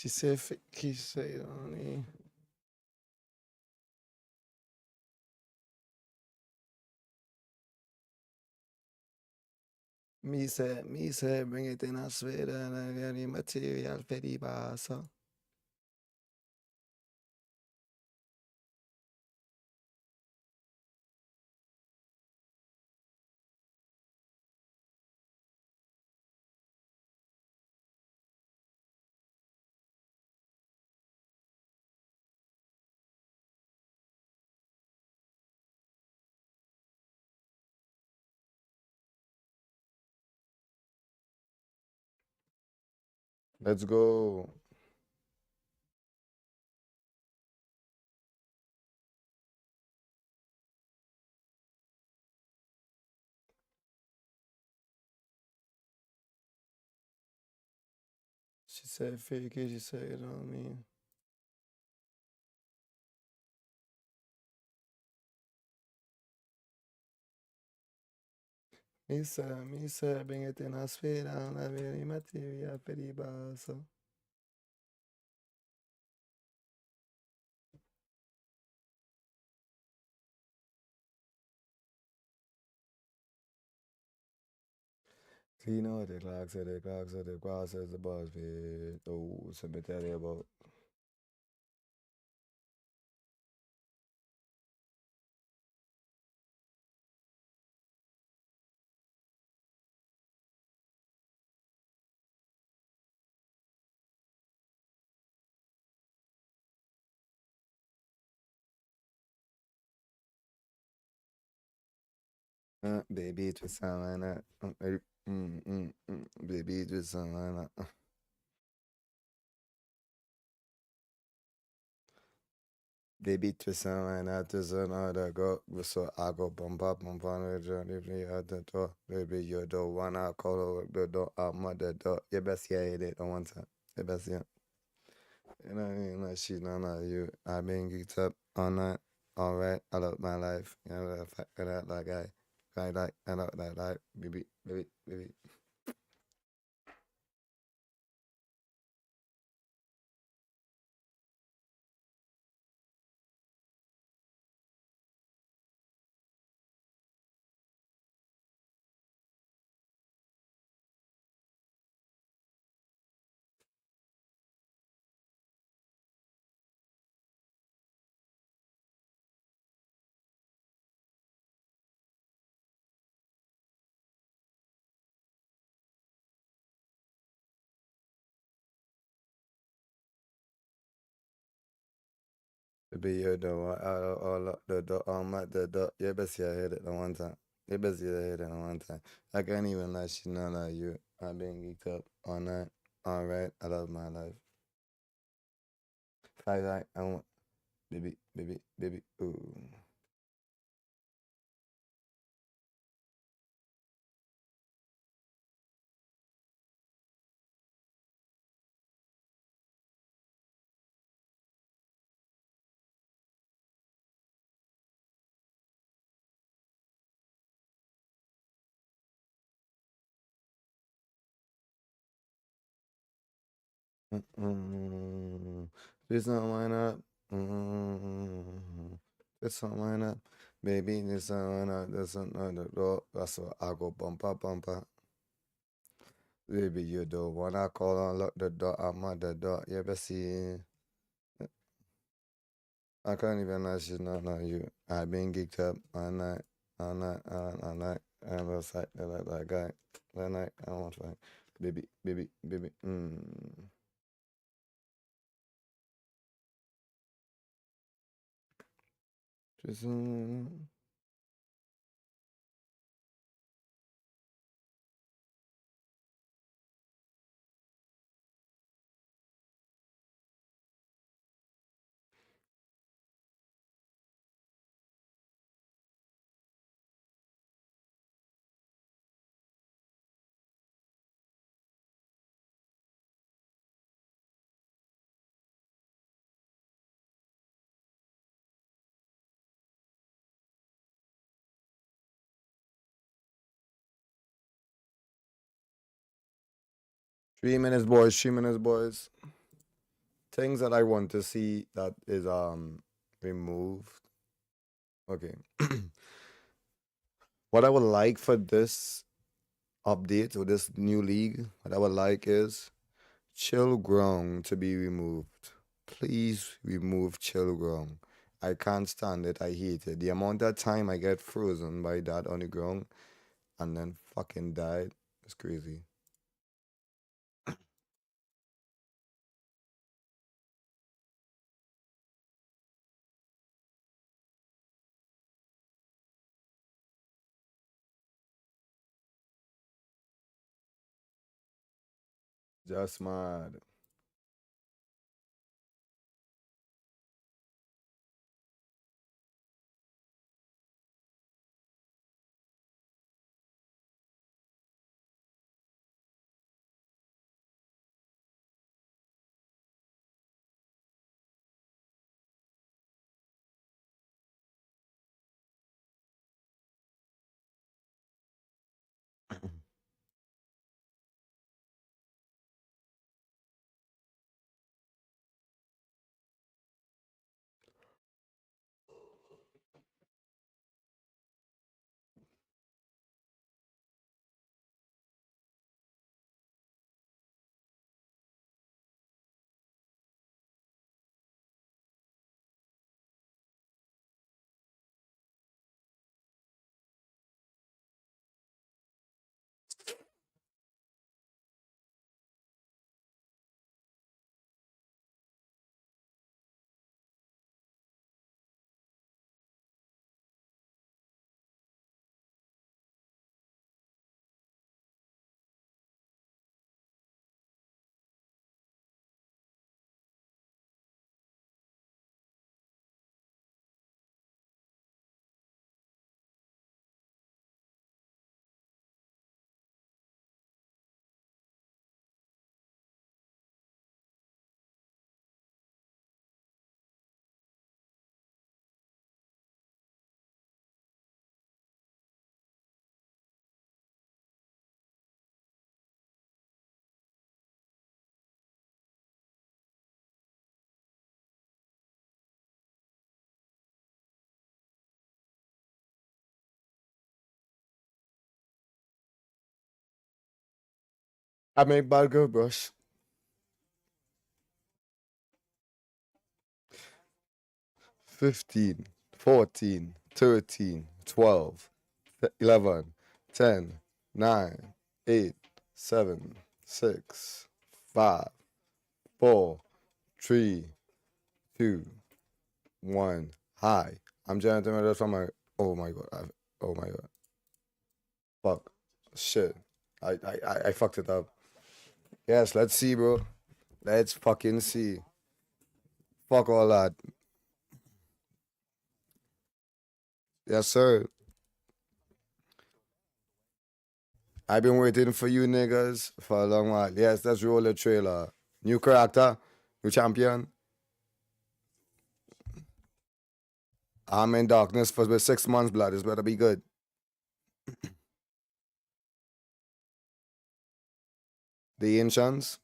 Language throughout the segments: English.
She said, "Keep say on me." Mi se, bring it in a Sweden and any material för de basa. Let's go. She said, fake it, she said it on me. Mi se, bring it in a Sweden and any material för de basa. You know what the clock said, the clock said, the clock says the boss fit. Oh, so me tell you about. Baby, twist sound like that. Baby, twist sound like that. Baby, twist sound like that. Twist another go. So I go bump up on the journey. Play at the door. Baby, you don't wanna call the door. I'm at the door. You best hear it on one time. You best hear. You know what I mean? Like, shit, no, you. I've been geeked up all night. Alright, I love my life. You know, the fact that, like, I love that life. Baby, baby, baby. Baby, you don't want all up the door. I'm at the door. You best hear it on one time. You best hear it on one time. I can't even lie, shit, not like you. I've been geeked up all night. Alright, I love my life. I want. Baby, baby, baby. Ooh. Mm-mm. Just not wine up. Mm-mm. Just not wine up. Baby, just not wine up. Just not the door. That's what I go bumper, bumper. Baby, you don't wanna call and lock the door. I'm at the door. You ever see? I can't even lie, she's not like you. I've been geeked up all night. I was like that guy. That night, I want like, baby, baby, baby. Just, Three minutes, boys. 3 minutes, boys. things that I want to see that is removed. Okay. What I would like for this update or this new league, what I would like is chill ground to be removed. Please remove chill ground. I can't stand it. I hate it. The amount of time I get frozen by that on the ground and then fucking died. It's crazy. Just mad. I make bad girl brush. 15, 14, 13, 12, 11, 10, 9, 8, 7, 6, 5, 4, 3, 2, 1. Hi, I'm Jonathan Mendes from my. Oh my god. Oh my god. Fuck. Shit. I fucked it up. Yes, let's see, bro. Let's fucking see. Fuck all that. Yes, sir. I've been waiting for you niggas for a long while. Yes, let's roll the trailer. New character, new champion. I'm in darkness for about 6 months, blood. This better be good. The ancients.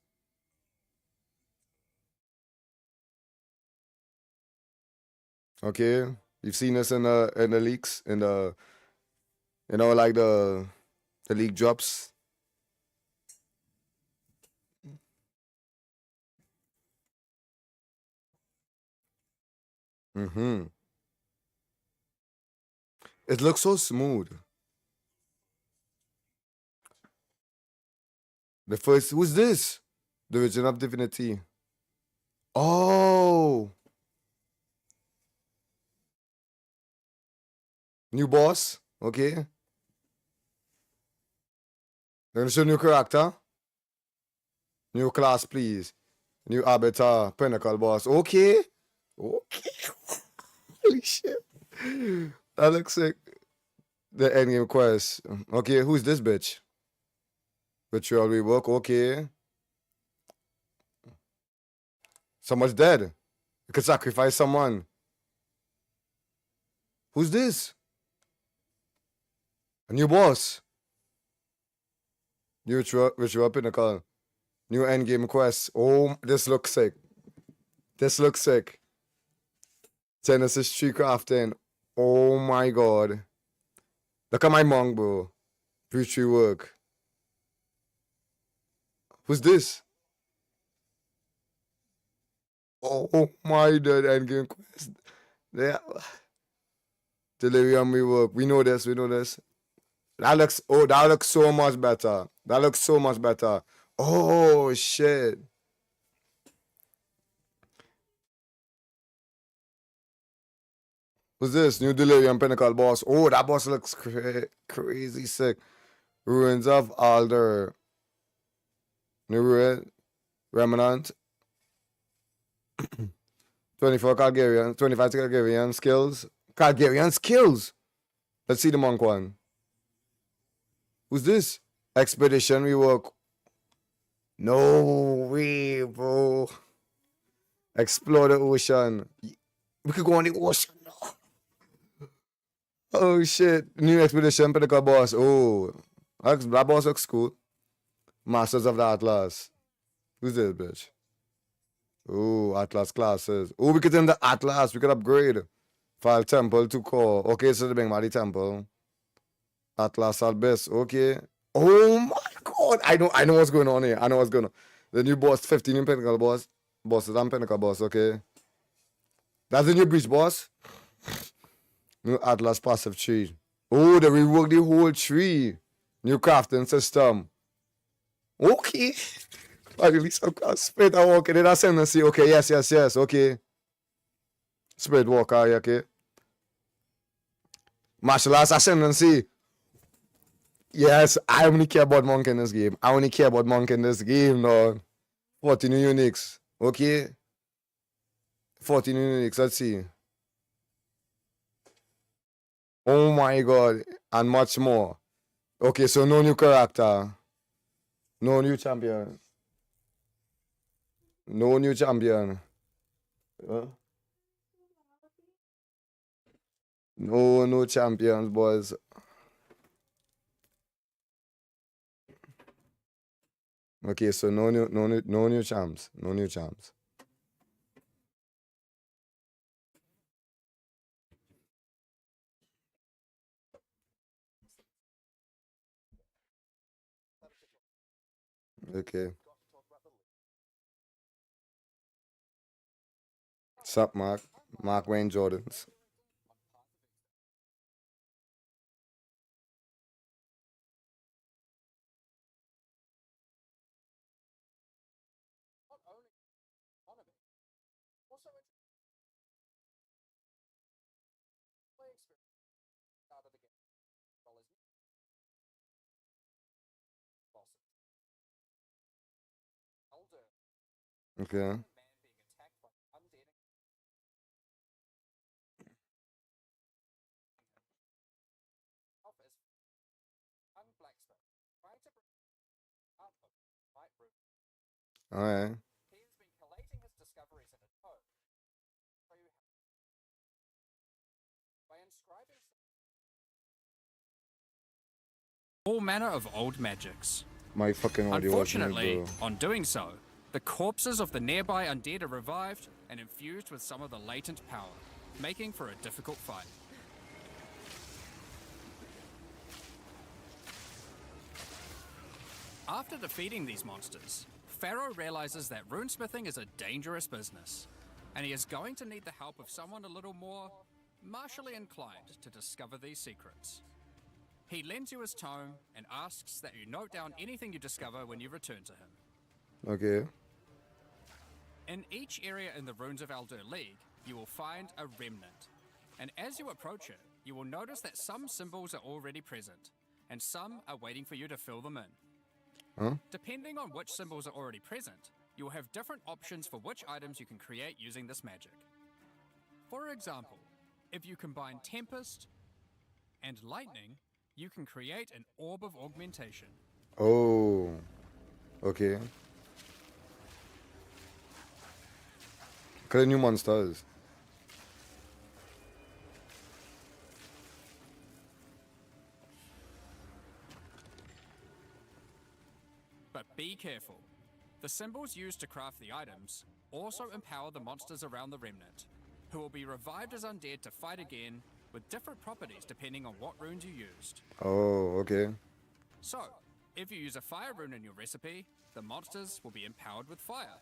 Okay. You've seen this in the leaks, in the like the leak drops. Mm-hmm. It looks so smooth. The first, who's this? The Virgin of Divinity. Oh, new boss. Okay. They're gonna show new character. New class, please. New Arbiter, Pinnacle boss. Okay. Okay. Holy shit. That looks sick. The endgame quest. Okay, who's this bitch? Ritual rework. Okay. Someone's dead. You could sacrifice someone. Who's this? A new boss. New ritual pinnacle. New endgame quest. Oh, this looks sick. This looks sick. Genesis tree crafting. Oh my god. Look at my monk, bro. Fruit tree work. Who's this? Oh my god, endgame quest. Yeah. Delirium we work. We know this, we know this. That looks so much better. That looks so much better. Oh shit. What's this? New Delirium Pinnacle boss. Oh, that boss looks crazy sick. Ruins of Alder. New Ruin. Remnant. 24 Calgarian. 25 Calgarian skills. Calgarian skills. Let's see the monk one. Who's this? Expedition rework. No way, bro. Explore the ocean. We could go on the ocean. Oh shit. New expedition pinnacle boss. Oh. That boss looks cool. Masters of the Atlas. Who's this bitch? Oh, Atlas classes. Oh, we could in the Atlas. We could upgrade. File temple to core. Okay, so the Big Mali temple. Atlas Albis. Okay. Oh my god. I know what's going on here. I know what's going on. The new boss, 15 new pinnacle boss. Bosses and pinnacle boss, okay. That's the new breach boss. New Atlas passive tree. Oh, they rework the whole tree. New crafting system. Okay. Finally, some kind of spirit I walk in ascendancy. Okay, yes. Okay. Spirit walker, okay. Martial arts ascendancy. Yes, I only care about monk in this game. I only care about monk in this game, no. 40 new uniques. Okay. 40 new uniques. Let's see. Oh my god. And much more. Okay, so no new character. No new champion. No new champion. No champions, boys. Okay, so no new champs. No new champs. Okay. Sup, Mark? Mark Wayne Jordans. Okay. Alright. All manner of old magics. My fucking audio was muted, Unfortunately, bro. on doing so, the corpses of the nearby undead are revived and infused with some of the latent power, making for a difficult fight. After defeating these monsters, Pharaoh realizes that runesmithing is a dangerous business, and he is going to need the help of someone a little more martially inclined to discover these secrets. He lends you his tome and asks that you note down anything you discover when you return to him. Okay. In each area in the Runes of Aldur League, you will find a remnant. And as you approach it, you will notice that some symbols are already present, and some are waiting for you to fill them in. Huh? Depending on which symbols are already present, you will have different options for which items you can create using this magic. For example, if you combine Tempest and Lightning, you can create an Orb of Augmentation. Oh. Okay. Look at the new monsters. But be careful. The symbols used to craft the items also empower the monsters around the remnant, who will be revived as undead to fight again with different properties depending on what runes you used. Oh, okay. So, if you use a fire rune in your recipe, the monsters will be empowered with fire.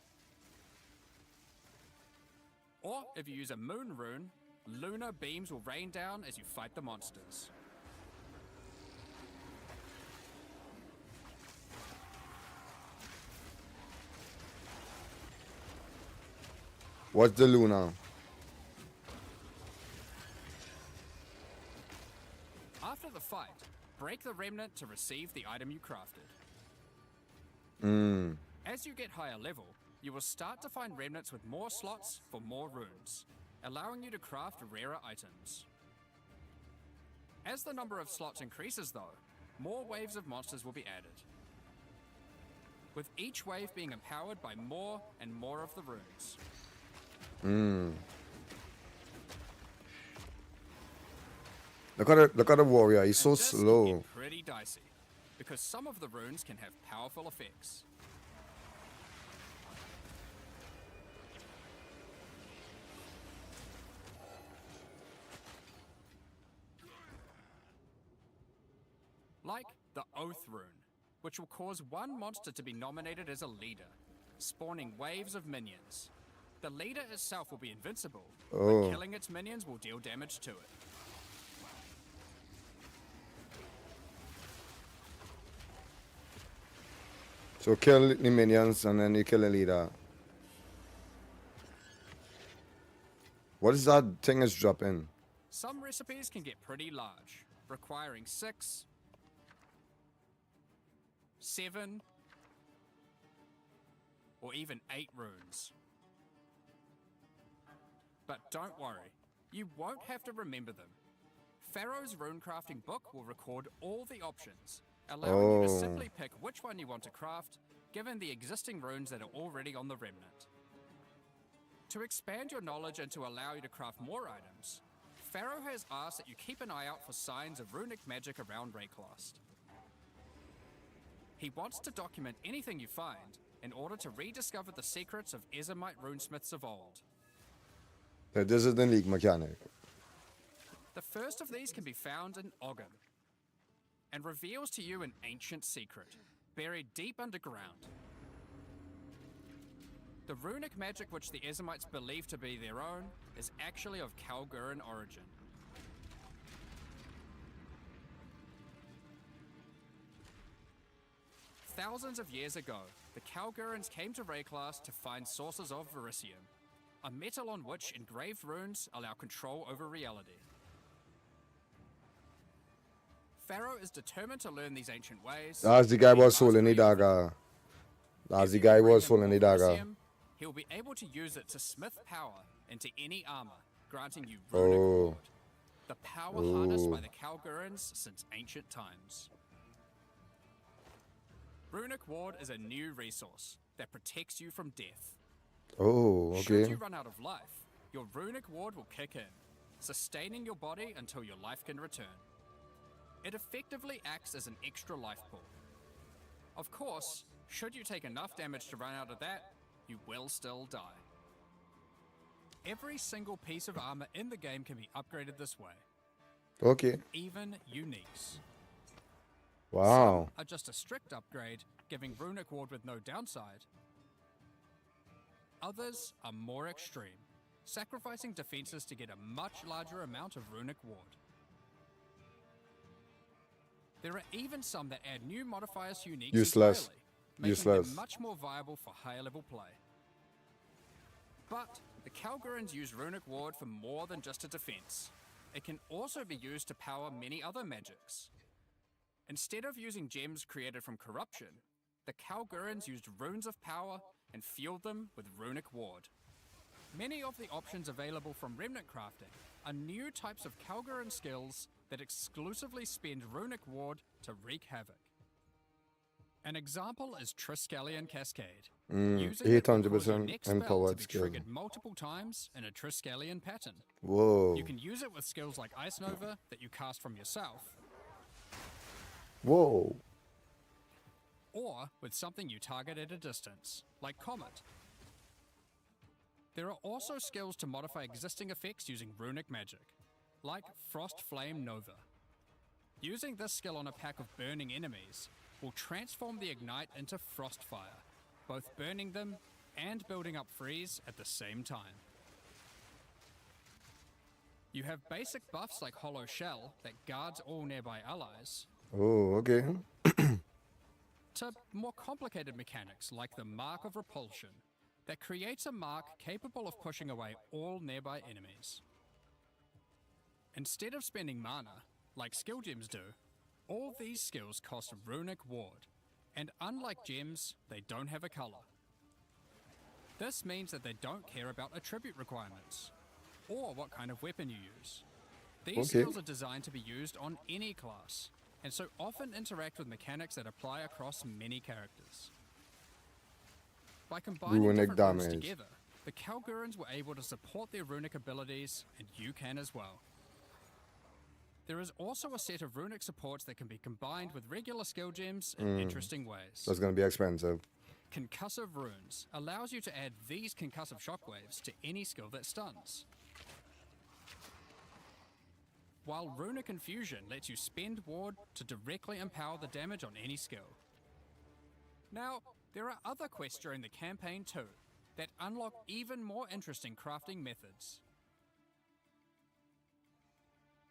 Or if you use a moon rune, lunar beams will rain down as you fight the monsters. What's the Luna? After the fight, break the remnant to receive the item you crafted. As you get higher level, you will start to find remnants with more slots for more runes, allowing you to craft rarer items. As the number of slots increases though, more waves of monsters will be added, with each wave being empowered by more and more of the runes. Look at the warrior. He's so And this can slow. get pretty dicey, because some of the runes can have powerful effects. Like the Oath rune, which will cause one monster to be nominated as a leader, spawning waves of minions. The leader itself will be invincible, but killing its minions will deal damage to it. So kill the minions and then you kill the leader. What is that thing is dropping? Some recipes can get pretty large, requiring 6, 7, or even 8 runes. But don't worry, you won't have to remember them. Pharaoh's rune crafting book will record all the options, allowing you to simply pick which one you want to craft, given the existing runes that are already on the remnant. To expand your knowledge and to allow you to craft more items, Pharaoh has asked that you keep an eye out for signs of runic magic around Rayclast. He wants to document anything you find in order to rediscover the secrets of Ezomite runesmiths of old. So this is the league mechanic. The first of these can be found in Ogham, and reveals to you an ancient secret, buried deep underground. The runic magic which the Ezomites believe to be their own is actually of Kalguran origin. Thousands of years ago, the Kalgurans came to Rayclast to find sources of Verisium, a metal on which engraved runes allow control over reality. Pharaoh is determined to learn these ancient ways. That's the guy and was gain holding the mastery of them. dagger. That's If the you guy can bring was him holding the more dagger. Verisium, he'll be able to use it to smith power into any armor, granting you runic ward, the power harnessed by the Kalgurans since ancient times. Runic ward is a new resource that protects you from death. Oh, Should okay. you run out of life, your runic ward will kick in, sustaining your body until your life can return. It effectively acts as an extra life pool. Of course, should you take enough damage to run out of that, you will still die. Every single piece of armor in the game can be upgraded this way, Okay. even uniques. Wow. Some are just a strict upgrade, giving runic ward with no downside. Others are more extreme, sacrificing defenses to get a much larger amount of runic ward. There are even some that add new modifiers to uniques Useless. entirely, making Useless. them much more viable for higher level play. But the Kalgurans use runic ward for more than just a defense. It can also be used to power many other magics. Instead of using gems created from corruption, the Kalgurans used runes of power and fueled them with runic ward. Many of the options available from remnant crafting are new types of Kalguran skills that exclusively spend runic ward to wreak havoc. An example is Triskelion Cascade. Using it will cause your 800% next spell to empowered be skill. triggered multiple times in a Triskelion pattern. Whoa. You can use it with skills like Ice Nova that you cast from yourself, Whoa. or with something you target at a distance, like Comet. There are also skills to modify existing effects using runic magic, like Frost Flame Nova. Using this skill on a pack of burning enemies will transform the Ignite into Frostfire, both burning them and building up freeze at the same time. You have basic buffs like Hollow Shell that guards all nearby allies, Oh, okay. to more complicated mechanics like the Mark of Repulsion that creates a mark capable of pushing away all nearby enemies. Instead of spending mana, like skill gems do, all these skills cost Runic Ward, and unlike gems, they don't have a color. This means that they don't care about attribute requirements, or what kind of weapon you use. These skills are designed to be used on any class, and so often interact with mechanics that apply across many characters. By combining Runic different runes damage. together, the Kalgurans were able to support their runic abilities, and you can as well. There is also a set of runic supports that can be combined with regular skill gems in interesting ways. That's gonna be expensive. Concussive Runes allows you to add these concussive shockwaves to any skill that stuns. While Runic Infusion lets you spend ward to directly empower the damage on any skill. Now, there are other quests during the campaign too that unlock even more interesting crafting methods.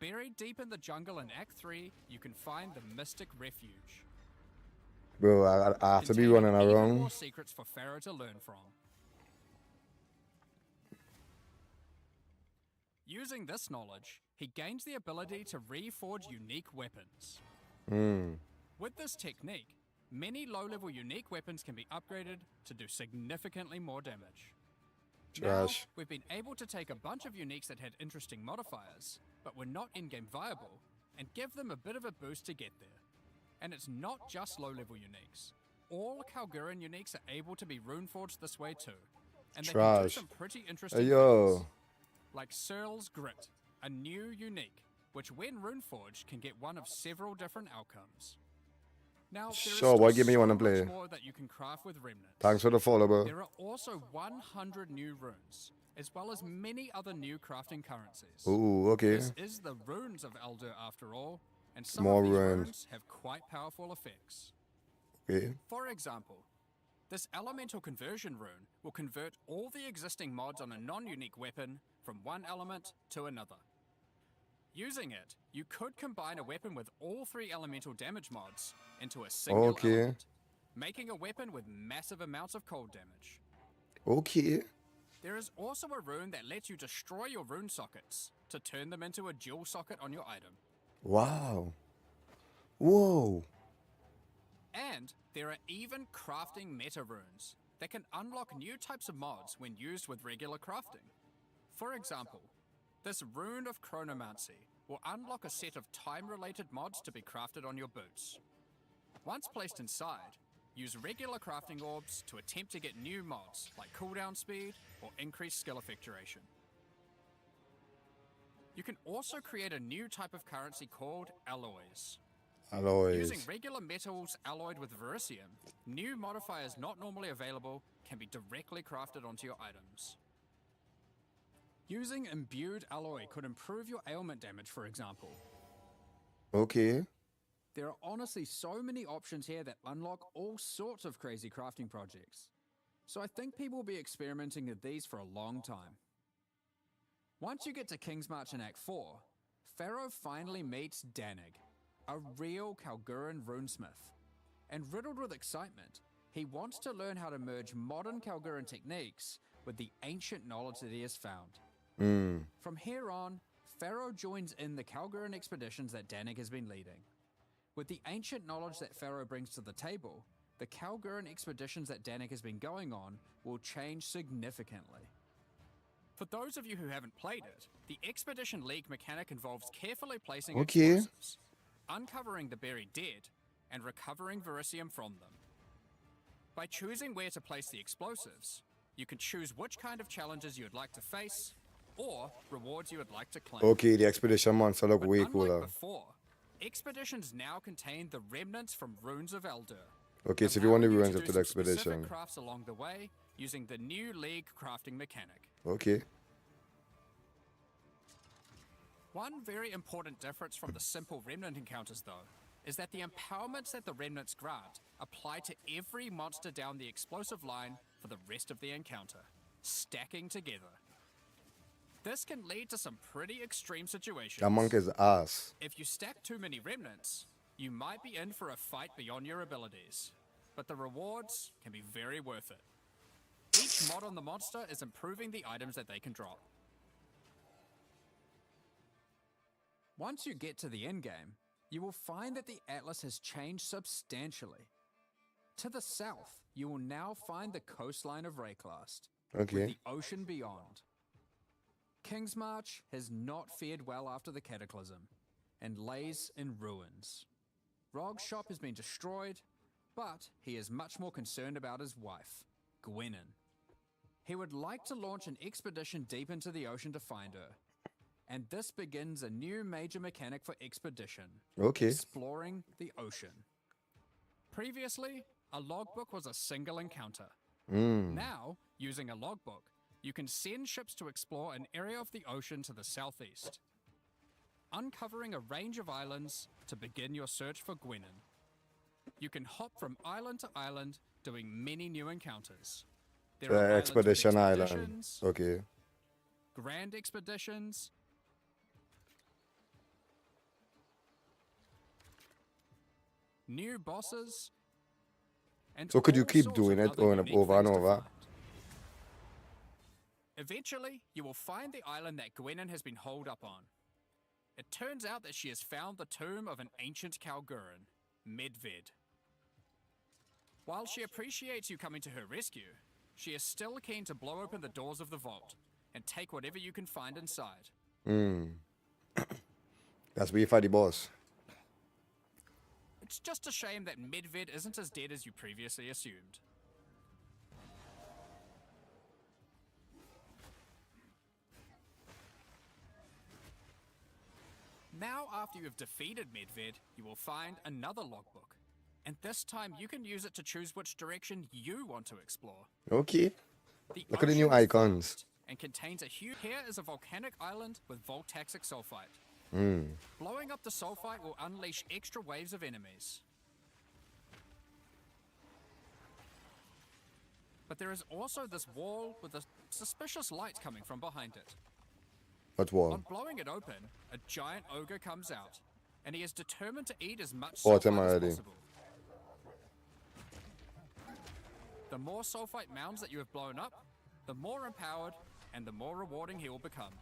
Buried deep in the jungle in Act 3, you can find the Mystic Refuge. Bro, I have to be running containing even around. more secrets for Pharaoh to learn from. Using this knowledge, he gains the ability to reforge unique weapons. With this technique, many low-level unique weapons can be upgraded to do significantly more damage. Now, Trash. we've been able to take a bunch of uniques that had interesting modifiers, but were not in-game viable, and give them a bit of a boost to get there. And it's not just low-level uniques. All Kalguran uniques are able to be runeforged this way too, and they can do Trash. some pretty interesting Hey, yo. things. Like Searle's Grit, a new unique, which when runeforged can get one of several different outcomes. Now, there is Sure, still what game you so wanna much play? more that you can craft with remnants. Thanks for the follow, bro. There are also 100 new runes, as well as many other new crafting currencies. Ooh, okay. This is the runes of Eldur after all, and some More of these runes. runes have quite powerful effects. Okay. For example, this elemental conversion rune will convert all the existing mods on a non-unique weapon from one element to another. Using it, you could combine a weapon with all 3 elemental damage mods into a single Okay. element, making a weapon with massive amounts of cold damage. Okay. There is also a rune that lets you destroy your rune sockets to turn them into a dual socket on your item. Wow. Whoa. And there are even crafting meta runes that can unlock new types of mods when used with regular crafting. For example, this Rune of Chronomancy will unlock a set of time-related mods to be crafted on your boots. Once placed inside, use regular crafting orbs to attempt to get new mods like cooldown speed or increased skill effect duration. You can also create a new type of currency called alloys. Alloys. Using regular metals alloyed with verisium, new modifiers not normally available can be directly crafted onto your items. Using imbued alloy could improve your ailment damage, for example. Okay. There are honestly so many options here that unlock all sorts of crazy crafting projects. So I think people will be experimenting with these for a long time. Once you get to King's March in Act 4, Pharaoh finally meets Danig, a real Kalguran runesmith. And riddled with excitement, he wants to learn how to merge modern Kalguran techniques with the ancient knowledge that he has found. From here on, Pharaoh joins in the Kalguran expeditions that Danig has been leading. With the ancient knowledge that Pharaoh brings to the table, the Kalguran expeditions that Danig has been going on will change significantly. For those of you who haven't played it, the Expedition League mechanic involves carefully placing explosives, uncovering the buried dead, and recovering verisium from them. By choosing where to place the explosives, you can choose which kind of challenges you would like to face, or rewards you would like to claim. Okay, the expedition monster look But way unlike cooler. before, expeditions now contain the remnants from Runes of Eldur. Okay, so if you want to allowing you run to into do the some specific expedition. crafts along the way using the new League crafting mechanic. Okay. One very important difference from the simple Remnant encounters, though, is that the empowerments that the Remnants grant apply to every monster down the explosive line for the rest of the encounter, stacking together. This can lead to some pretty extreme situations. That monk is ass. If you stack too many Remnants, you might be in for a fight beyond your abilities, but the rewards can be very worth it. Each mod on the monster is improving the items that they can drop. Once you get to the endgame, you will find that the Atlas has changed substantially. To the south, you will now find the coastline of Rayclast, with Okay. the ocean beyond. Kingsmarch has not fared well after the Cataclysm, and lays in ruins. Rog's shop has been destroyed, but he is much more concerned about his wife, Gwenin. He would like to launch an expedition deep into the ocean to find her, and this begins a new major mechanic for expedition, Okay. exploring the ocean. Previously, a logbook was a single encounter. Now, using a logbook, you can send ships to explore an area of the ocean to the southeast, uncovering a range of islands to begin your search for Gwenin. You can hop from island to island, doing many new encounters. There are islands with Expedition Island. expeditions, Okay. grand expeditions, new bosses, and So could you all keep sorts doing of it other over unique and things to over? find. Eventually, you will find the island that Gwenin has been holed up on. It turns out that she has found the tomb of an ancient Kalguran, Medved. While she appreciates you coming to her rescue, she is still keen to blow open the doors of the vault and take whatever you can find inside. That's where you fight the boss. It's just a shame that Medved isn't as dead as you previously assumed. Now, after you have defeated Medved, you will find another logbook. And this time you can use it to choose which direction you want to explore. Okay. The Look at the new ocean is icons. vast and contains a huge... Here is a volcanic island with voltaxic sulfite. Blowing up the sulfite will unleash extra waves of enemies. But there is also this wall with a suspicious light coming from behind it. What wall? On blowing it open, a giant ogre comes out, and he is determined to eat as much Bought him sulfite as already. possible. The more sulfite mounds that you have blown up, the more empowered and the more rewarding he will become.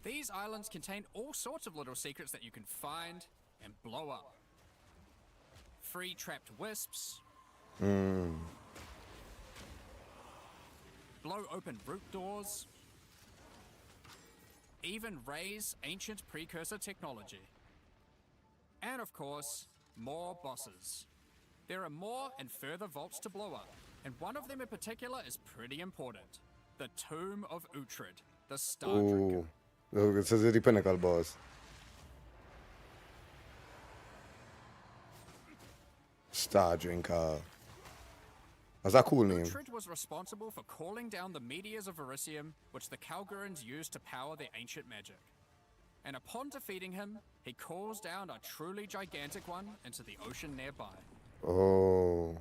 These islands contain all sorts of little secrets that you can find and blow up. Free trapped wisps. Blow open root doors. Even raise ancient precursor technology. And of course, more bosses. There are more and further vaults to blow up, and one of them in particular is pretty important. The Tomb of Uhtred, the Star Drinker. Ooh. Look, this is the pinnacle boss. Star Drinker. That's a cool name. Uhtred was responsible for calling down the meteors of Verisium, which the Kalgurans used to power their ancient magic. And upon defeating him, he calls down a truly gigantic one into the ocean nearby. Oh.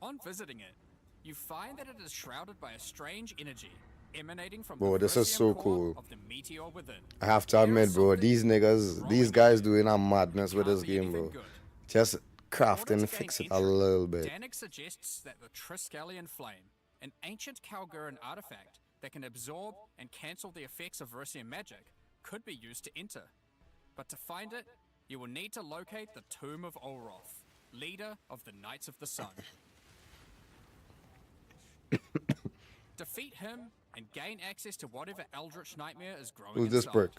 On visiting it, you find that it is shrouded by a strange energy emanating from Bro, the this is Verisium so core cool. of the meteor within. I have to There admit, is bro, something these niggas, these growing guys in doing a madness with Can't this be game, anything bro. good. Just In craft order and to fix gain it a entry, little bit. Danik suggests that the Triskelion Flame, an ancient Kalguran artifact that can absorb and cancel the effects of Verisium magic, could be used to enter. But to find it, you will need to locate the Tomb of Olroth, leader of the Knights of the Sun. Defeat him and gain access to whatever eldritch nightmare is growing Who's this inside. brick?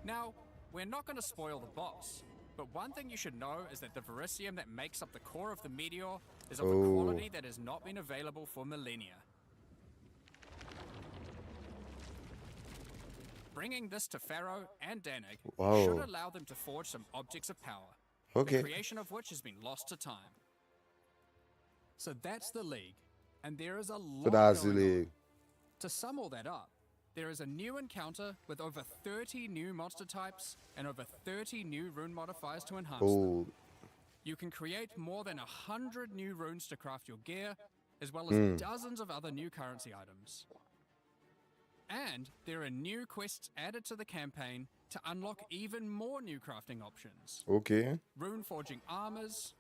Now, we're not going to spoil the boss, but one thing you should know is that the Verisium that makes up the core of the meteor is of a Oh. quality that has not been available for millennia. Bringing this to Pharaoh and Danig Wow. should allow them to forge some objects of power, Okay. the creation of which has been lost to time. So that's the League, and there is a lot So that's the going on. league. To sum all that up, there is a new encounter with over 30 new monster types and over 30 new rune modifiers to enhance them. Oh, You can create more than 100 new runes to craft your gear, as well as dozens of other new currency items. And there are new quests added to the campaign to unlock even more new crafting options. okay. Rune forging armors,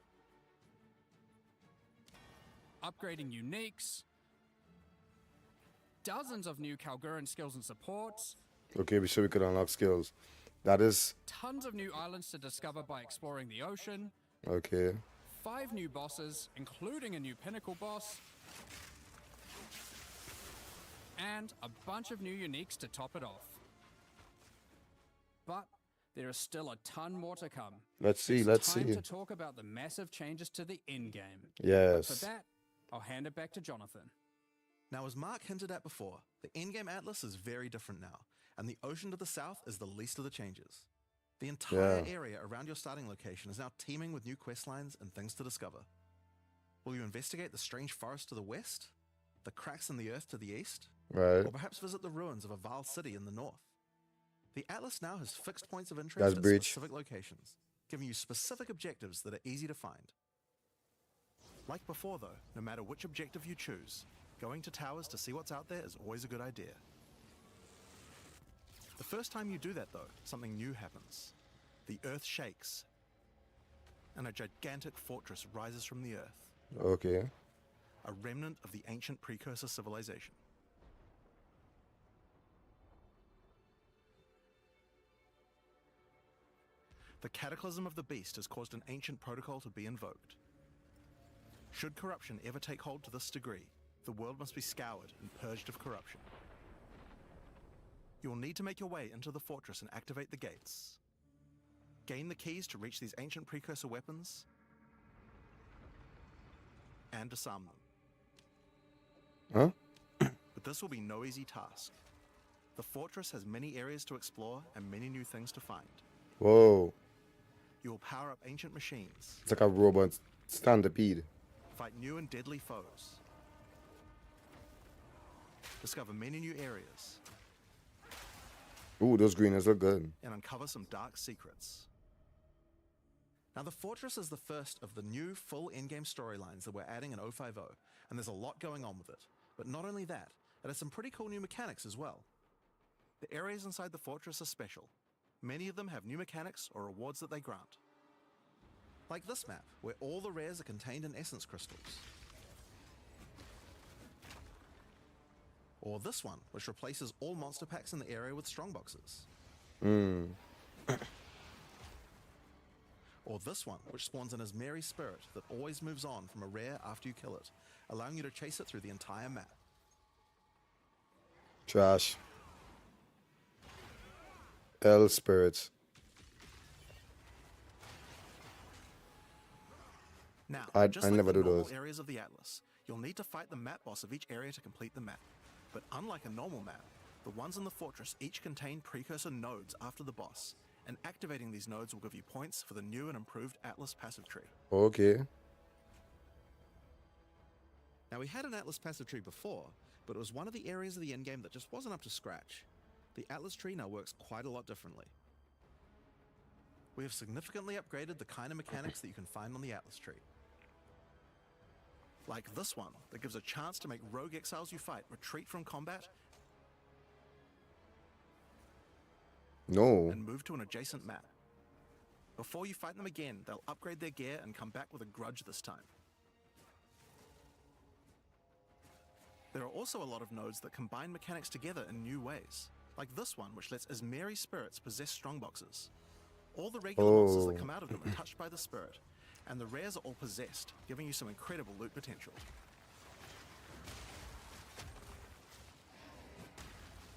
upgrading uniques, dozens of new Kalguran skills and supports, Okay, so we could unlock skills. That is tons of new islands to discover by exploring the ocean, okay. 5 new bosses, including a new pinnacle boss, and a bunch of new uniques to top it off. But there is still a ton more to come. Let's see. It's Let's time see. to talk about the massive changes to the in-game. For Yes. that, I'll hand it back to Jonathan. Now, as Mark hinted at before, the in-game atlas is very different now, and the ocean to the south is the least of the changes. The entire Yeah. area around your starting location is now teeming with new questlines and things to discover. Will you investigate the strange forest to the west? The cracks in the earth to the east? Right. Or perhaps visit the ruins of a Val city in the north? The atlas now has fixed points of interest That's at Breach. specific locations, giving you specific objectives that are easy to find. Like before though, no matter which objective you choose, going to towers to see what's out there is always a good idea. The first time you do that though, something new happens. The earth shakes, and a gigantic fortress rises from the earth, Okay. a remnant of the ancient precursor civilization. The Cataclysm of the Beast has caused an ancient protocol to be invoked. Should corruption ever take hold to this degree, the world must be scoured and purged of corruption. You will need to make your way into the fortress and activate the gates. Gain the keys to reach these ancient precursor weapons, and disarm them. Huh? But this will be no easy task. The fortress has many areas to explore and many new things to find. Whoa. You will power up ancient machines, It's like a robot stampede. fight new and deadly foes, discover many new areas, Ooh, those greeners look good. and uncover some dark secrets. Now, the Fortress is the first of the new full in-game storylines that we're adding in 050, and there's a lot going on with it. But not only that, it has some pretty cool new mechanics as well. The areas inside the Fortress are special. Many of them have new mechanics or rewards that they grant. Like this map, where all the rares are contained in essence crystals. Or this one, which replaces all monster packs in the area with strongboxes. Or this one, which spawns an Ismeri spirit that always moves on from a rare after you kill it, allowing you to chase it through the entire map. Trash. L spirits. Now, I just never like the do normal those. areas of the Atlas, you'll need to fight the map boss of each area to complete the map. But unlike a normal map, the ones in the fortress each contain precursor nodes after the boss, and activating these nodes will give you points for the new and improved Atlas passive tree. Okay. Now, we had an Atlas passive tree before, but it was one of the areas of the endgame that just wasn't up to scratch. The Atlas tree now works quite a lot differently. We have significantly upgraded the kind of mechanics that you can find on the Atlas tree. Like this one, that gives a chance to make rogue exiles you fight retreat from combat No. and move to an adjacent map. Before you fight them again, they'll upgrade their gear and come back with a grudge this time. There are also a lot of nodes that combine mechanics together in new ways, like this one which lets Ismeri spirits possess strongboxes. All the regular monsters that come out of them are touched by the spirit, and the rares are all possessed, giving you some incredible loot potential.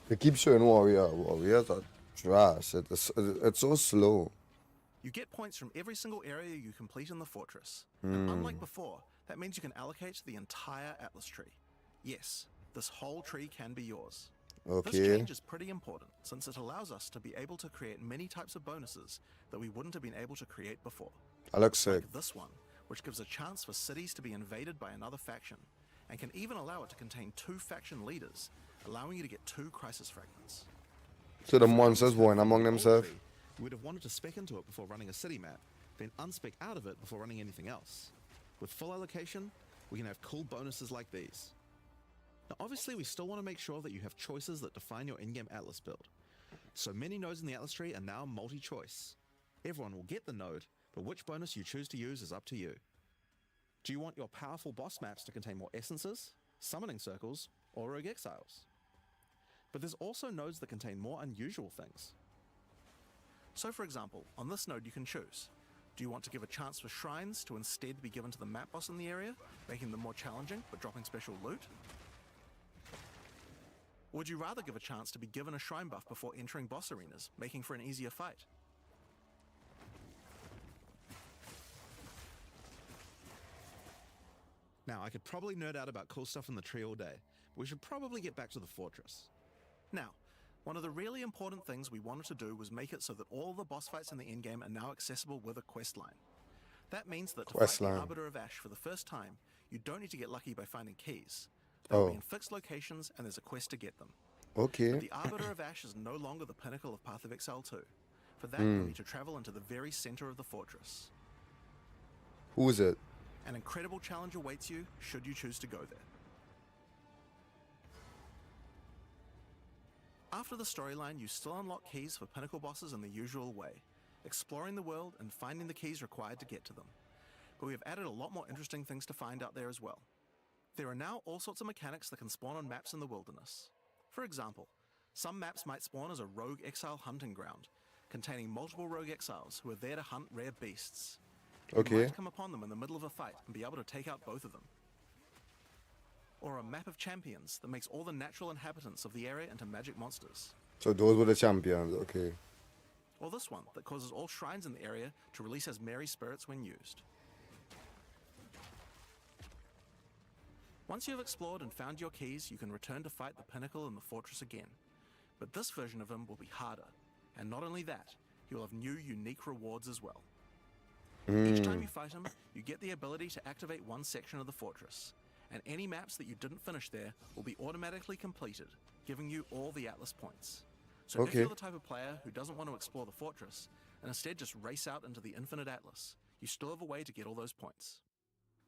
They keep showing warrior. Warriors are trash. It's so slow. You get points from every single area you complete in the fortress, and unlike before, that means you can allocate the entire Atlas tree. Yes, this whole tree can be yours. This Okay. change is pretty important since it allows us to be able to create many types of bonuses that we wouldn't have been able to create before. That looks sick. Like this one, which gives a chance for cities to be invaded by another faction, and can even allow it to contain 2 faction leaders, allowing you to get 2 crisis fragments. So the If we monsters had warring this among gold themselves. tree, we would have wanted to spec into it before running a city map, then unspec out of it before running anything else. With full allocation, we can have cool bonuses like these. Now obviously we still want to make sure that you have choices that define your in-game Atlas build. So many nodes in the Atlas tree are now multi-choice. Everyone will get the node, but which bonus you choose to use is up to you. Do you want your powerful boss maps to contain more essences, summoning circles, or rogue exiles? But there's also nodes that contain more unusual things. So for example, on this node you can choose. Do you want to give a chance for shrines to instead be given to the map boss in the area, making them more challenging but dropping special loot? Or would you rather give a chance to be given a shrine buff before entering boss arenas, making for an easier fight? Now, I could probably nerd out about cool stuff in the tree all day, but we should probably get back to the fortress. Now, one of the really important things we wanted to do was make it so that all the boss fights in the endgame are now accessible with a quest line. That means that to fight Quest the line. Arbiter of Ash for the first time, you don't need to get lucky by finding keys. They'll be Oh. in fixed locations and there's a quest to get them. Okay. The Arbiter of Ash is no longer the pinnacle of Path of Exile 2. For that, you need to travel into the very center of the fortress. Who is it? An incredible challenge awaits you should you choose to go there. After the storyline, you still unlock keys for pinnacle bosses in the usual way, exploring the world and finding the keys required to get to them. But we have added a lot more interesting things to find out there as well. There are now all sorts of mechanics that can spawn on maps in the wilderness. For example, some maps might spawn as a rogue exile hunting ground, containing multiple rogue exiles who are there to hunt rare beasts. You Okay. might come upon them in the middle of a fight and be able to take out both of them. Or a map of champions that makes all the natural inhabitants of the area into magic monsters. So those were the champions. Okay. Or this one that causes all shrines in the area to release as merry spirits when used. Once you have explored and found your keys, you can return to fight the pinnacle in the fortress again. But this version of him will be harder. And not only that, he will have new unique rewards as well. Each time you fight him, you get the ability to activate one section of the fortress, and any maps that you didn't finish there will be automatically completed, giving you all the Atlas points. So if Okay. you're the type of player who doesn't want to explore the fortress, and instead just race out into the infinite Atlas, you still have a way to get all those points.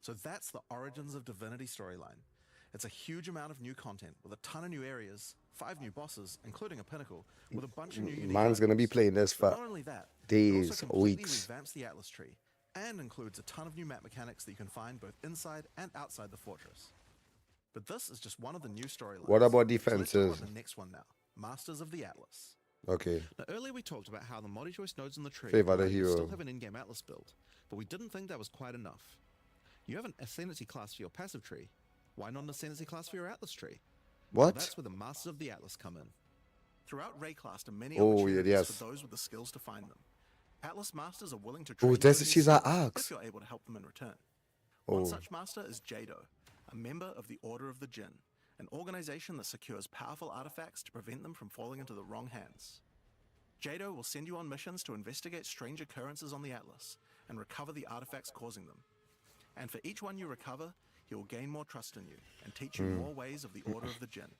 So that's the Origins of Divinity storyline. It's a huge amount of new content, with a ton of new areas, 5 new bosses, including a pinnacle, with a bunch of new unique Man's gonna be items. playing this But for not only that, it days, also completely weeks. revamps the Atlas tree, and includes a ton of new map mechanics that you can find both inside and outside the fortress. But this is just one of the new storylines. What about So let's talk defenses? about the next one now, Masters of the Atlas. Okay. Now, earlier we talked about how the multi-choice nodes in the tree Favor the allow you to hero. still have an in-game Atlas build, but we didn't think that was quite enough. You have an Ascendancy class for your passive tree. Why not an Ascendancy class for your Atlas tree? Well, What? that's where the Masters of the Atlas come in. Throughout Rayclast are many Oh, opportunities yes. for those with the skills to find them. Atlas Masters are willing to Oh, train you this in these she's our skills axe. if you're able to help them in return. Oh. One such master is Jado, a member of the Order of the Jinn, an organization that secures powerful artifacts to prevent them from falling into the wrong hands. Jado will send you on missions to investigate strange occurrences on the Atlas and recover the artifacts causing them. And for each one you recover, he will gain more trust in you and teach you more ways of the Order of the Jinn.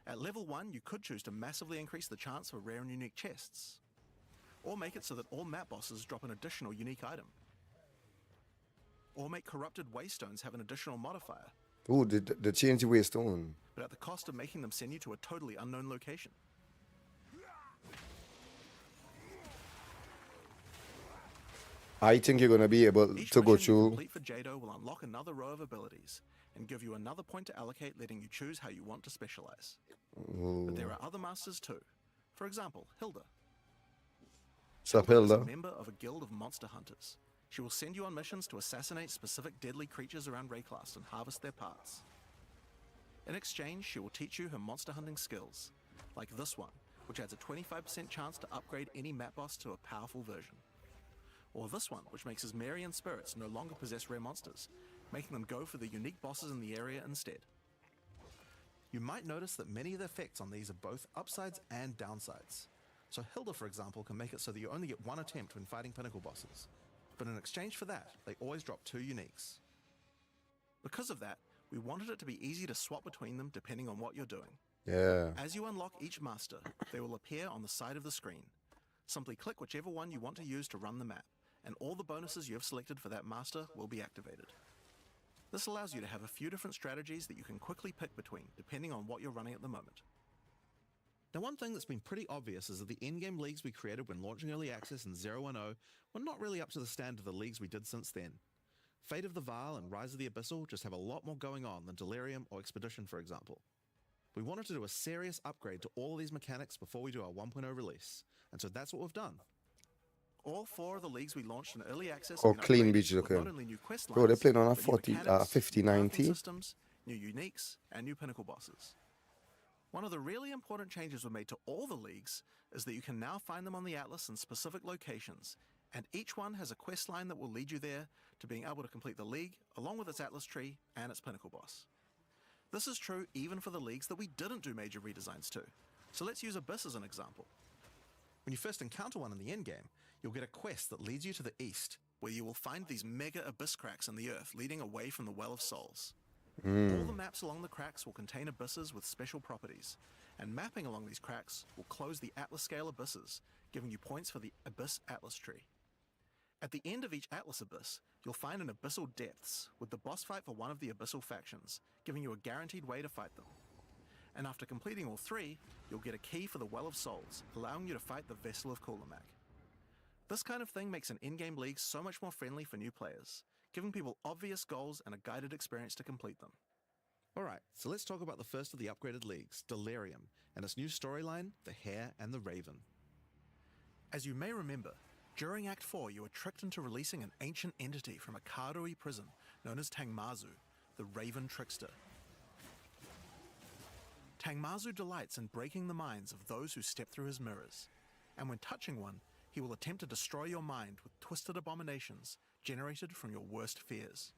At level 1, you could choose to massively increase the chance for rare and unique chests, or make it so that all map bosses drop an additional unique item, or make corrupted waystones have an additional modifier, Ooh, the change your waystone. but at the cost of making them send you to a totally unknown location. I think you're gonna be able Each to go mission you through. complete for Jado will unlock another row of abilities and give you another point to allocate, letting you choose how you want to specialize. But there are other masters too. For example, Hilda. Sup, Hilda is a Hilda? member of a guild of monster hunters. She will send you on missions to assassinate specific deadly creatures around Rayclast and harvest their parts. In exchange, she will teach you her monster hunting skills, like this one, which adds a 25% chance to upgrade any map boss to a powerful version. Or this one, which makes Asmerian spirits no longer possess rare monsters, making them go for the unique bosses in the area instead. You might notice that many of the effects on these are both upsides and downsides. So Hilda, for example, can make it so that you only get one attempt when fighting pinnacle bosses. But in exchange for that, they always drop 2 uniques. Because of that, we wanted it to be easy to swap between them depending on what you're doing. Yeah. As you unlock each master, they will appear on the side of the screen. Simply click whichever one you want to use to run the map, and all the bonuses you have selected for that master will be activated. This allows you to have a few different strategies that you can quickly pick between, depending on what you're running at the moment. Now, one thing that's been pretty obvious is that the in-game leagues we created when launching Early Access in 010 were not really up to the standard of the leagues we did since then. Fate of the Vaal and Rise of the Abyssal just have a lot more going on than Delirium or Expedition, for example. We wanted to do a serious upgrade to all of these mechanics before we do our 1.0 release, and so that's what we've done. All 4 of the leagues we launched in Early Access Oh, have been clean upgraded beach with looking. not only new quest Bro, they're lines, playing on a but new 40, mechanics, 5090. crafting systems, new uniques, and new pinnacle bosses. One of the really important changes we made to all the leagues is that you can now find them on the Atlas in specific locations, and each one has a quest line that will lead you there to being able to complete the league, along with its Atlas tree and its pinnacle boss. This is true even for the leagues that we didn't do major redesigns to. So let's use Abyss as an example. When you first encounter one in the endgame, you'll get a quest that leads you to the east, where you will find these mega abyss cracks in the earth leading away from the Well of Souls. All the maps along the cracks will contain abysses with special properties, and mapping along these cracks will close the Atlas scale abysses, giving you points for the Abyss Atlas tree. At the end of each Atlas abyss, you'll find an Abyssal Depths, with the boss fight for one of the Abyssal factions, giving you a guaranteed way to fight them. And after completing all 3, you'll get a key for the Well of Souls, allowing you to fight the Vessel of Kulamak. This kind of thing makes an in-game league so much more friendly for new players, giving people obvious goals and a guided experience to complete them. Alright, so let's talk about the first of the upgraded leagues, Delirium, and its new storyline, The Hare and the Raven. As you may remember, during Act 4 you were tricked into releasing an ancient entity from a Karui prison known as Tangmazu, the Raven Trickster. Tangmazu delights in breaking the minds of those who step through his mirrors, and when touching one, he will attempt to destroy your mind with twisted abominations generated from your worst fears.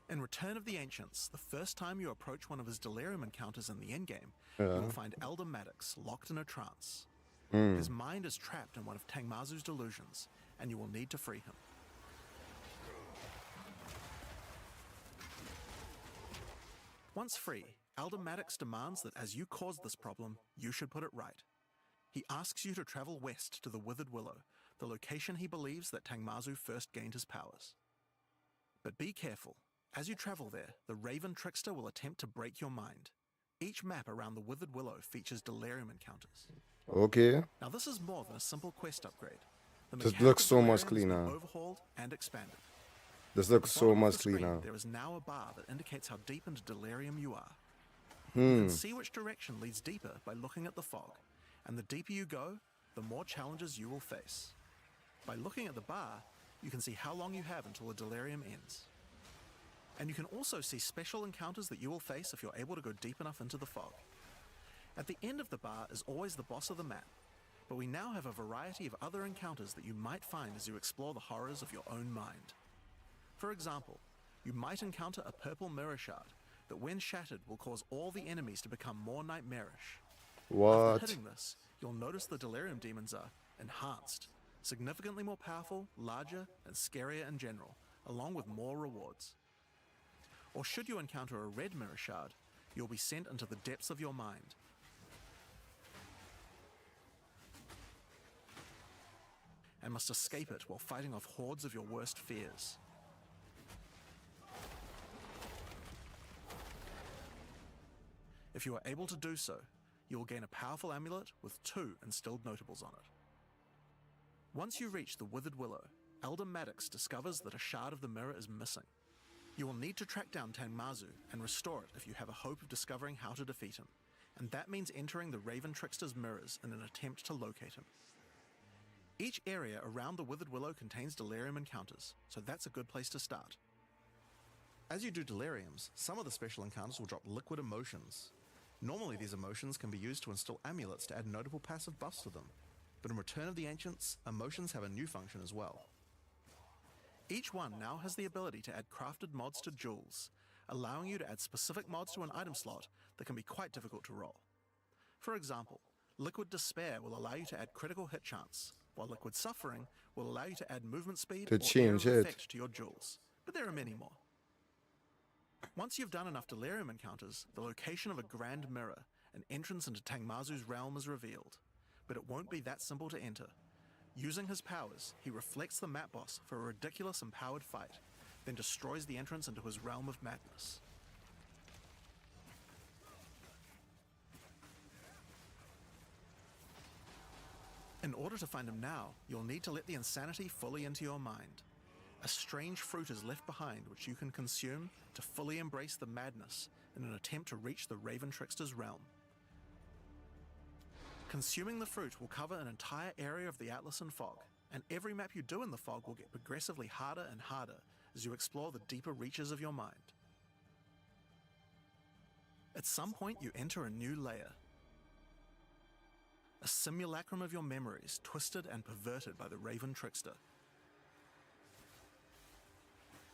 In Return of the Ancients, the first time you approach one of his Delirium encounters in the endgame, you will find Elder Maddox locked in a trance. His mind is trapped in one of Tangmazu's delusions, and you will need to free him. Once free, Elder Maddox demands that as you caused this problem, you should put it right. He asks you to travel west to the Withered Willow, the location he believes that Tangmazu first gained his powers. But be careful. As you travel there, the Raven Trickster will attempt to break your mind. Each map around the Withered Willow features Delirium encounters. Okay. Now this is more than a simple quest upgrade. The This mechanic looks of so much Delirium has been cleaner. overhauled and expanded. This looks At the so bottom of much the screen, cleaner. There is now a bar that indicates how deep into Delirium you are. Hmm. You can see which direction leads deeper by looking at the fog, and the deeper you go, the more challenges you will face. By looking at the bar, you can see how long you have until the Delirium ends. And you can also see special encounters that you will face if you're able to go deep enough into the fog. At the end of the bar is always the boss of the map, but we now have a variety of other encounters that you might find as you explore the horrors of your own mind. For example, you might encounter a purple mirror shard that when shattered will cause all the enemies to become more nightmarish. After What? hitting this, you'll notice the Delirium demons are enhanced, significantly more powerful, larger, and scarier in general, along with more rewards. Or should you encounter a red mirror shard, you'll be sent into the depths of your mind. And must escape it while fighting off hordes of your worst fears. If you are able to do so, you will gain a powerful amulet with 2 instilled notables on it. Once you reach the Withered Willow, Elder Maddox discovers that a shard of the mirror is missing. You will need to track down Tangmazu and restore it if you have a hope of discovering how to defeat him, and that means entering the Raven Trickster's mirrors in an attempt to locate him. Each area around the Withered Willow contains Delirium encounters, so that's a good place to start. As you do Deliriums, some of the special encounters will drop liquid emotions. Normally these emotions can be used to install amulets to add notable passive buffs to them, but in Return of the Ancients, emotions have a new function as well. Each one now has the ability to add crafted mods to jewels, allowing you to add specific mods to an item slot that can be quite difficult to roll. For example, Liquid Despair will allow you to add critical hit chance, while Liquid Suffering will allow you to add movement speed To or change area of it. effect to your jewels. But there are many more. Once you've done enough Delirium encounters, the location of a Grand Mirror, an entrance into Tangmazu's realm, is revealed. But it won't be that simple to enter. Using his powers, he reflects the map boss for a ridiculous empowered fight, then destroys the entrance into his realm of madness. In order to find him now, you'll need to let the insanity fully into your mind. A strange fruit is left behind which you can consume to fully embrace the madness in an attempt to reach the Raven Trickster's realm. Consuming the fruit will cover an entire area of the Atlas in fog, and every map you do in the fog will get progressively harder and harder as you explore the deeper reaches of your mind. At some point you enter a new layer. A simulacrum of your memories, twisted and perverted by the Raven Trickster.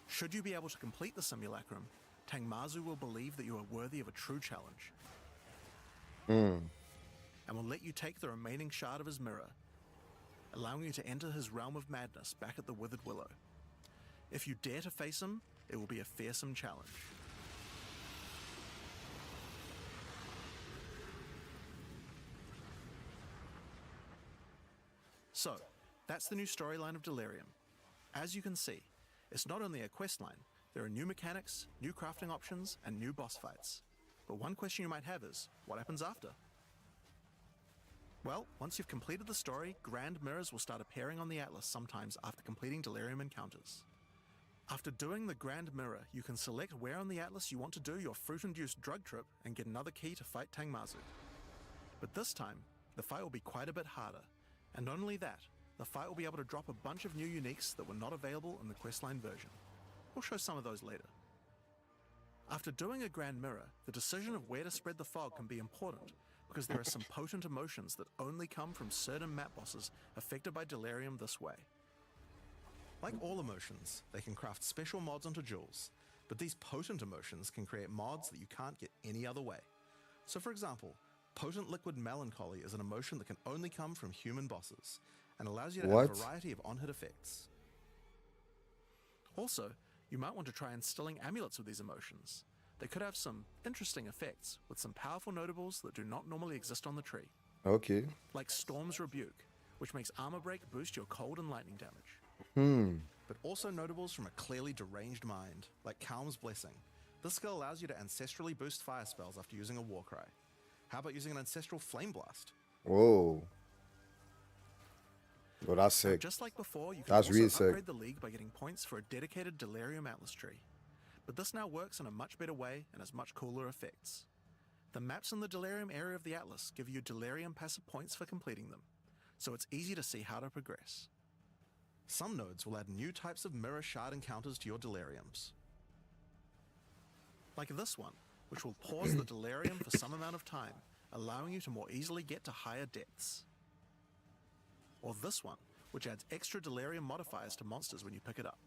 Should you be able to complete the simulacrum, Tangmazu will believe that you are worthy of a true challenge. And will let you take the remaining shard of his mirror, allowing you to enter his realm of madness back at the Withered Willow. If you dare to face him, it will be a fearsome challenge. So, that's the new storyline of Delirium. As you can see, it's not only a quest line, there are new mechanics, new crafting options, and new boss fights. But one question you might have is, what happens after? Well, once you've completed the story, Grand Mirrors will start appearing on the Atlas sometimes after completing Delirium encounters. After doing the Grand Mirror, you can select where on the Atlas you want to do your fruit-induced drug trip and get another key to fight Tangmazu. But this time, the fight will be quite a bit harder. And not only that, the fight will be able to drop a bunch of new uniques that were not available in the questline version. We'll show some of those later. After doing a Grand Mirror, the decision of where to spread the fog can be important, because there are some potent emotions that only come from certain map bosses affected by Delirium this way. Like all emotions, they can craft special mods onto jewels, but these potent emotions can create mods that you can't get any other way. So for example, Potent Liquid Melancholy is an emotion that can only come from human bosses, and allows you to add a variety of on-hit effects. Also, you might want to try instilling amulets with these emotions. They could have some interesting effects, with some powerful notables that do not normally exist on the tree. Okay. Like Storm's Rebuke, which makes armor break boost your cold and lightning damage. But also notables from a clearly deranged mind, like Calm's Blessing. This skill allows you to ancestrally boost fire spells after using a Warcry. How about using an ancestral Flame Blast? Whoa. Well, that's sick. Just like before, you can That's also really sick. upgrade the League by getting points for a dedicated Delirium Atlas tree. But this now works in a much better way and has much cooler effects. The maps in the Delirium area of the Atlas give you Delirium passive points for completing them, so it's easy to see how to progress. Some nodes will add new types of mirror shard encounters to your Deliriums. Like this one, which will pause the Delirium for some amount of time, allowing you to more easily get to higher depths. Or this one, which adds extra Delirium modifiers to monsters when you pick it up.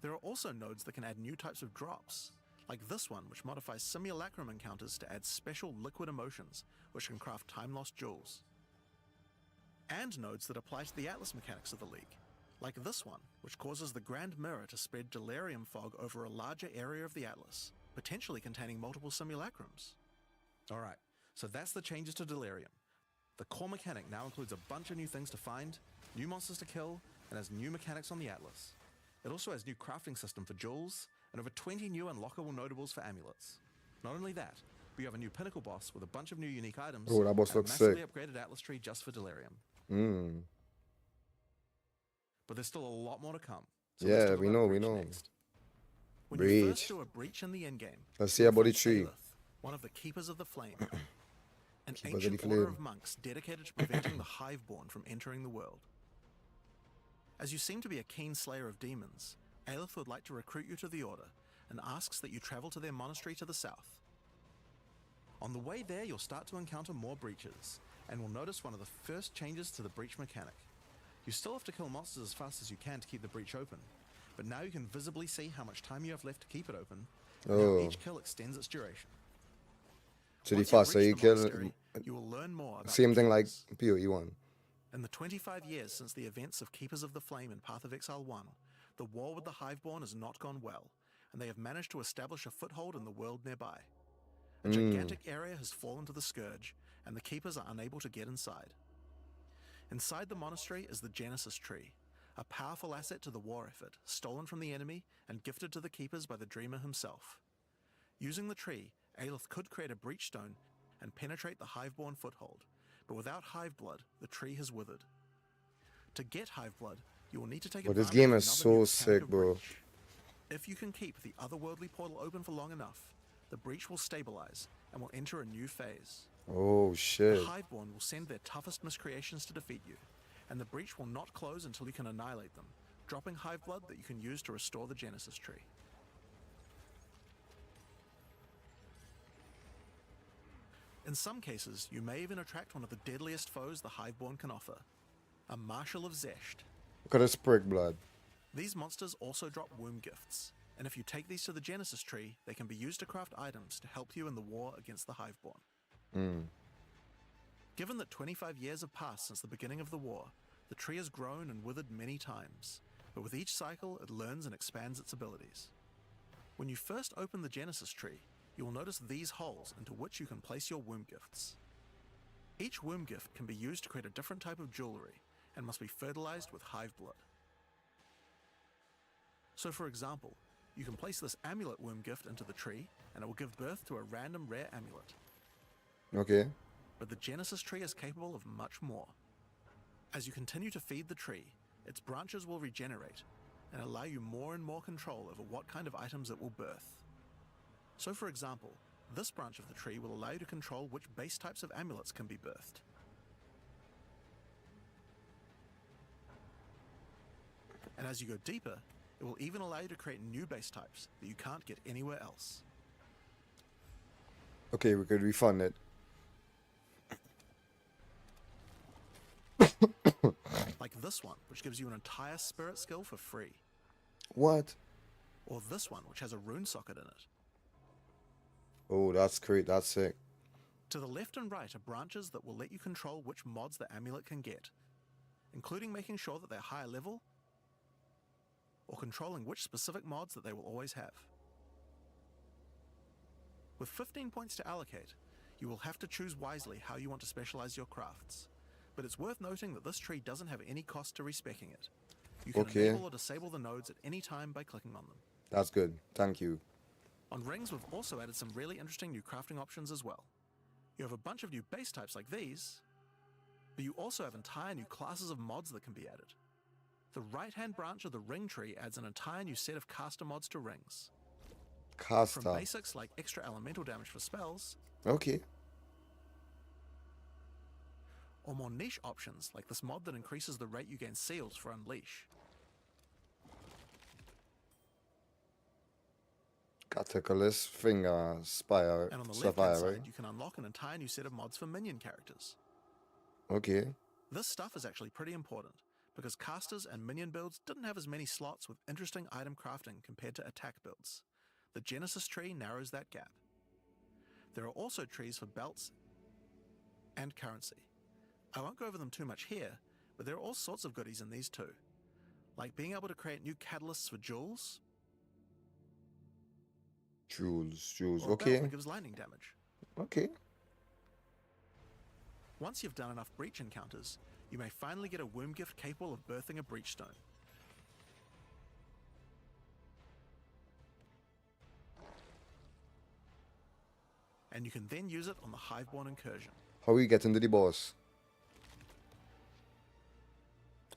There are also nodes that can add new types of drops, like this one, which modifies Simulacrum encounters to add special liquid emotions, which can craft time-lost jewels. And nodes that apply to the Atlas mechanics of the League, like this one, which causes the Grand Mirror to spread Delirium fog over a larger area of the Atlas, potentially containing multiple simulacrums. Alright, so that's the changes to Delirium. The core mechanic now includes a bunch of new things to find, new monsters to kill, and has new mechanics on the Atlas. It also has new crafting system for jewels, and over 20 new unlockable notables for amulets. Not only that, but you have a new pinnacle boss with a bunch of new unique items, Oh, that boss and a looks massively sick. upgraded Atlas tree just for Delirium. But there's still a lot more to come. So let's Yeah, talk we about know, we Breach know. next. When you first Breach. do a breach in the endgame, Let's see you'll about the find tree. Aelith, one of the Keepers of the Flame. An Keepers of the ancient order Flame. of monks dedicated to preventing the Hiveborn from entering the world. As you seem to be a keen slayer of demons, Aelith would like to recruit you to the order and asks that you travel to their monastery to the south. On the way there, you'll start to encounter more breaches, and will notice one of the first changes to the breach mechanic. You still have to kill monsters as fast as you can to keep the breach open, but now you can visibly see how much time you have left to keep it open. Oh. Now each kill extends its duration. So the Once you've faster you reached the kill, monastery, you will learn more about same the thing like keepers. PoE 1. In the 25 years since the events of Keepers of the Flame in Path of Exile 1, the war with the Hiveborn has not gone well, and they have managed to establish a foothold in the world nearby. A gigantic area has fallen to the Scourge, and the Keepers are unable to get inside. Inside the monastery is the Genesis Tree, a powerful asset to the war effort, stolen from the enemy and gifted to the Keepers by the Dreamer himself. Using the tree, Aelith could create a breachstone and penetrate the Hiveborn foothold, but without Hiveblood, the tree has withered. To get Hiveblood, you will need to take But this advantage game of is another new so mechanic sick, of bro. Breach. If you can keep the otherworldly portal open for long enough, the breach will stabilize and will enter a new phase. Oh The shit. Hiveborn will send their toughest miscreations to defeat you, and the breach will not close until you can annihilate them, dropping Hiveblood that you can use to restore the Genesis Tree. In some cases, you may even attract one of the deadliest foes the Hiveborn can offer, a Marshal of Zesht. Look at this prick blood. These monsters also drop womb gifts, and if you take these to the Genesis Tree, they can be used to craft items to help you in the war against the Hiveborn. Given that 25 years have passed since the beginning of the war, the tree has grown and withered many times, but with each cycle it learns and expands its abilities. When you first open the Genesis Tree, you will notice these holes into which you can place your womb gifts. Each womb gift can be used to create a different type of jewelry and must be fertilized with Hiveblood. So for example, you can place this amulet womb gift into the tree and it will give birth to a random rare amulet. Okay. But the Genesis Tree is capable of much more. As you continue to feed the tree, its branches will regenerate and allow you more and more control over what kind of items it will birth. So for example, this branch of the tree will allow you to control which base types of amulets can be birthed. And as you go deeper, it will even allow you to create new base types that you can't get anywhere else. Okay, we could refund it. Like this one, which gives you an entire spirit skill for free. What? Or this one, which has a rune socket in it. Oh, that's great. That's sick. To the left and right are branches that will let you control which mods the amulet can get, including making sure that they're higher level, or controlling which specific mods that they will always have. With 15 points to allocate, you will have to choose wisely how you want to specialize your crafts, but it's worth noting that this tree doesn't have any cost to respecking it. You can Okay. enable or disable the nodes at any time by clicking on them. That's good. Thank you. On rings, we've also added some really interesting new crafting options as well. You have a bunch of new base types like these, but you also have entire new classes of mods that can be added. The right-hand branch of the ring tree adds an entire new set of caster mods to rings. From Caster. basics like extra elemental damage for spells, Okay. or more niche options like this mod that increases the rate you gain seals for Unleash. Cataclysm, Finger, Spire, And on the Sapphire, left-hand right? side, you can unlock an entire new set of mods for minion characters. Okay. This stuff is actually pretty important, because casters and minion builds didn't have as many slots with interesting item crafting compared to attack builds. The Genesis Tree narrows that gap. There are also trees for belts and currency. I won't go over them too much here, but there are all sorts of goodies in these too, like being able to create new catalysts for jewels, Jules. or a belt Okay. that gives lightning damage. Okay. Once you've done enough breach encounters, you may finally get a womb gift capable of birthing a breachstone. And you can then use it on the Hiveborn incursion. How we get into the boss?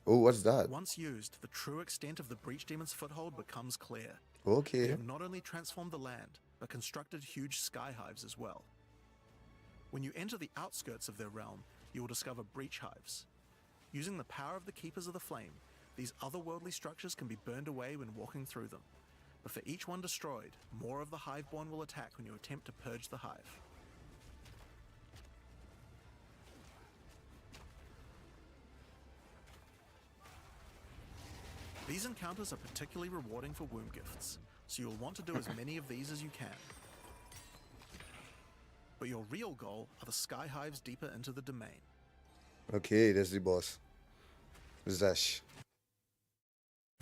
Oh, what's that? Once used, the true extent of the Breach Demon's foothold becomes clear. They Okay. have not only transformed the land, but constructed huge sky hives as well. When you enter the outskirts of their realm, you will discover breach hives. Using the power of the Keepers of the Flame, these otherworldly structures can be burned away when walking through them. But for each one destroyed, more of the Hiveborn will attack when you attempt to purge the hive. These encounters are particularly rewarding for womb gifts, so you'll want to do as many of these as you can. But your real goal are the sky hives deeper into the domain. Okay, that's the boss. Zesh.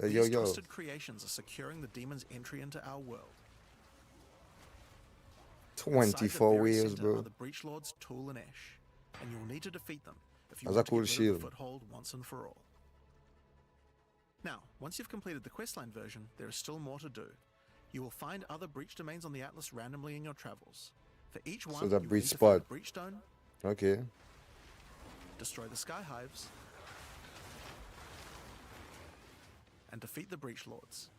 Yo, These yo. twisted creations are securing the demon's entry into our world. Inside the 24 very wheels, center bro. are the Breach Lords Tool and Ash, and you'll need to defeat them if you That's a want to cool get rid of shield. the foothold once and for all. Now, once you've completed the questline version, there is still more to do. You will find other breach domains on the Atlas randomly in your travels. For each one, the you will breach need to find spot. the breach stone, Okay. destroy the sky hives, and defeat the Breach Lords.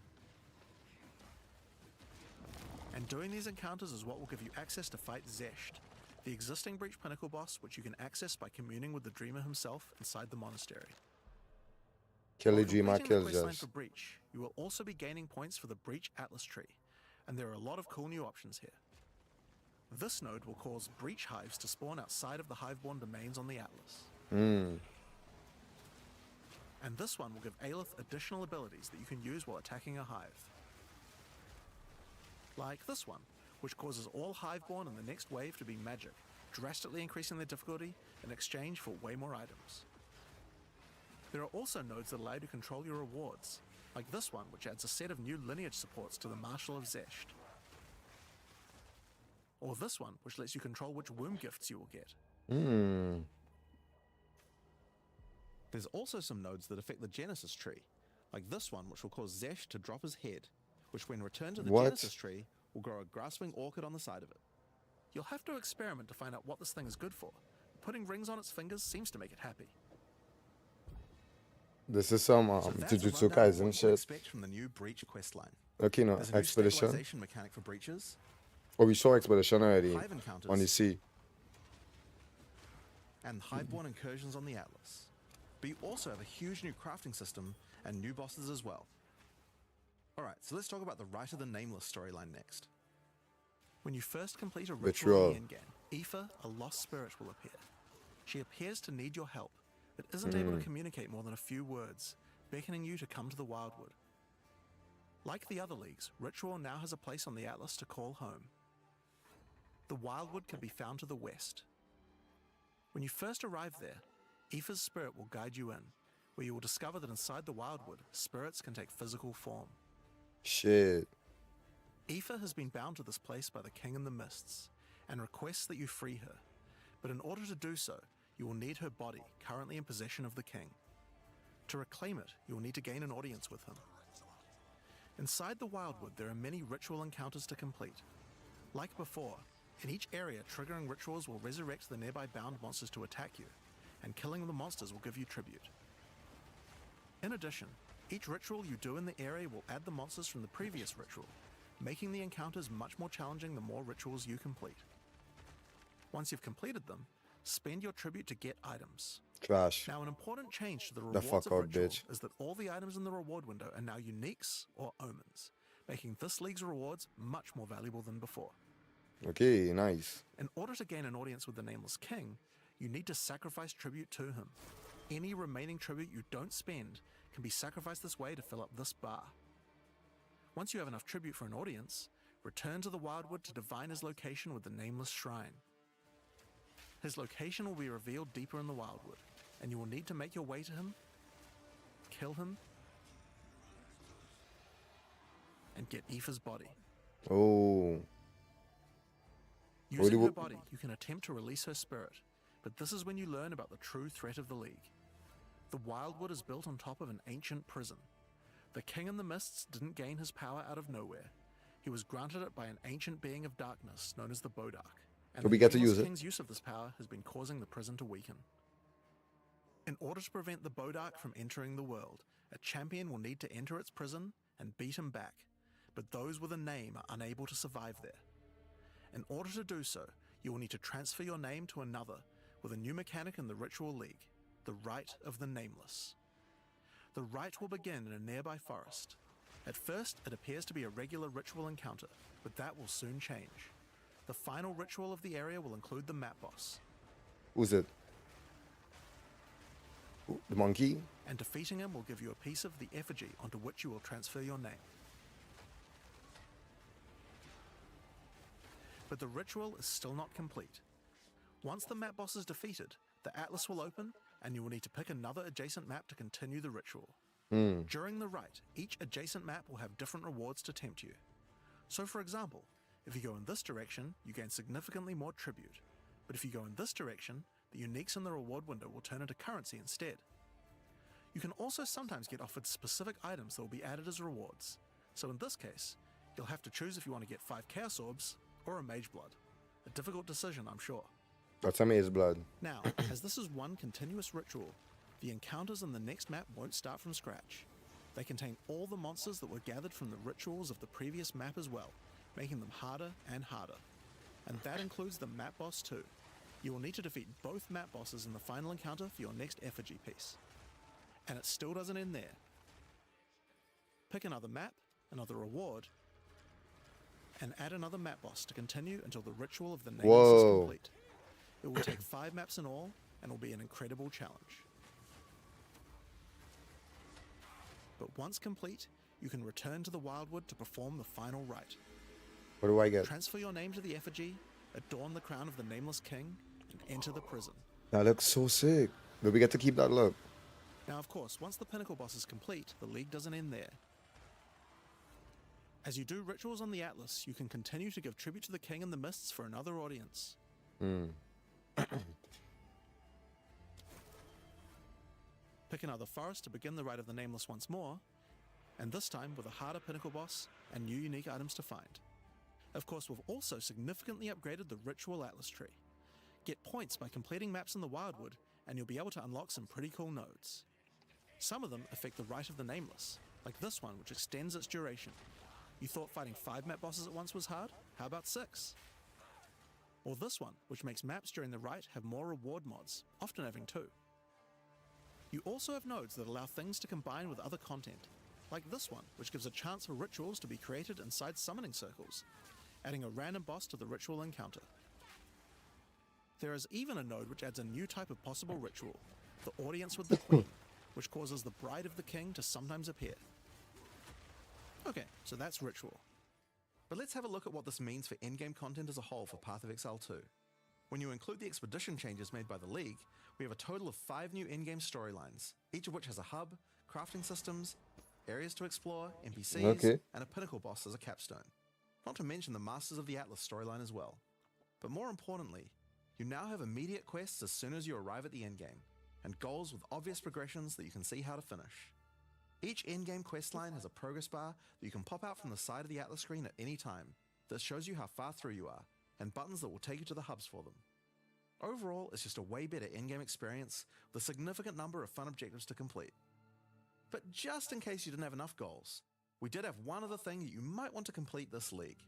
And doing these encounters is what will give you access to fight Zesht, the existing Breach Pinnacle boss, which you can access by communing with the Dreamer himself inside the monastery. Kelly While Dreamer completing kills the questline us. for Breach, you will also be gaining points for the Breach Atlas tree, and there are a lot of cool new options here. This node will cause Breach hives to spawn outside of the Hiveborn domains on the Atlas. And this one will give Aelith additional abilities that you can use while attacking a hive. Like this one, which causes all Hiveborn in the next wave to be magic, drastically increasing their difficulty in exchange for way more items. There are also nodes that allow you to control your rewards, like this one, which adds a set of new lineage supports to the Marshal of Zesht. Or this one, which lets you control which womb gifts you will get. There's also some nodes that affect the Genesis tree, like this one, which will cause Zesht to drop his head, which when returned to the What? Genesis tree, will grow a grasswing orchid on the side of it. You'll have to experiment to find out what this thing is good for. Putting rings on its fingers seems to make it happy. This is some So that's a Jujutsu rundown of Kaisen what you shit. expect from the new Breach questline. Okay, no, There's a new expedition. stabilization mechanic for breaches, Oh, we saw expedition already hive encounters, on the sea. and Hiveborn incursions on the Atlas. But you also have a huge new crafting system and new bosses as well. Alright, so let's talk about the Rite of the Nameless storyline next. When you first complete a ritual in the endgame, Aoife, a lost spirit, will appear. She appears to need your help, but isn't able to communicate more than a few words, beckoning you to come to the Wildwood. Like the other leagues, Ritual now has a place on the Atlas to call home. The Wildwood can be found to the west. When you first arrive there, Aoife's spirit will guide you in, where you will discover that inside the Wildwood, spirits can take physical form. Shit. Aoife has been bound to this place by the King in the Mists, and requests that you free her. But in order to do so, you will need her body, currently in possession of the King. To reclaim it, you will need to gain an audience with him. Inside the Wildwood, there are many ritual encounters to complete. Like before, in each area, triggering rituals will resurrect the nearby bound monsters to attack you, and killing the monsters will give you tribute. In addition, each ritual you do in the area will add the monsters from the previous ritual, making the encounters much more challenging the more rituals you complete. Once you've completed them, spend your tribute to get items. Trash. Now, an important change to the The rewards fuck of out, Ritual bitch. is that all the items in the reward window are now uniques or omens, making this league's rewards much more valuable than before. Okay, nice. In order to gain an audience with the Nameless King, you need to sacrifice tribute to him. Any remaining tribute you don't spend can be sacrificed this way to fill up this bar. Once you have enough tribute for an audience, return to the Wildwood to divine his location with the Nameless Shrine. His location will be revealed deeper in the Wildwood, and you will need to make your way to him, kill him, and get Aoife's body. Oh. Using do- her body, you can attempt to release her spirit, but this is when you learn about the true threat of the League. The Wildwood is built on top of an ancient prison. The King in the Mists didn't gain his power out of nowhere. He was granted it by an ancient being of darkness known as the Bodark. And So we the get to Nameless use it. King's use of this power has been causing the prison to weaken. In order to prevent the Bodark from entering the world, a champion will need to enter its prison and beat him back, but those with a name are unable to survive there. In order to do so, you will need to transfer your name to another with a new mechanic in the Ritual League, the Rite of the Nameless. The rite will begin in a nearby forest. At first, it appears to be a regular ritual encounter, but that will soon change. The final ritual of the area will include the map boss, Who's it? The monkey? and defeating him will give you a piece of the effigy onto which you will transfer your name. But the ritual is still not complete. Once the map boss is defeated, the atlas will open, and you will need to pick another adjacent map to continue the ritual. During the rite, each adjacent map will have different rewards to tempt you. So for example, if you go in this direction, you gain significantly more tribute. But if you go in this direction, the uniques in the reward window will turn into currency instead. You can also sometimes get offered specific items that will be added as rewards. So in this case, you'll have to choose if you want to get 5 Chaos Orbs or a Mage Blood. A difficult decision, I'm sure. That's Mage Blood. Now, as this is one continuous ritual, the encounters in the next map won't start from scratch. They contain all the monsters that were gathered from the rituals of the previous map as well, making them harder and harder. And that includes the map boss too. You will need to defeat both map bosses in the final encounter for your next effigy piece. And it still doesn't end there. Pick another map, another reward, and add another map boss to continue until the ritual of the nameless is complete. It will take 5 maps in all, and will be an incredible challenge. But once complete, you can return to the Wildwood to perform the final rite. What do I get? Transfer your name to the effigy, adorn the crown of the Nameless King, and enter the prison. That looks so sick. Do we get to keep that look? Now of course, once the Pinnacle boss is complete, the league doesn't end there. As you do rituals on the Atlas, you can continue to give tribute to the King in the Mists for another audience. Pick another forest to begin the Rite of the Nameless once more, and this time with a harder Pinnacle boss and new unique items to find. Of course, we've also significantly upgraded the Ritual Atlas tree. Get points by completing maps in the Wildwood, and you'll be able to unlock some pretty cool nodes. Some of them affect the Rite of the Nameless, like this one which extends its duration. You thought fighting 5 map bosses at once was hard? How about 6? Or this one, which makes maps during the rite have more reward mods, often having 2. You also have nodes that allow things to combine with other content, like this one, which gives a chance for rituals to be created inside summoning circles, adding a random boss to the ritual encounter. There is even a node which adds a new type of possible ritual, the Audience with the Queen, which causes the Bride of the King to sometimes appear. Okay, so that's ritual. But let's have a look at what this means for endgame content as a whole for Path of Exile 2. When you include the expedition changes made by the League, we have a total of 5 new endgame storylines, each of which has a hub, crafting systems, areas to explore, NPCs, and a Pinnacle boss as a capstone. Not to mention the Masters of the Atlas storyline as well. But more importantly, you now have immediate quests as soon as you arrive at the endgame, and goals with obvious progressions that you can see how to finish. Each endgame questline has a progress bar that you can pop out from the side of the Atlas screen at any time that shows you how far through you are, and buttons that will take you to the hubs for them. Overall, it's just a way better endgame experience with a significant number of fun objectives to complete. But just in case you didn't have enough goals, we did have one other thing that you might want to complete this league.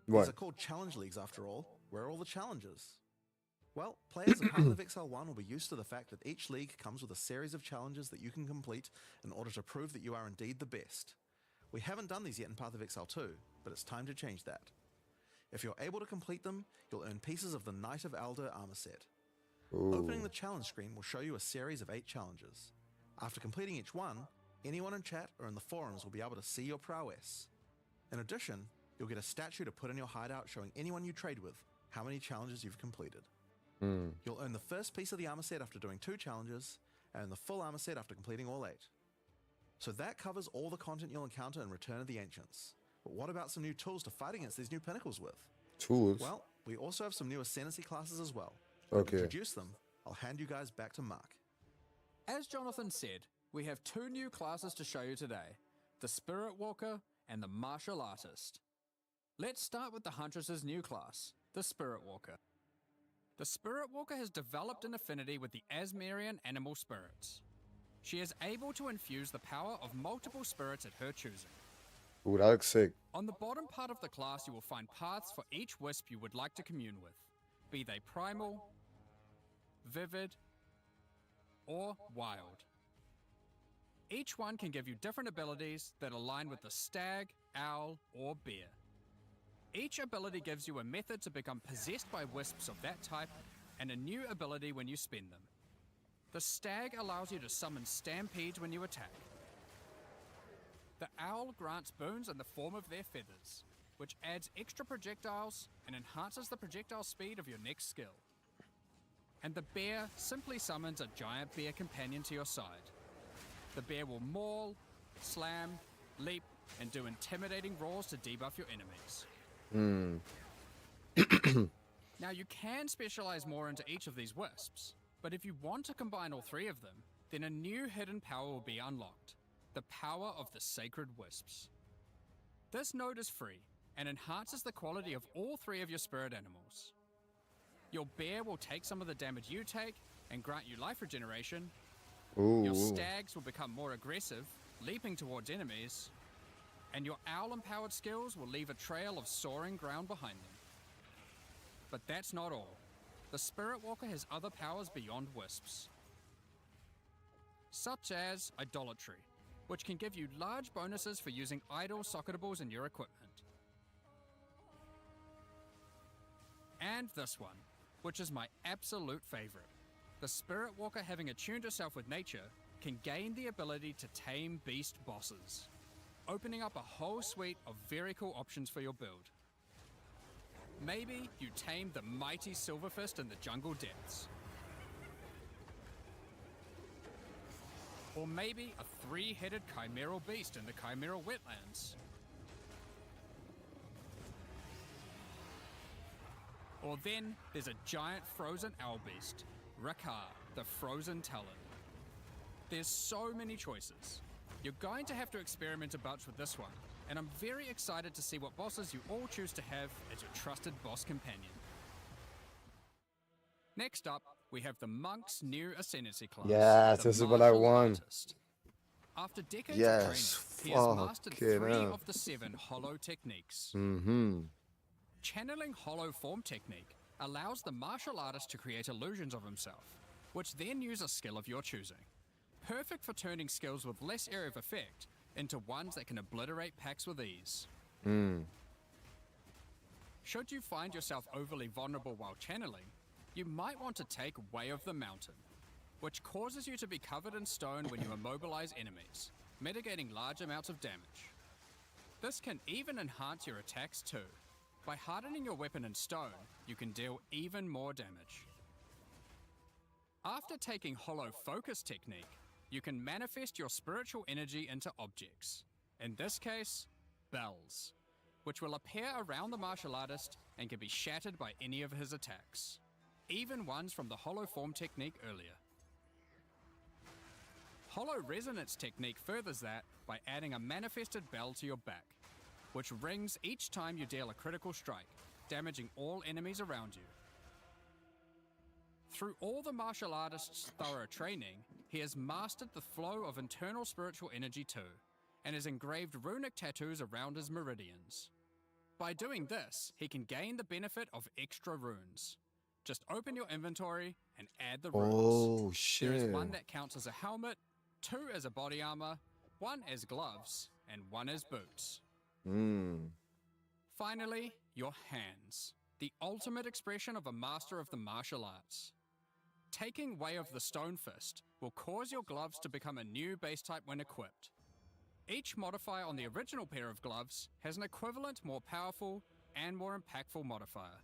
What? These are called challenge leagues after all. Where are all the challenges? Well, players of Path of Exile 1 will be used to the fact that each league comes with a series of challenges that you can complete in order to prove that you are indeed the best. We haven't done these yet in Path of Exile 2, but it's time to change that. If you're able to complete them, you'll earn pieces of the Knight of Alder armor set. Opening the challenge screen will show you a series of 8 challenges. After completing each one, anyone in chat or in the forums will be able to see your prowess. In addition, you'll get a statue to put in your hideout showing anyone you trade with how many challenges you've completed. You'll earn the first piece of the armor set after doing 2 challenges, and the full armor set after completing all 8. So that covers all the content you'll encounter in Return of the Ancients. But what about some new tools to fight against these new pinnacles with? Tools? Well, we also have some new Ascendancy classes as well. Okay. To introduce them, I'll hand you guys back to Mark. As Jonathan said, we have 2 new classes to show you today, the Spirit Walker and the Martial Artist. Let's start with the Huntress's new class, the Spirit Walker. The Spirit Walker has developed an affinity with the Asmerian animal spirits. She is able to infuse the power of multiple spirits at her choosing. Ooh, that looks sick. On the bottom part of the class, you will find paths for each wisp you would like to commune with, be they primal, vivid, or wild. Each one can give you different abilities that align with the stag, owl, or bear. Each ability gives you a method to become possessed by wisps of that type, and a new ability when you spend them. The stag allows you to summon stampedes when you attack. The owl grants boons in the form of their feathers, which adds extra projectiles and enhances the projectile speed of your next skill. And the bear simply summons a giant bear companion to your side. The bear will maul, slam, leap, and do intimidating roars to debuff your enemies. Now you can specialize more into each of these wisps, but if you want to combine all three of them, then a new hidden power will be unlocked, the power of the Sacred Wisps. This node is free and enhances the quality of all three of your spirit animals. Your bear will take some of the damage you take and grant you life regeneration. Ooh. Your stags will become more aggressive, leaping towards enemies, and your owl-empowered skills will leave a trail of soaring ground behind them. But that's not all. The Spirit Walker has other powers beyond wisps, such as Idolatry, which can give you large bonuses for using idle socketables in your equipment. And this one, which is my absolute favorite. The Spirit Walker, having attuned herself with nature, can gain the ability to tame beast bosses, opening up a whole suite of very cool options for your build. Maybe you tame the mighty Silverfist in the jungle depths. Or maybe a three-headed chimeral beast in the chimeral wetlands. Or then there's a giant frozen owl beast, Rakar, the Frozen Talon. There's so many choices. You're going to have to experiment a bunch with this one, and I'm very excited to see what bosses you all choose to have as your trusted boss companion. Next up, we have the Monk's new Ascendancy class. Yes, the this is what I Martial want. Artist. After decades Yes, of training, he has mastered fucking 3 hell. of the 7 hollow techniques. Channeling hollow form technique allows the martial artist to create illusions of himself, which then use a skill of your choosing. Perfect for turning skills with less area of effect into ones that can obliterate packs with ease. Should you find yourself overly vulnerable while channeling, you might want to take Way of the Mountain, which causes you to be covered in stone when you immobilize enemies, mitigating large amounts of damage. This can even enhance your attacks too. By hardening your weapon in stone, you can deal even more damage. After taking Hollow Focus technique, you can manifest your spiritual energy into objects. In this case, bells, which will appear around the martial artist and can be shattered by any of his attacks, even ones from the Hollow Form technique earlier. Hollow Resonance technique furthers that by adding a manifested bell to your back, which rings each time you deal a critical strike, damaging all enemies around you. Through all the martial artist's thorough training, he has mastered the flow of internal spiritual energy too, and has engraved runic tattoos around his meridians. By doing this, he can gain the benefit of extra runes. Just open your inventory and add the runes. Oh, There is shit. one that counts as a helmet, 2 as a body armor, 1 as gloves, and 1 as boots. Finally, your hands, the ultimate expression of a master of the martial arts. Taking Way of the Stone Fist will cause your gloves to become a new base type when equipped. Each modifier on the original pair of gloves has an equivalent, more powerful and more impactful modifier.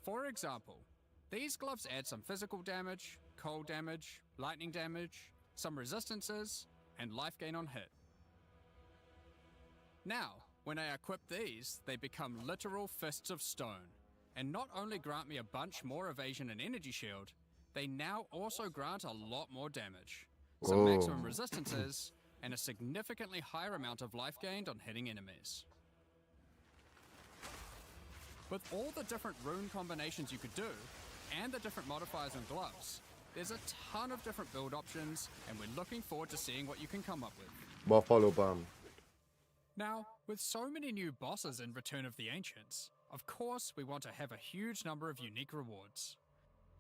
For example, these gloves add some physical damage, cold damage, lightning damage, some resistances, and life gain on hit. Now, when I equip these, they become literal fists of stone, and not only grant me a bunch more evasion and energy shield, they now also grant a lot more damage, some maximum resistances, and a significantly higher amount of life gained on hitting enemies. With all the different rune combinations you could do, and the different modifiers on gloves, there's a ton of different build options, and we're looking forward to seeing what you can come up with. Buffalo Bum. Now, with so many new bosses in Return of the Ancients, of course we want to have a huge number of unique rewards.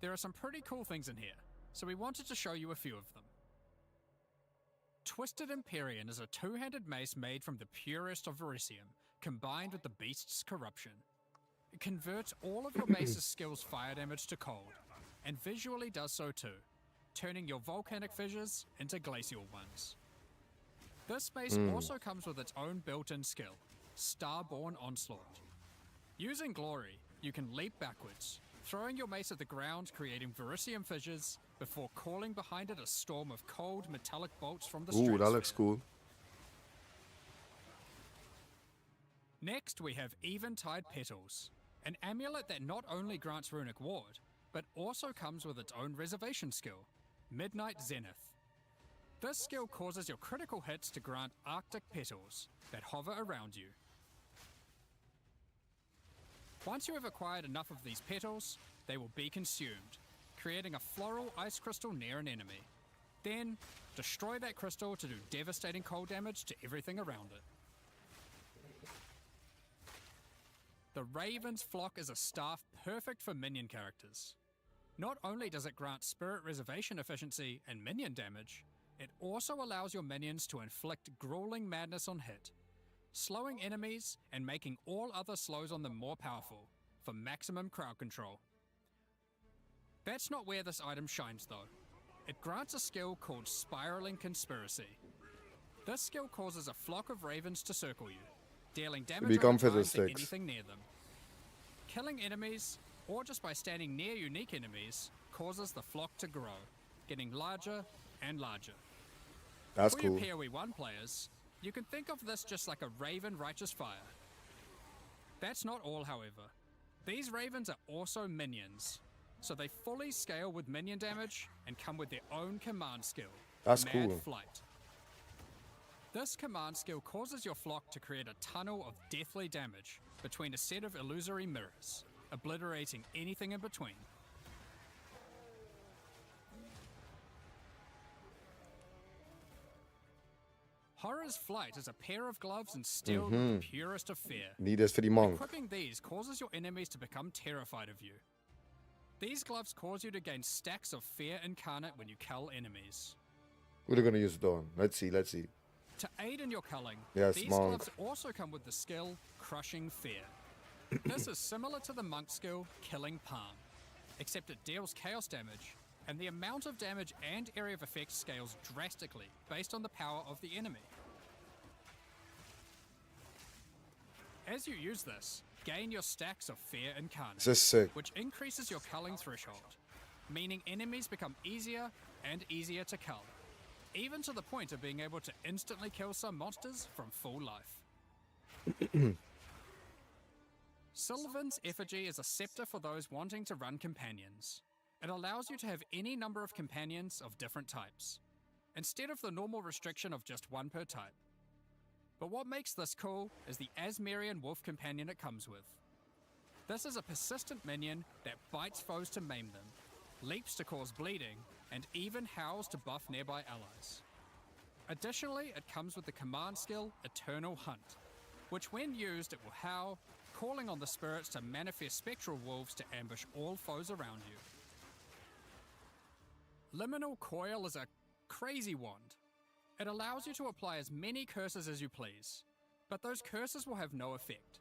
There are some pretty cool things in here, so we wanted to show you a few of them. Twisted Empyrean is a 2-handed mace made from the purest of Verisium, combined with the beast's corruption. It converts all of your mace's skills fire damage to cold, and visually does so too, turning your volcanic fissures into glacial ones. This base also comes with its own built-in skill, Starborn Onslaught. Using Glory, you can leap backwards, throwing your mace at the ground, creating Verisium fissures, before calling behind it a storm of cold metallic bolts from the Ooh, that looks stratosphere. cool. Next, we have Eventide Petals, an amulet that not only grants runic ward, but also comes with its own reservation skill, Midnight Zenith. This skill causes your critical hits to grant Arctic petals that hover around you. Once you have acquired enough of these petals, they will be consumed, creating a floral ice crystal near an enemy. Then, destroy that crystal to do devastating cold damage to everything around it. The Raven's Flock is a staff perfect for minion characters. Not only does it grant spirit reservation efficiency and minion damage, it also allows your minions to inflict grueling madness on hit, slowing enemies and making all other slows on them more powerful, for maximum crowd control. That's not where this item shines though. It grants a skill called Spiraling Conspiracy. This skill causes a flock of ravens to circle you, dealing damage become over time to fiddlesticks. anything near them. Killing enemies, or just by standing near unique enemies, causes the flock to grow, getting larger and larger. That's For cool. your PoE 1 players, you can think of this just like a Raven Righteous Fire. That's not all, however. These ravens are also minions, so they fully scale with minion damage and come with their own command skill, That's Mad cool. Flight. This command skill causes your flock to create a tunnel of deathly damage between a set of illusory mirrors, obliterating anything in between. Horror's Flight is a pair of gloves instilled with the purest of fear. Need this for the monk. Equipping these causes your enemies to become terrified of you. These gloves cause you to gain stacks of fear incarnate when you cull enemies. What are they gonna use it on? Let's see. To aid in your culling, Yes, these monk. gloves also come with the skill Crushing Fear. This is similar to the monk skill Killing Palm, except it deals chaos damage, and the amount of damage and area of effect scales drastically based on the power of the enemy. As you use this, gain your stacks of Fear Incarnate, This is sick. which increases your culling threshold, meaning enemies become easier and easier to cull, even to the point of being able to instantly kill some monsters from full life. Sylvan's Effigy is a scepter for those wanting to run companions. It allows you to have any number of companions of different types, instead of the normal restriction of just one per type. But what makes this cool is the Asmerian Wolf Companion it comes with. This is a persistent minion that bites foes to maim them, leaps to cause bleeding, and even howls to buff nearby allies. Additionally, it comes with the command skill Eternal Hunt, which when used it will howl, calling on the spirits to manifest spectral wolves to ambush all foes around you. Liminal Coil is a crazy wand. It allows you to apply as many curses as you please, but those curses will have no effect.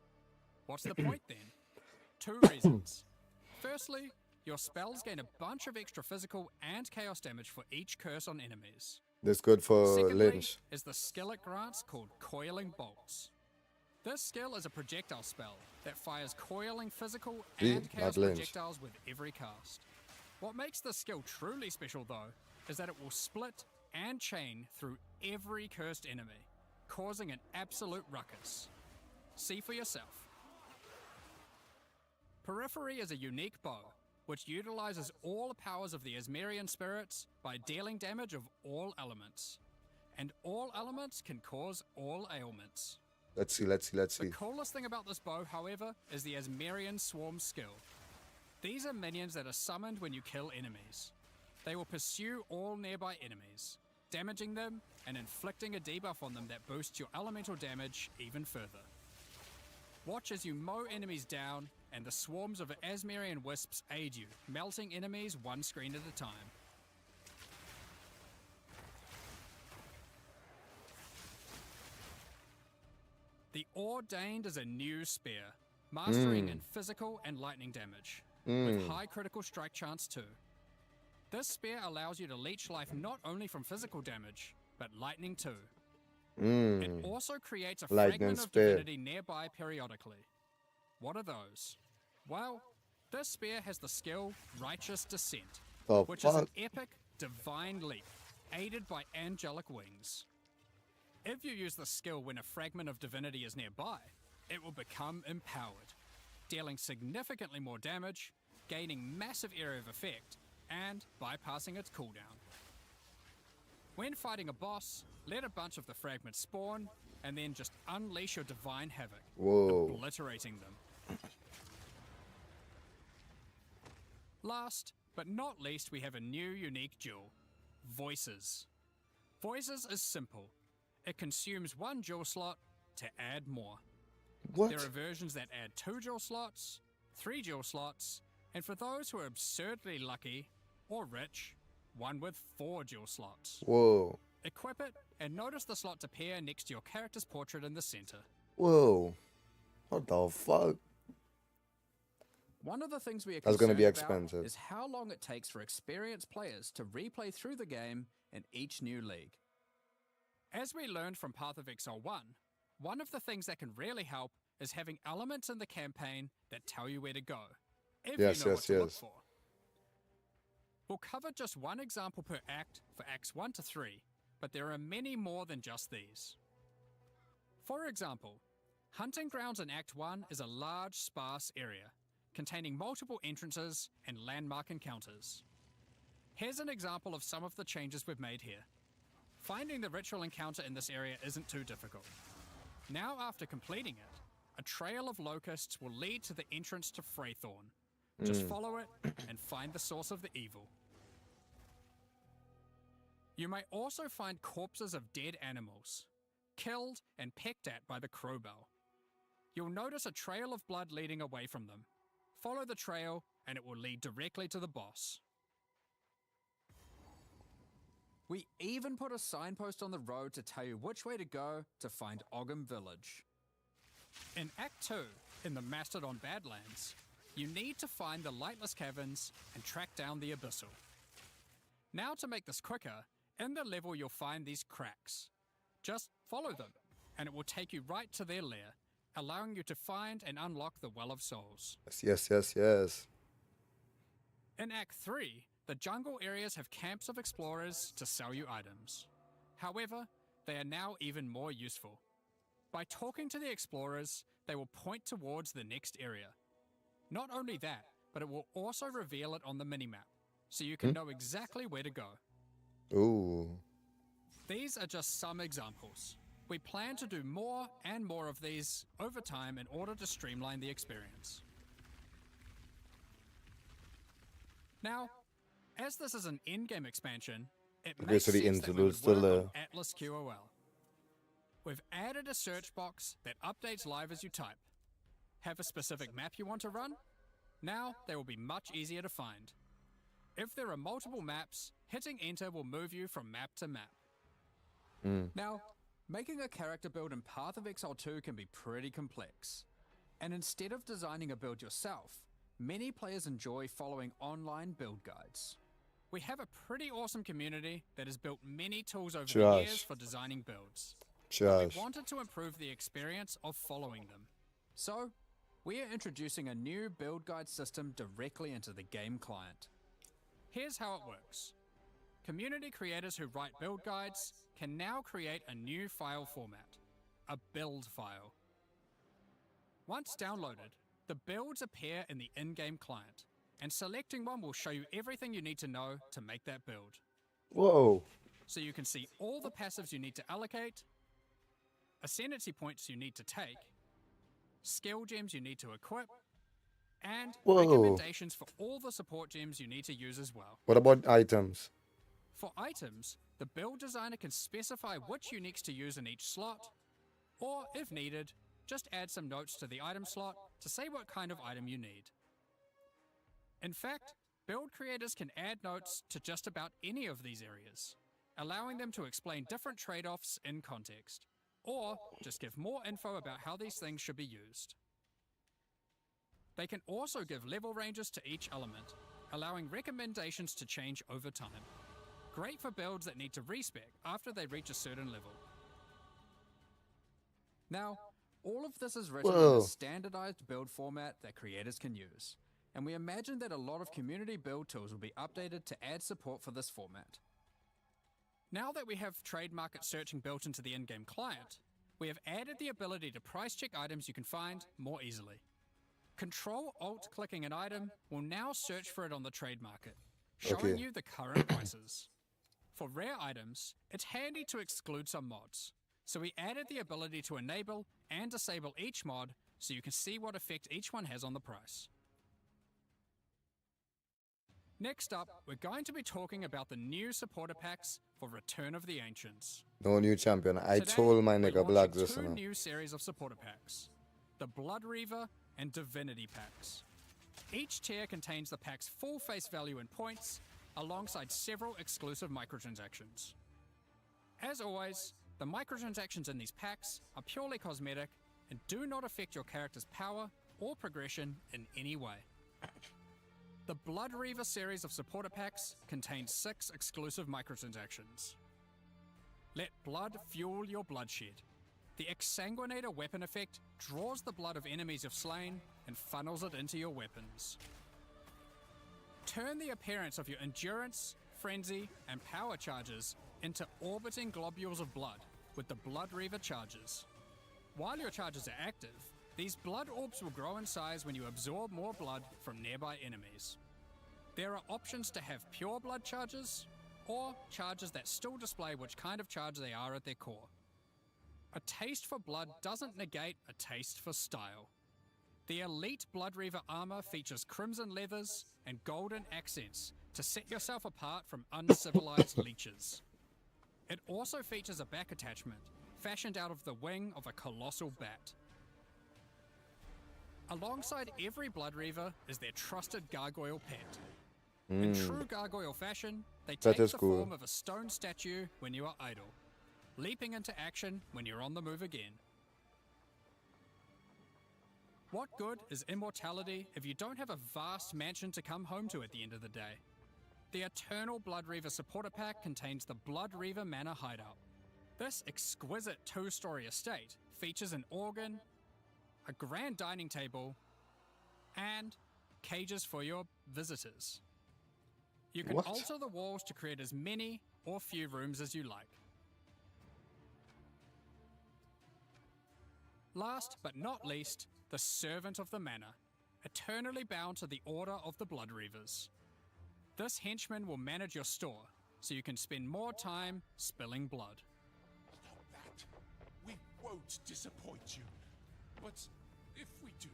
What's the point then? Two reasons. Firstly, your spells gain a bunch of extra physical and chaos damage for each curse on enemies. This good for Secondly, Lynch. is the skill it grants called Coiling Bolts. This skill is a projectile spell that fires coiling physical See? and chaos Not Lynch. projectiles with every cast. What makes this skill truly special though, is that it will split and chain through every cursed enemy, causing an absolute ruckus. See for yourself. Periphery is a unique bow, which utilizes all the powers of the Asmerian spirits by dealing damage of all elements. And all elements can cause all ailments. Let's see. The coolest thing about this bow, however, is the Asmerian Swarm skill. These are minions that are summoned when you kill enemies. They will pursue all nearby enemies, damaging them and inflicting a debuff on them that boosts your elemental damage even further. Watch as you mow enemies down and the swarms of Asmerian wisps aid you, melting enemies one screen at a time. The Ordained is a new spear, mastering in physical and lightning damage, with high critical strike chance too. This spear allows you to leech life not only from physical damage, but lightning too. It Mmm. also creates a Lightning fragment of spear. divinity nearby periodically. What are those? Well, this spear has the skill Righteous Descent, The which is an fuck? epic, divine leap, aided by angelic wings. If you use the skill when a fragment of divinity is nearby, it will become empowered, dealing significantly more damage, gaining massive area of effect, and bypassing its cooldown. When fighting a boss, let a bunch of the fragments spawn, and then just unleash your divine havoc, Whoa. obliterating them. Last, but not least, we have a new unique jewel, Voices. Voices is simple. It consumes one jewel slot to add more. What? There are versions that add 2 jewel slots, 3 jewel slots, and for those who are absurdly lucky or rich, one with 4 jewel slots. Whoa. Equip it and notice the slots appear next to your character's portrait in the center. Whoa. What the fuck? One of the things we are That's gonna be concerned about expensive. is how long it takes for experienced players to replay through the game in each new league. As we learned from Path of Exile 1, one of the things that can really help is having elements in the campaign that tell you where to go, if Yes, you know yes, what to look yes. for. We'll cover just one example per act for Acts 1 to 3, but there are many more than just these. For example, Hunting Grounds in Act 1 is a large, sparse area, containing multiple entrances and landmark encounters. Here's an example of some of the changes we've made here. Finding the ritual encounter in this area isn't too difficult. Now after completing it, a trail of locusts will lead to the entrance to Freythorn. Just follow it and find the source of the evil. You may also find corpses of dead animals, killed and pecked at by the crowbell. You'll notice a trail of blood leading away from them. Follow the trail and it will lead directly to the boss. We even put a signpost on the road to tell you which way to go to find Ogham Village. In Act 2, in the Mastodon Badlands, you need to find the Lightless Caverns and track down the Abyssal. Now to make this quicker, in the level you'll find these cracks. Just follow them, and it will take you right to their lair, allowing you to find and unlock the Well of Souls. Yes, yes, yes. In Act 3, the jungle areas have camps of explorers to sell you items. However, they are now even more useful. By talking to the explorers, they will point towards the next area. Not only that, but it will also reveal it on the minimap, so you can know exactly where to go. Ooh. These are just some examples. We plan to do more and more of these over time in order to streamline the experience. Now, as this is an in-game expansion, it Okay, makes so they sense that we would introduced the work layer. on Atlas QOL. We've added a search box that updates live as you type. Have a specific map you want to run? Now they will be much easier to find. If there are multiple maps, hitting enter will move you from map to map. Now, making a character build in Path of Exile 2 can be pretty complex. And instead of designing a build yourself, many players enjoy following online build guides. We have a pretty awesome community that has built many tools over the Josh. years for designing builds. Josh. We wanted to improve the experience of following them. So, we are introducing a new build guide system directly into the game client. Here's how it works. Community creators who write build guides can now create a new file format, a build file. Once downloaded, the builds appear in the in-game client, and selecting one will show you everything you need to know to make that build. Whoa. So you can see all the passives you need to allocate, ascendancy points you need to take, skill gems you need to equip, and Whoa. recommendations for all the support gems you need to use as well. What about items? For items, the build designer can specify which uniques to use in each slot, or if needed, just add some notes to the item slot to say what kind of item you need. In fact, build creators can add notes to just about any of these areas, allowing them to explain different trade-offs in context, or just give more info about how these things should be used. They can also give level ranges to each element, allowing recommendations to change over time. Great for builds that need to respec after they reach a certain level. Now, all of this is written in Whoa. a standardized build format that creators can use, and we imagine that a lot of community build tools will be updated to add support for this format. Now that we have trade market searching built into the in-game client, we have added the ability to price check items you can find more easily. Control-Alt-clicking an item will now search for it on the trade market, showing you the current prices. For rare items, it's handy to exclude some mods, so we added the ability to enable and disable each mod so you can see what effect each one has on the price. Next up, we're going to be talking about the new supporter packs for Return of the Ancients. No new champion. I Today, told my we're nigga launching Black this two one. new series of supporter packs, the Blood Reaver and Divinity packs. Each tier contains the pack's full face value in points, alongside several exclusive microtransactions. As always, the microtransactions in these packs are purely cosmetic and do not affect your character's power or progression in any way. The Blood Reaver series of supporter packs contains 6 exclusive microtransactions. Let blood fuel your bloodshed. The Exsanguinator weapon effect draws the blood of enemies you've slain and funnels it into your weapons. Turn the appearance of your endurance, frenzy, and power charges into orbiting globules of blood with the Blood Reaver charges. While your charges are active, these blood orbs will grow in size when you absorb more blood from nearby enemies. There are options to have pure blood charges, or charges that still display which kind of charge they are at their core. A taste for blood doesn't negate a taste for style. The Elite Blood Reaver armor features crimson leathers and golden accents to set yourself apart from uncivilized leeches. It also features a back attachment, fashioned out of the wing of a colossal bat. Alongside every Blood Reaver is their trusted gargoyle pet. In true gargoyle fashion, they take the cool. form of a stone statue when you are idle, leaping into action when you're on the move again. What good is immortality if you don't have a vast mansion to come home to at the end of the day? The Eternal Blood Reaver supporter pack contains the Blood Reaver Manor Hideout. This exquisite 2-story estate features an organ, a grand dining table, and cages for your visitors. You can alter the walls to create as many or few rooms as you like. Last but not least, the Servant of the Manor, eternally bound to the Order of the Blood Reavers. This henchman will manage your store, so you can spend more time spilling blood. Stop that. We won't disappoint you. But if we do,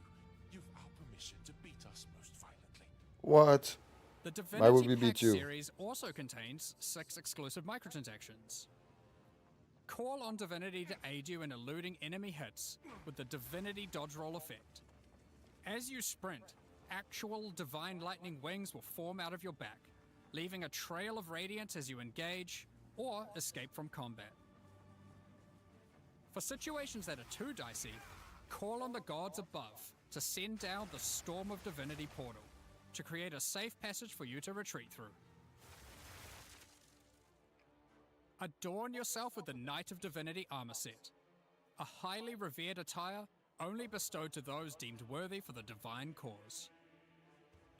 you've our permission to beat us most violently. What? The Why would Divinity we Pack beat you? series also contains 6 exclusive microtransactions. Call on Divinity to aid you in eluding enemy hits with the Divinity Dodge Roll effect. As you sprint, actual Divine Lightning wings will form out of your back, leaving a trail of radiance as you engage or escape from combat. For situations that are too dicey, call on the gods above to send down the Storm of Divinity portal to create a safe passage for you to retreat through. Adorn yourself with the Knight of Divinity armor set, a highly revered attire only bestowed to those deemed worthy for the divine cause.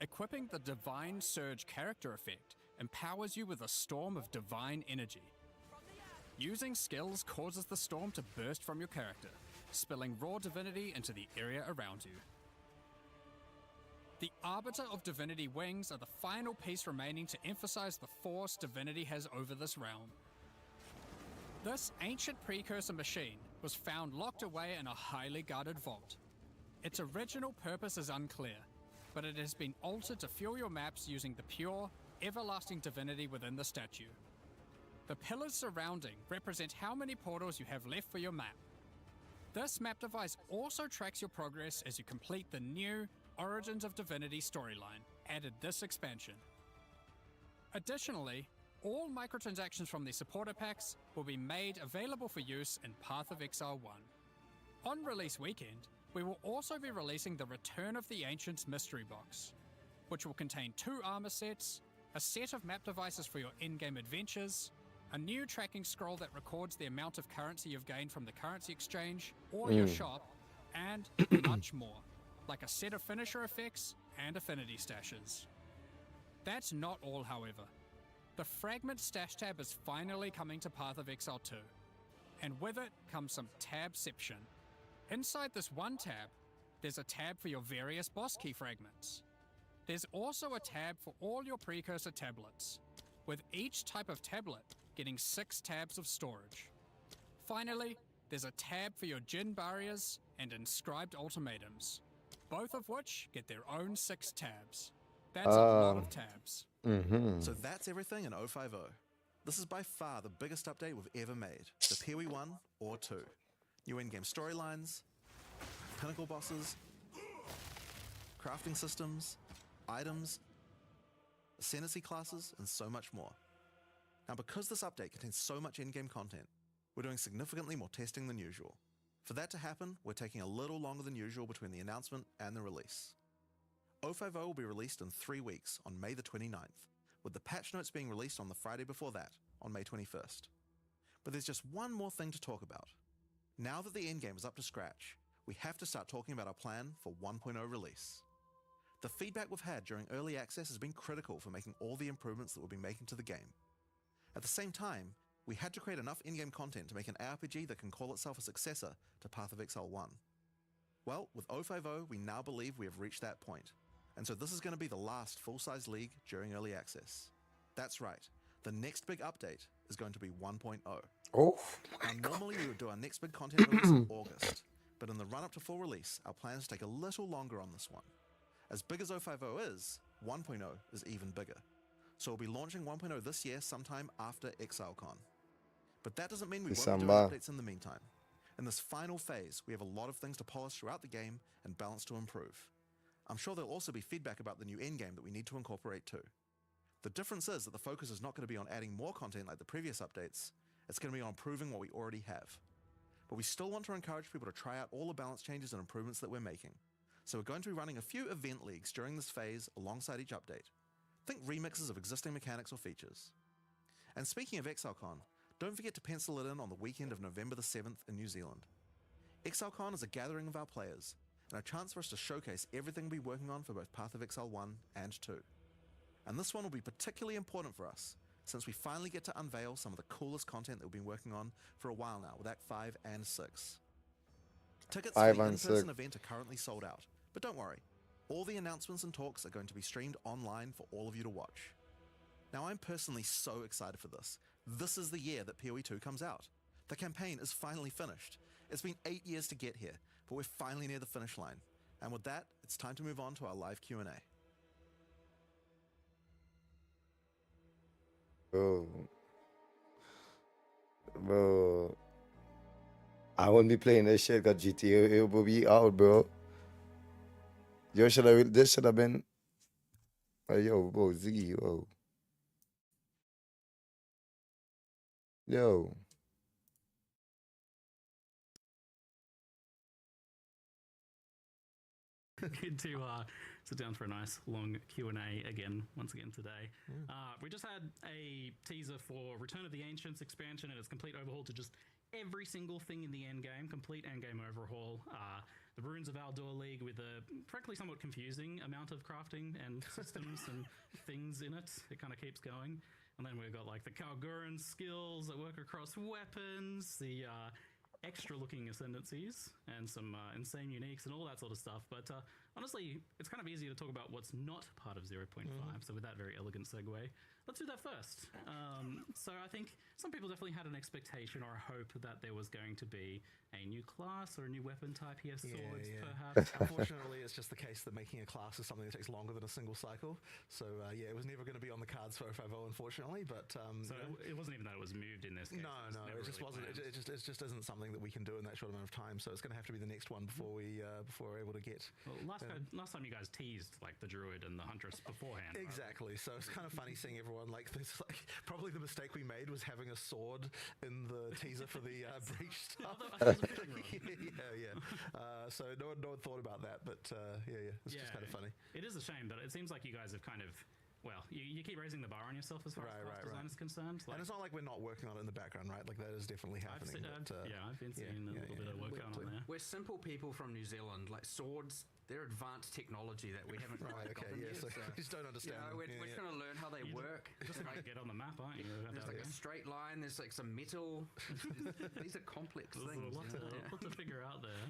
Equipping the Divine Surge character effect empowers you with a storm of divine energy. Using skills causes the storm to burst from your character, spilling raw divinity into the area around you. The Arbiter of Divinity wings are the final piece remaining to emphasize the force divinity has over this realm. This ancient precursor machine was found locked away in a highly guarded vault. Its original purpose is unclear, but it has been altered to fuel your maps using the pure, everlasting divinity within the statue. The pillars surrounding represent how many portals you have left for your map. This map device also tracks your progress as you complete the new Origins of Divinity storyline, added this expansion. Additionally, all microtransactions from the supporter packs will be made available for use in Path of Exile 1. On release weekend, we will also be releasing the Return of the Ancients mystery box. which will contain 2 armor sets, a set of map devices for your in-game adventures, a new tracking scroll that records the amount of currency you've gained from the currency exchange or your shop, and much more, like a set of finisher effects and affinity stashes. That's not all, however. The Fragment Stash tab is finally coming to Path of Exile 2, and with it comes some tabception. Inside this one tab, there's a tab for your various boss key fragments. There's also a tab for all your precursor tablets, with each type of tablet getting 6 tabs of storage. Finally, there's a tab for your Djinn barriers and inscribed ultimatums, both of which get their own 6 tabs. That's a lot of tabs. So that's everything in 050. This is by far the biggest update we've ever made, for PoE 1 or 2. New in-game storylines, pinnacle bosses, crafting systems, items, ascendancy classes, and so much more. Now, because this update contains so much in-game content, we're doing significantly more testing than usual. For that to happen, we're taking a little longer than usual between the announcement and the release. 050 will be released in 3 weeks on May the 29th, with the patch notes being released on the Friday before that, on May 21st. But there's just one more thing to talk about. Now that the endgame is up to scratch, we have to start talking about our plan for 1.0 release. The feedback we've had during early access has been critical for making all the improvements that we'll be making to the game. At the same time, we had to create enough in-game content to make an ARPG that can call itself a successor to Path of Exile 1. Well, with 050, we now believe we have reached that point, and so this is going to be the last full-size league during early access. That's right, the next big update is going to be 1.0. Oh, Now, normally we would do our next big content release in August, but in the run-up to full release, our plans take a little longer on this one. As big as 050 is, 1.0 is even bigger. So we'll be launching 1.0 this year sometime after ExileCon. But that doesn't mean we won't be doing December. updates in the meantime. In this final phase, we have a lot of things to polish throughout the game and balance to improve. I'm sure there'll also be feedback about the new endgame that we need to incorporate too. The difference is that the focus is not going to be on adding more content like the previous updates, it's going to be on improving what we already have. But we still want to encourage people to try out all the balance changes and improvements that we're making. So we're going to be running a few event leagues during this phase alongside each update. Think remixes of existing mechanics or features. And speaking of ExileCon, don't forget to pencil it in on the weekend of November the 7th in New Zealand. ExileCon is a gathering of our players, and a chance for us to showcase everything we'll be working on for both Path of Exile 1 and 2. And this one will be particularly important for us, since we finally get to unveil some of the coolest content that we've been working on for a while now with Act 5 and 6. Tickets for 5 the and in-person 6. event are currently sold out, but don't worry, all the announcements and talks are going to be streamed online for all of you to watch. Now, I'm personally so excited for this. This is the year that PoE 2 comes out. The campaign is finally finished. It's been 8 years to get here, but we're finally near the finish line. And with that, it's time to move on to our live Q&A. Bro, I won't be playing this shit because GTA will be out, bro. This should have been. Hey, yo, bro, Ziggy, yo. Yo. Good to sit down for a nice long Q&A once again today. We just had a teaser for Return of the Ancients expansion and its complete overhaul to just every single thing in the endgame, complete endgame overhaul. The Runes of Aldor League with a frankly somewhat confusing amount of crafting and systems and things in it. It kind of keeps going. And then we've got like the Kalguran skills that work across weapons, the extra looking ascendancies and some insane uniques and all that sort of stuff. But honestly, it's kind of easy to talk about what's not part of 0.5. So with that very elegant segue, let's do that first. So I think some people definitely had an expectation or a hope that there was going to be a new class or a new weapon type here, swords perhaps. Unfortunately, it's just the case that making a class is something that takes longer than a single cycle. So yeah, it was never going to be on the cards for 050, unfortunately. But so it wasn't even that it was moved in this case. No, it just wasn't. It just isn't something that we can do in that short amount of time. So it's going to have to be the next one before we're able to get. Well, last time you guys teased like the druid and the huntress beforehand. Exactly. Right? So it's kind of funny seeing everyone everyone. Like, there's like probably the mistake we made was having a sword in the teaser for the breach stuff. Yeah. So no one thought about that, but it's just kind of funny. It is a shame, but it seems like you guys have kind of. Well, you keep raising the bar on yourself as far as class design is concerned. And it's not like we're not working on it in the background, right? Like, that is definitely happening. I've been seeing a little bit of work going on there. We're simple people from New Zealand. Like, swords, they're advanced technology that we haven't quite gotten yet. So we just don't understand. We're trying to learn how they work. Just about to get on the map, aren't you? There's like a straight line. There's like some metal. These are complex things. There's a lot to figure out there.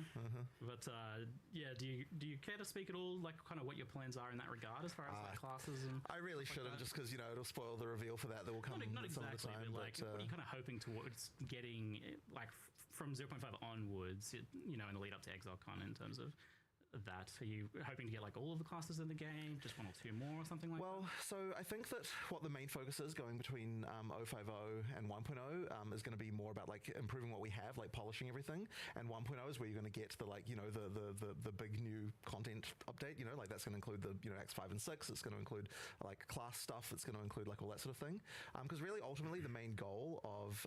But do you care to speak at all, like kind of what your plans are in that regard as far as like classes and? I really shouldn't, just because it'll spoil the reveal for that will come not some of the exactly, time. but like, what are you kind of hoping towards getting like from 0.5 onwards? In the lead up to ExileCon in terms of that? Are you hoping to get like all of the classes in the game, just one or two more or something like that? Well, so I think that what the main focus is going between 0.50 and 1.0 is going to be more about like improving what we have, like polishing everything, and 1.0 is where you're going to get the like the big new content update, like that's going to include the Acts 5 and 6. It's going to include like class stuff. It's going to include like all that sort of thing, because really ultimately the main goal of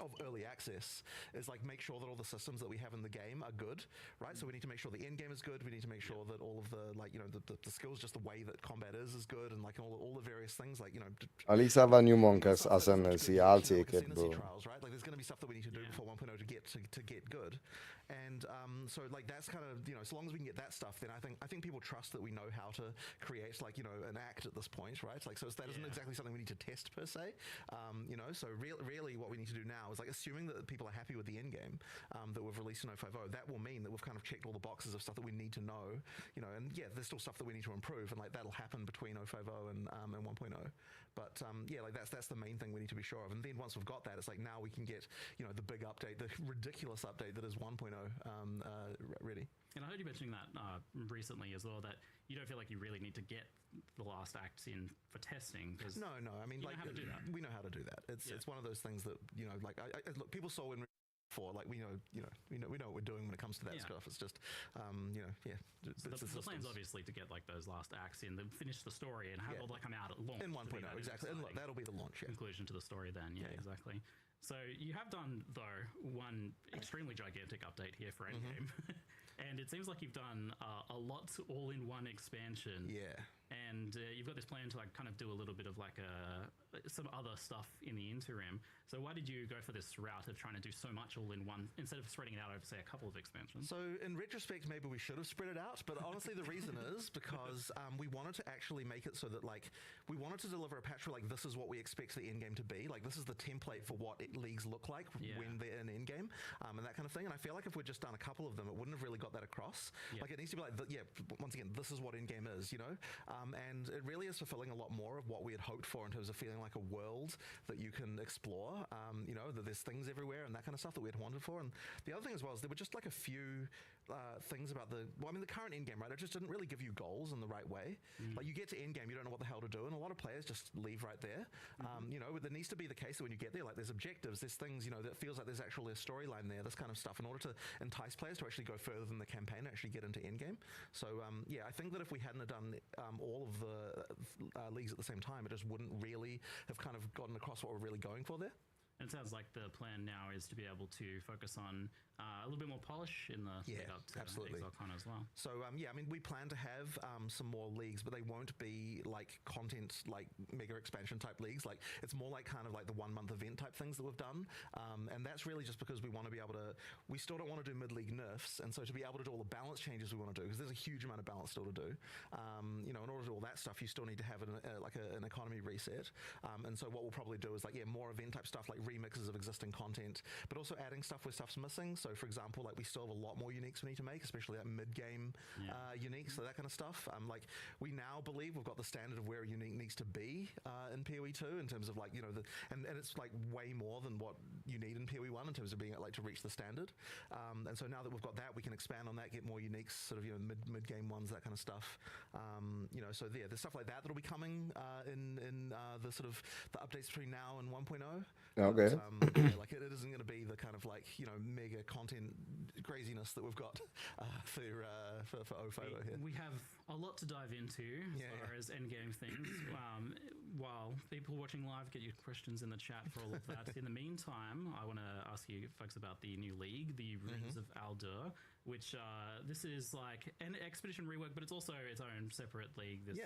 of early access is like make sure that all the systems that we have in the game are good. Right, so we need to make sure the end game is good. We need to make sure that all of the the skills, just the way that combat is good, and like all the various things like Alisa va new monkas si alti che trials, right? Like there's going to be stuff that we need to do before 1.0 to get good, and so like that's kind of so long as we can get that stuff, then I think people trust that we know how to create like an act at this point, right? Like that isn't exactly something we need to test per se, So really what we need to do now is like assuming that people are happy with the end game that we've released in 0.50. That will mean that we've kind of checked all the boxes of stuff that we need to know, and there's still stuff that we need to improve, and like that'll happen between 0.50 and 1.0. But like that's the main thing we need to be sure of. And then once we've got that, it's like now we can get the big update, the ridiculous update that is 1.0 ready. And I heard you mentioning that recently as well, that you don't feel like you really need to get the last acts in for testing. No. I mean, like, how to do that. We know how to do that. It's one of those things that like look, people saw when. Like we know what we're doing when it comes to that stuff. It's just the plan's obviously to get like those last acts in, then finish the story and have all that come out at launch in 1.0 exactly. And look, that'll be the launch conclusion to the story then. Exactly. So you have done though one extremely gigantic update here for Endgame, and it seems like you've done a lot all-in-one expansion. Yeah. And you've got this plan to like kind of do a little bit of like some other stuff in the interim. So why did you go for this route of trying to do so much all in one instead of spreading it out over, say, a couple of expansions? So in retrospect, maybe we should have spread it out. But honestly, the reason is because we wanted to actually make it so that like we wanted to deliver a patch where like this is what we expect the end game to be. Like this is the template for what leagues look like when they're in end game and that kind of thing. And I feel like if we'd just done a couple of them, it wouldn't have really got that across. Like it needs to be like, once again, this is what end game is, and it really is fulfilling a lot more of what we had hoped for in terms of feeling like a world that you can explore, that there's things everywhere and that kind of stuff that we had wanted for. And the other thing as well is there were just like a few things about the current end game, right? It just didn't really give you goals in the right way. Like you get to end game, you don't know what the hell to do, and a lot of players just leave right there. There needs to be the case that when you get there, like there's objectives, there's things, that feels like there's actually a storyline there, this kind of stuff, in order to entice players to actually go further than the campaign, actually get into end game. So I think that if we hadn't have done all of the leagues at the same time, it just wouldn't really have kind of gotten across what we're really going for there. And it sounds like the plan now is to be able to focus on a little bit more polish in the lead up to ExileCon as well. So we plan to have some more leagues, but they won't be like content like mega expansion type leagues. Like it's more like kind of like the 1 month event type things that we've done, and that's really just because we want to be able to. We still don't want to do mid-league nerfs, and so to be able to do all the balance changes we want to do, because there's a huge amount of balance still to do. In order to do all that stuff, you still need to have an economy reset, and so what we'll probably do is more event type stuff, like remixes of existing content, but also adding stuff where stuff's missing. So for example, like we still have a lot more uniques we need to make, especially that mid-game uniques, so that kind of stuff. Like we now believe we've got the standard of where a unique needs to be in PoE 2 in terms of like and it's like way more than what you need in PoE 1 in terms of being like to reach the standard. And so now that we've got that, we can expand on that, get more uniques, sort of mid-game ones, that kind of stuff. So there's stuff like that that'll be coming in the sort of the updates between now and 1.0. Okay. Okay. Yeah, like it isn't going to be the kind of like mega content craziness that we've got for OFO here. We have a lot to dive into as far as endgame things. While people watching live get your questions in the chat for all of that. In the meantime, I want to ask you folks about the new league, the Runes of Aldur, which this is like an expedition rework, but it's also its own separate league. This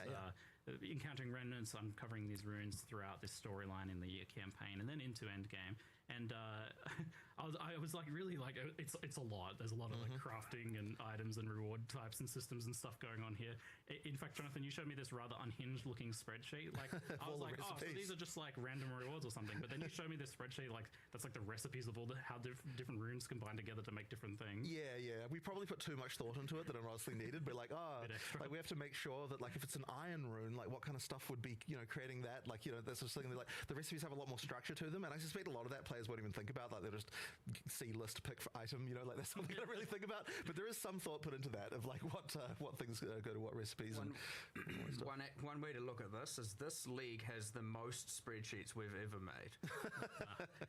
encountering remnants, uncovering these runes throughout this storyline in the campaign, and then into endgame. And I was like, really, like, it's a lot. There's a lot of like crafting and items and reward types and systems and stuff going on here. In fact, Jonathan, you showed me this rather unhinged looking spreadsheet. Like, I was like, oh, so these are just like random rewards or something. But then you showed me this spreadsheet, like that's like the recipes of all how different runes combine together to make different things. Yeah. We probably put too much thought into it that it honestly needed. But like, like we have to make sure that like if it's an iron rune, like what kind of stuff would be creating that. Like that's just something that like the recipes have a lot more structure to them, and I suspect a lot of that players won't even think about. Like they're just see list pick for item, like that's something I don't really think about. But there is some thought put into that of like what things go to what recipes. One way to look at this is this league has the most spreadsheets we've ever made.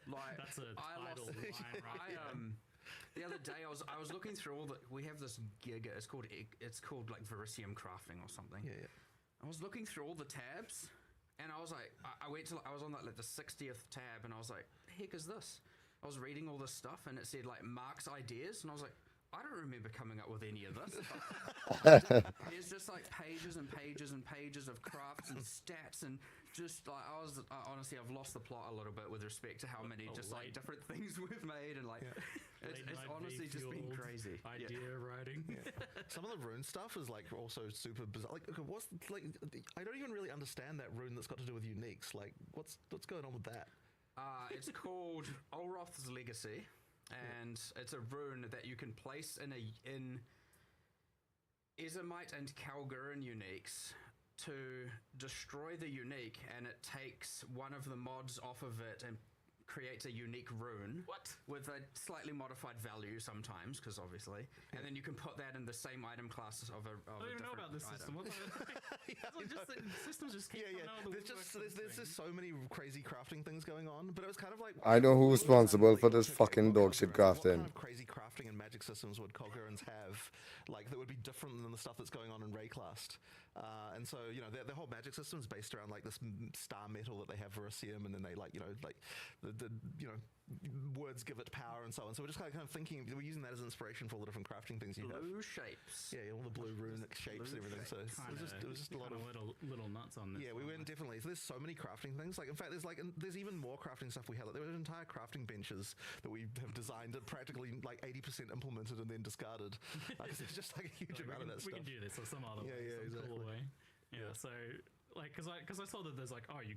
Like That's a title line, right? The other day I was looking through we have this gig. It's called like Verisium Crafting or something. Yeah. I was looking through all the tabs, and I was like, I was on like the 60th tab, and I was like, the heck is this? I was reading all this stuff, and it said like Mark's ideas, and I was like, I don't remember coming up with any of this. There's just like pages and pages and pages of crafts and stats, and just like honestly, I've lost the plot a little bit with respect to how many like different things we've made, and like it's honestly just been crazy. Idea writing. Some of the rune stuff is like also super bizarre. Like, okay, I don't even really understand that rune that's got to do with uniques. Like, what's going on with that? It's called Olroth's Legacy, and it's a rune that you can place in Ezomite and Kalgurin uniques to destroy the unique, and it takes one of the mods off of it and creates a unique rune. What? With a slightly modified value sometimes, because obviously, and then you can put that in the same item class of a I don't even know about this system. item. Systems just keep coming out of the There's just so many crazy crafting things going on, but it was kind of like I know who's responsible for this fucking dog shit What crafting. kind of crazy crafting and magic systems would Kogurans have, like that would be different than the stuff that's going on in Rayclast? And so the whole magic system is based around like this star metal that they have Verisium, and then they like the words give it power and so on. So we're just kind of thinking, we're using that as inspiration for all the different crafting things you have. Blue shapes. Yeah, all the blue runic shapes and everything. So it was just a lot of little nuts on this. we went definitely. So there's so many crafting things. Like in fact, there's even more crafting stuff we had. Like, there were entire crafting benches that we have designed that practically like 80% implemented and then discarded. It's just like a huge amount of that stuff. We can do this or some other way. Some exactly. cool way. Yeah. So like, because I saw that there's like, you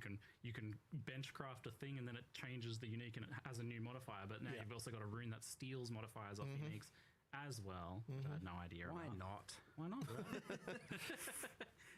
can bench craft a thing and then it changes the unique and it has a new modifier. But now you've also got a rune that steals modifiers off uniques as well. I had no idea. Why about. not? Why not?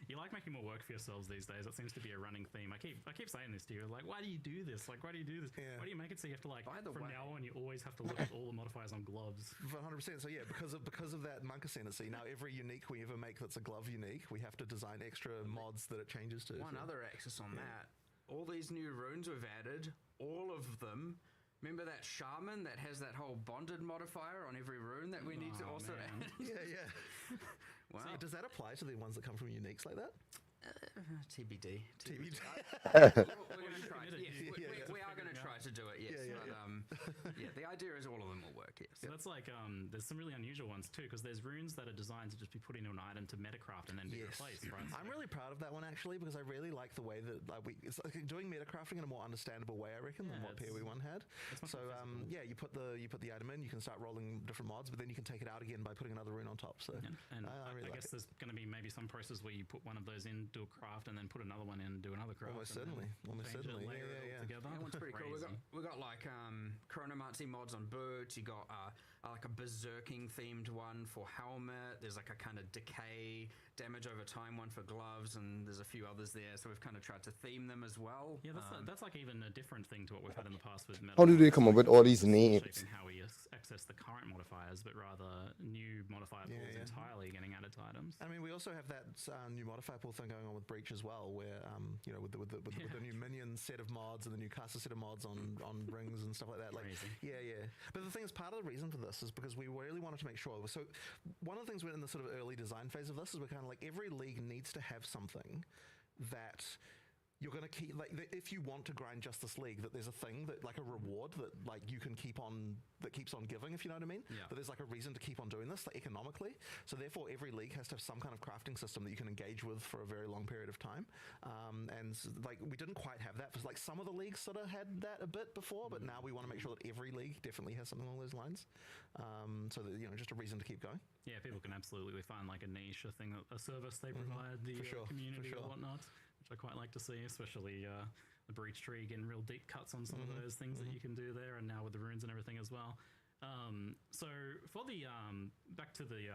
You like making more work for yourselves these days. That seems to be a running theme. I keep saying this to you. Like, why do you do this? Like, why do you do this? Yeah. Why do you make it so you have to like, By the from way- now on, you always have to look at all the modifiers on gloves? 100%. So yeah, because of that monk ascendancy, now every unique we ever make that's a glove unique, we have to design extra mods that it changes to. One other axis on that. All these new runes we've added, all of them. Remember that shaman that has that whole bonded modifier on every rune that we need to also man. add? Yeah. Wow. So does that apply to the ones that come from uniques like that? TBD. TBD. We're going to try. Yes, we are going to try to do it. Yes, but the idea is all of them will work. Yes. So that's like, there's some really unusual ones too, because there's runes that are designed to just be put into an item to metacraft and then be replaced, right? So I'm really proud of that one actually, because I really like the way that it's like doing metacrafting in a more understandable way, I reckon, than what PoE 1 had. So you put the item in, you can start rolling different mods, but then you can take it out again by putting another rune on top. So and I guess there's going to be maybe some process where you put one of those in, do a craft, and then put another one in, do another craft. Almost certainly. Layer it all together. That one's pretty cool. We got like chronomancy mods on boots. You got like a berserking themed one for helmet. There's like a kind of decay, damage over time one for gloves, and there's a few others there. So we've kind of tried to theme them as well. Yeah, that's like even a different thing to what we've had in the past with metal. How do they come up with all these names? Shaping how we access the current modifiers, but rather new modifier pools entirely getting added to items. I mean, we also have that new modifier pool thing going on with Breach as well, where with the new minion set of mods and the new caster set of mods on rings and stuff like that. Like, Crazy. yeah. But the thing is, part of the reason for this is because we really wanted to make sure. So one of the things we're in the sort of early design phase of this is we're kind of like every league needs to have something that you're going to keep, like, if you want to grind Justice League, that there's a thing that, like, a reward that, like, you can keep on, that keeps on giving, if you know what I mean. Yeah. That there's like a reason to keep on doing this, like, economically. So therefore every league has to have some kind of crafting system that you can engage with for a very long period of time. And like, we didn't quite have that for, like, some of the leagues sort of had that a bit before, but now we want to make sure that every league definitely has something along those lines. So that, just a reason to keep going. Yeah, people can absolutely find like a niche, a thing, a service they provide the community or whatnot, which I quite like to see, especially the Breach Tree getting real deep cuts on some of those things that you can do there, and now with the runes and everything as well. So for the back to the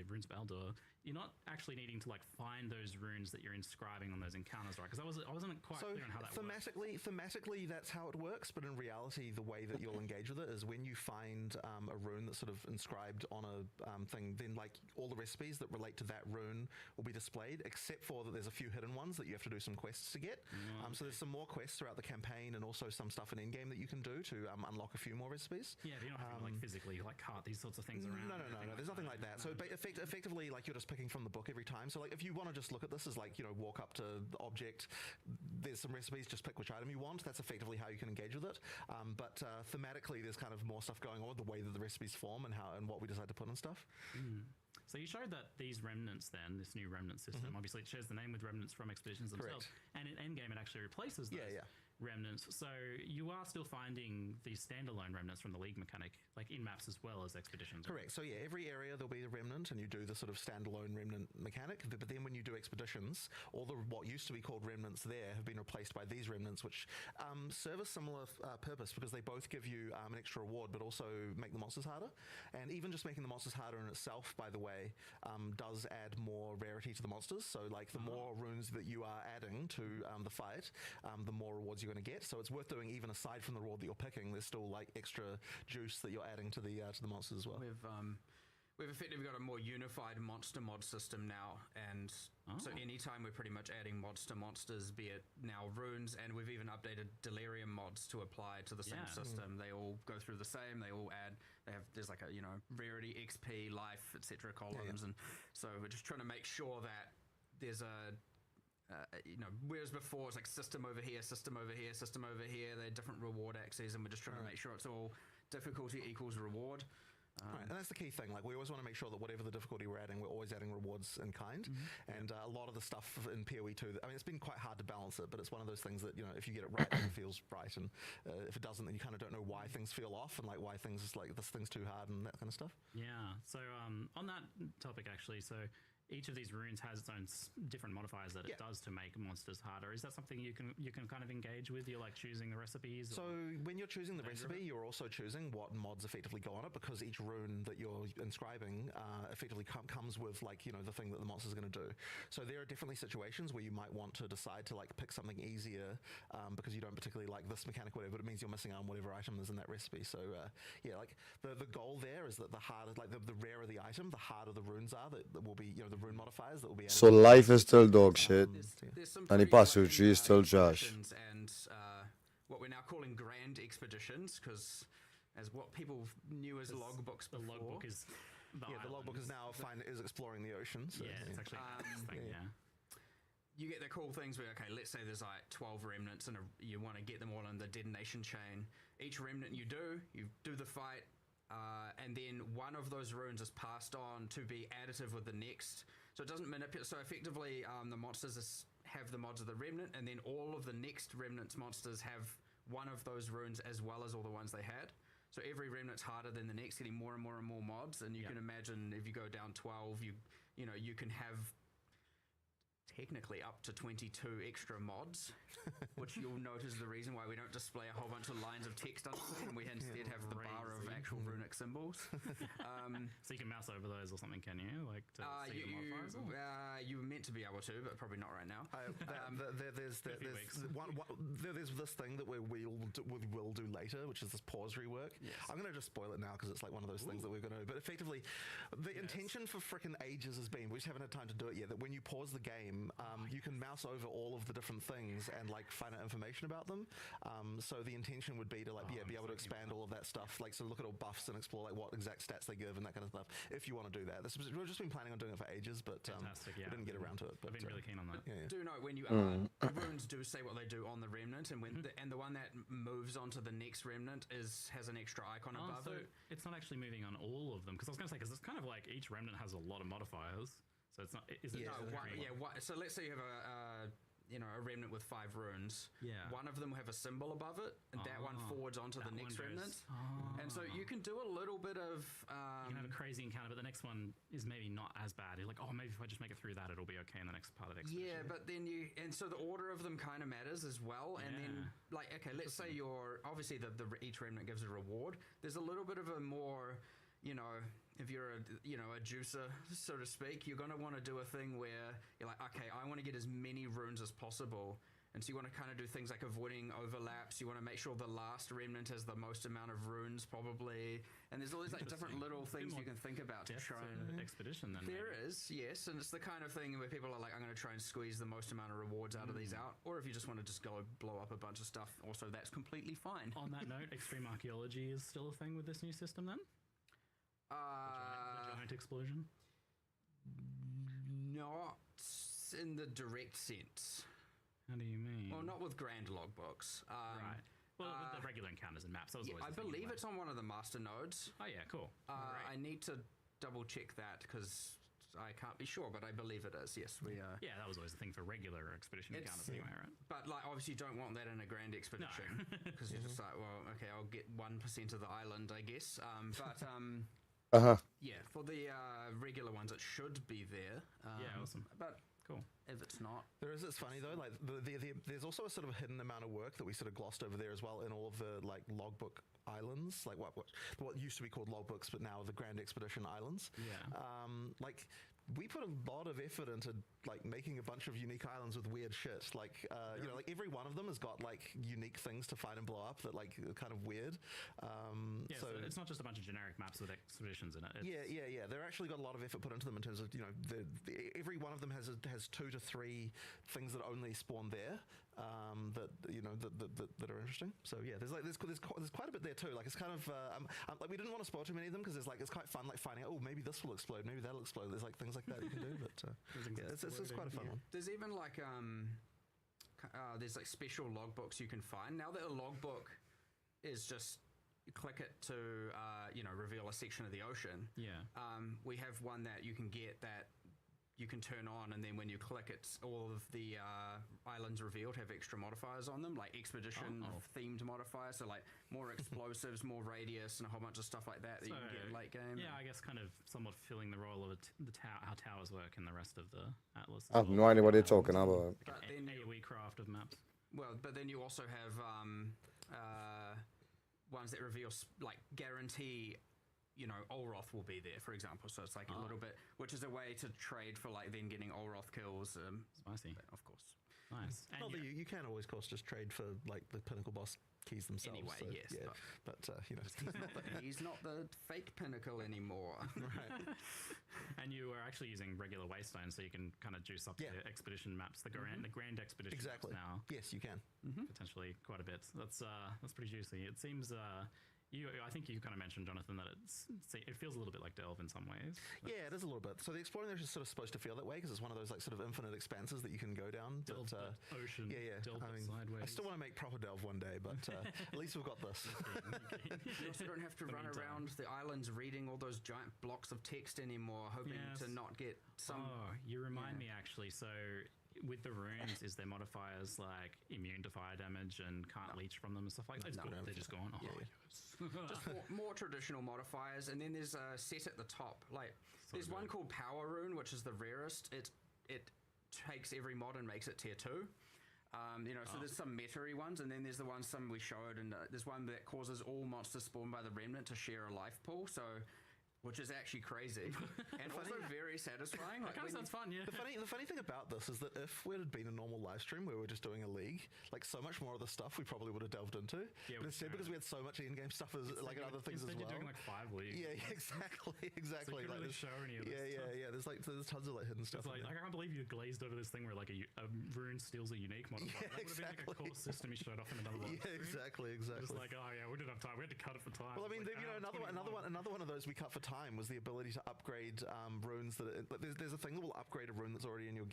runes of Baldur, you're not actually needing to like find those runes that you're inscribing on those encounters, right? Because I wasn't quite clear on how that works. Thematically, that's how it works, but in reality, the way that you'll engage with it is when you find a rune that's sort of inscribed on a thing, then like all the recipes that relate to that rune will be displayed, except for that there's a few hidden ones that you have to do some quests to get. So there's some more quests throughout the campaign, and also some stuff in endgame that you can do to unlock a few more recipes. Yeah, but you're not having to like physically like cart these sorts of things around. No. There's nothing like that. So effectively, like, you're just picking from the book every time. So like, if you want to just look at this as like, walk up to the object, there's some recipes, just pick which item you want. That's effectively how you can engage with it. But thematically, there's kind of more stuff going on with the way that the recipes form and what we decide to put in stuff. So you showed that these remnants then, this new remnant system, obviously it shares the name with remnants from expeditions themselves. And in Endgame it actually replaces those remnants. So you are still finding these standalone remnants from the League mechanic, like in maps as well as expeditions. Correct. So yeah, every area there'll be a remnant, and you do the sort of standalone remnant mechanic. But then when you do expeditions, all the what used to be called remnants there have been replaced by these remnants, which serve a similar purpose, because they both give you an extra reward, but also make the monsters harder. And even just making the monsters harder in itself, by the way, does add more rarity to the monsters. So like, the more runes that you are adding to the fight, the more rewards you're going to get. So it's worth doing, even aside from the reward that you're picking. There's still like extra juice that you're adding to the monsters as well. We've effectively got a more unified monster mod system now, and so anytime we're pretty much adding mods to monsters, be it now runes, and we've even updated delirium mods to apply to the same system. They all go through the same. They all add. There's like a rarity, XP, life, etc. columns, and so we're just trying to make sure that there's a whereas before it's like system over here, system over here, system over here. They're different reward axes, and we're just trying to make sure it's all difficulty equals reward. Right, and that's the key thing. Like, we always want to make sure that whatever the difficulty we're adding, we're always adding rewards in kind. And a lot of the stuff in PoE 2, I mean, it's been quite hard to balance it, but it's one of those things that, if you get it right, then it feels right. And if it doesn't, then you kind of don't know why things feel off, and like why things is like, this thing's too hard and that kind of stuff. Yeah. So on that topic, actually, so each of these runes has its own different modifiers that it does to make monsters harder. Is that something you can kind of engage with? You're like choosing the recipes? So when you're choosing the recipe, you're also choosing what mods effectively go on it, because each rune that you're inscribing effectively comes with, like, the thing that the monster's going to do. So there are definitely situations where you might want to decide to like pick something easier because you don't particularly like this mechanic or whatever, but it means you're missing out on whatever item is in that recipe. So like the goal there is that the harder, like the rarer the item, the harder the runes are that will be, the rune modifiers that will be added. So life is still dog shit. There's some And he pretty passed through lame, tree is still Josh. expeditions and what we're now calling grand expeditions, because as what people knew as logbooks The before. logbook is The logbook is now is exploring the ocean. So, it's actually this thing, You get the cool things where, okay, let's say there's like 12 remnants and you want to get them all in the detonation chain. Each remnant you do the fight, and then one of those runes is passed on to be additive with the next. So it doesn't manipulate. So effectively, the monsters have the mods of the remnant, and then all of the next remnant's monsters have one of those runes as well as all the ones they had. So every remnant's harder than the next, getting more and more and more mods. And you can imagine if you go down 12, you can have technically up to 22 extra mods, which you'll note is the reason why we don't display a whole bunch of lines of text under it, and we instead have the bar of actual runic symbols. So you can mouse over those or something, can you? Like to see the modifiers? You were meant to be able to, but probably not right now. There's this thing that we'll do later, which is this pause rework. Yes. I'm going to just spoil it now because it's like one of those things that we're going to do. But effectively, the intention for frickin' ages has been, we just haven't had time to do it yet, that when you pause the game, you can mouse over all of the different things and like find out information about them. So the intention would be to like, be able to expand all of that stuff, like so look at all buffs and explore like what exact stats they give and that kind of stuff. If you want to do that, we've just been planning on doing it for ages, but we didn't get around to it. But I've been really keen on that. Do note when you runes do say what they do on the remnant, and when and the one that moves on to the next remnant has an extra icon above so it. it's not actually moving on all of them, because I was going to say, because it's kind of like each remnant has a lot of modifiers, so it's not. Is it? So let's say you have a remnant with 5 runes. Yeah. One of them will have a symbol above it, and that one forwards onto the next remnant. And so you can do a little bit of. You can have a crazy encounter, but the next one is maybe not as bad. You're like, oh, maybe if I just make it through that, it'll be okay in the next part of the expedition. Yeah, but then so the order of them kind of matters as well. And then, like, okay, let's say obviously each remnant gives a reward. There's a little bit of a more, if you're a juicer, so to speak, you're going to want to do a thing where you're like, okay, I want to get as many runes as possible. And so you want to kind of do things like avoiding overlaps. You want to make sure the last remnant has the most amount of runes, probably. And there's all these like different little things you can think about to try and expedition. Then there is, yes, and it's the kind of thing where people are like, I'm going to try and squeeze the most amount of rewards out of these out. Or if you just want to just go blow up a bunch of stuff, also that's completely fine. On that note, extreme archaeology is still a thing with this new system then? The giant explosion? Not in the direct sense. How do you mean? Well, not with grand logbooks. Right. Well, with the regular encounters and maps. I believe it's on one of the master nodes. Oh, yeah, cool. I need to double check that because I can't be sure, but I believe it is. Yes, we are. Yeah, that was always the thing for regular expedition encounters anyway, right? But like, obviously, you don't want that in a grand expedition because you're just like, well, okay, I'll get 1% of the island, I guess. Yeah, for the regular ones, it should be there. Awesome. But cool. If it's not, it's funny though. Like there's also a sort of hidden amount of work that we sort of glossed over there as well in all of the like logbook islands, like what used to be called logbooks, but now the Grand Expedition Islands. Yeah. Like we put a lot of effort into like making a bunch of unique islands with weird shit. Like like every one of them has got like unique things to find and blow up that like are kind of weird. So it's not just a bunch of generic maps with expeditions in it. Yeah. They're actually got a lot of effort put into them in terms of every one of them has 2 to 3 things that only spawn there. That are interesting. So yeah, there's quite a bit there too. Like it's kind of like we didn't want to spoil too many of them because it's quite fun like finding out, oh, maybe this will explode, maybe that'll explode. There's like things like that you can do, but it's quite a fun one. There's even like there's like special logbooks you can find. Now that a logbook is just click it to reveal a section of the ocean. Yeah. We have one that you can get that you can turn on, and then when you click, it's all of the islands revealed have extra modifiers on them, like expedition themed modifiers, so like more explosives, more radius, and a whole bunch of stuff like that you can get in late game. Yeah, I guess kind of somewhat filling the role of how towers work in the rest of the Atlas. I have no idea what they're talking about. But then AoE craft of maps. Well, but then you also have ones that reveal like guarantee. Olroth will be there, for example. So it's like a little bit, which is a way to trade for like then getting Olroth kills. Spicy, of course. Nice. And you can always, of course, just trade for like the pinnacle boss keys themselves. Anyway, so, yes, yeah, but he's not the fake pinnacle anymore. Right. And you are actually using regular Waystone, so you can kind of juice up the expedition maps, the grand expedition exactly. maps now. Yes, you can. Potentially quite a bit. That's pretty juicy. It seems. I think you kind of mentioned, Jonathan, that it feels a little bit like Delve in some ways. Yeah, it is a little bit. So the exploring there is sort of supposed to feel that way because it's one of those like sort of infinite expanses that you can go down. Delve ocean. Yeah. Delve sideways. I still want to make proper Delve one day, but at least we've got this. You also don't have to run around the islands reading all those giant blocks of text anymore, hoping to not get some. Oh, you remind me actually. So with the runes, is there modifiers like immune to fire damage and can't leech from them and stuff like that? No. They're just gone. Just more traditional modifiers, and then there's a set at the top. Like there's one called Power Rune, which is the rarest. It takes every mod and makes it tier 2. So there's some meta-y ones, and then there's the ones some we showed, and there's one that causes all monsters spawned by the Remnant to share a life pool, which is actually crazy and also very satisfying. That kind of sounds fun, yeah. The funny thing about this is that if it had been a normal live stream where we were just doing a league, like so much more of the stuff we probably would have delved into. Yeah, but instead, because we had so much in-game stuff as like other things as well. You're doing like 5 leagues. Yeah, exactly. So you couldn't really show any of this stuff. Yeah. There's tons of like hidden stuff. It's like, I can't believe you glazed over this thing where like a rune steals a unique modifier. That would have been like a core system you showed off in another one. Yeah, exactly. Just like, oh yeah, we didn't have time. We had to cut it for time. Well, I mean, Like, another one of those we cut for time was the ability to upgrade runes that there's a thing that will upgrade a rune that's already in your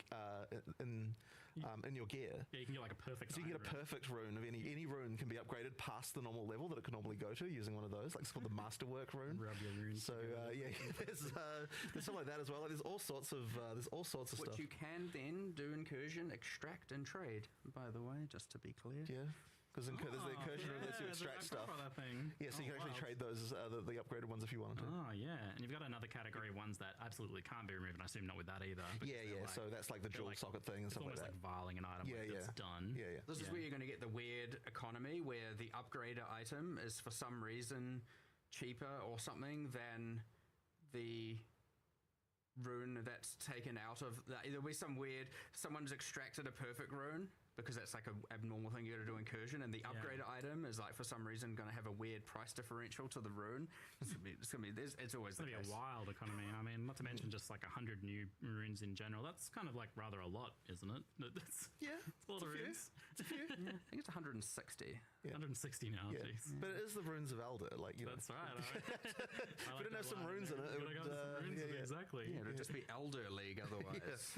in your gear. Yeah, you can get like a perfect. So you can get a perfect rune of any rune can be upgraded past the normal level that it could normally go to using one of those. Like it's called the Masterwork rune. Rub your runes. So there's something like that as well. Like, there's all sorts of stuff. Which you can then do incursion, extract, and trade. By the way, just to be clear. Yeah. Because there's the incursion room that lets you extract stuff. That thing. Yeah, so you can actually trade those as the upgraded ones if you wanted to. Oh, yeah. And you've got another category of ones that absolutely can't be removed, and I assume not with that either. Yeah. So that's like the dual socket thing and it's stuff like almost that. like vialing an item that's done. Yeah. This is where you're going to get the weird economy where the upgrader item is for some reason cheaper or something than the rune that's taken out of there'll be some weird someone's extracted a perfect rune because that's like a abnormal thing you got to do incursion, and the upgrader item is like for some reason going to have a weird price differential to the rune. It's always going to be a wild economy. I mean, not to mention just like 100 new runes in general. That's kind of like rather a lot, isn't it? That's a lot of runes. It's a few. Yeah, I think it's 160. Yeah. 160 now. Yeah. Jeez. But it is the runes of Elder, like you know. That's right. If we didn't have some runes in it, exactly. Yeah, it'd just be Elder League otherwise.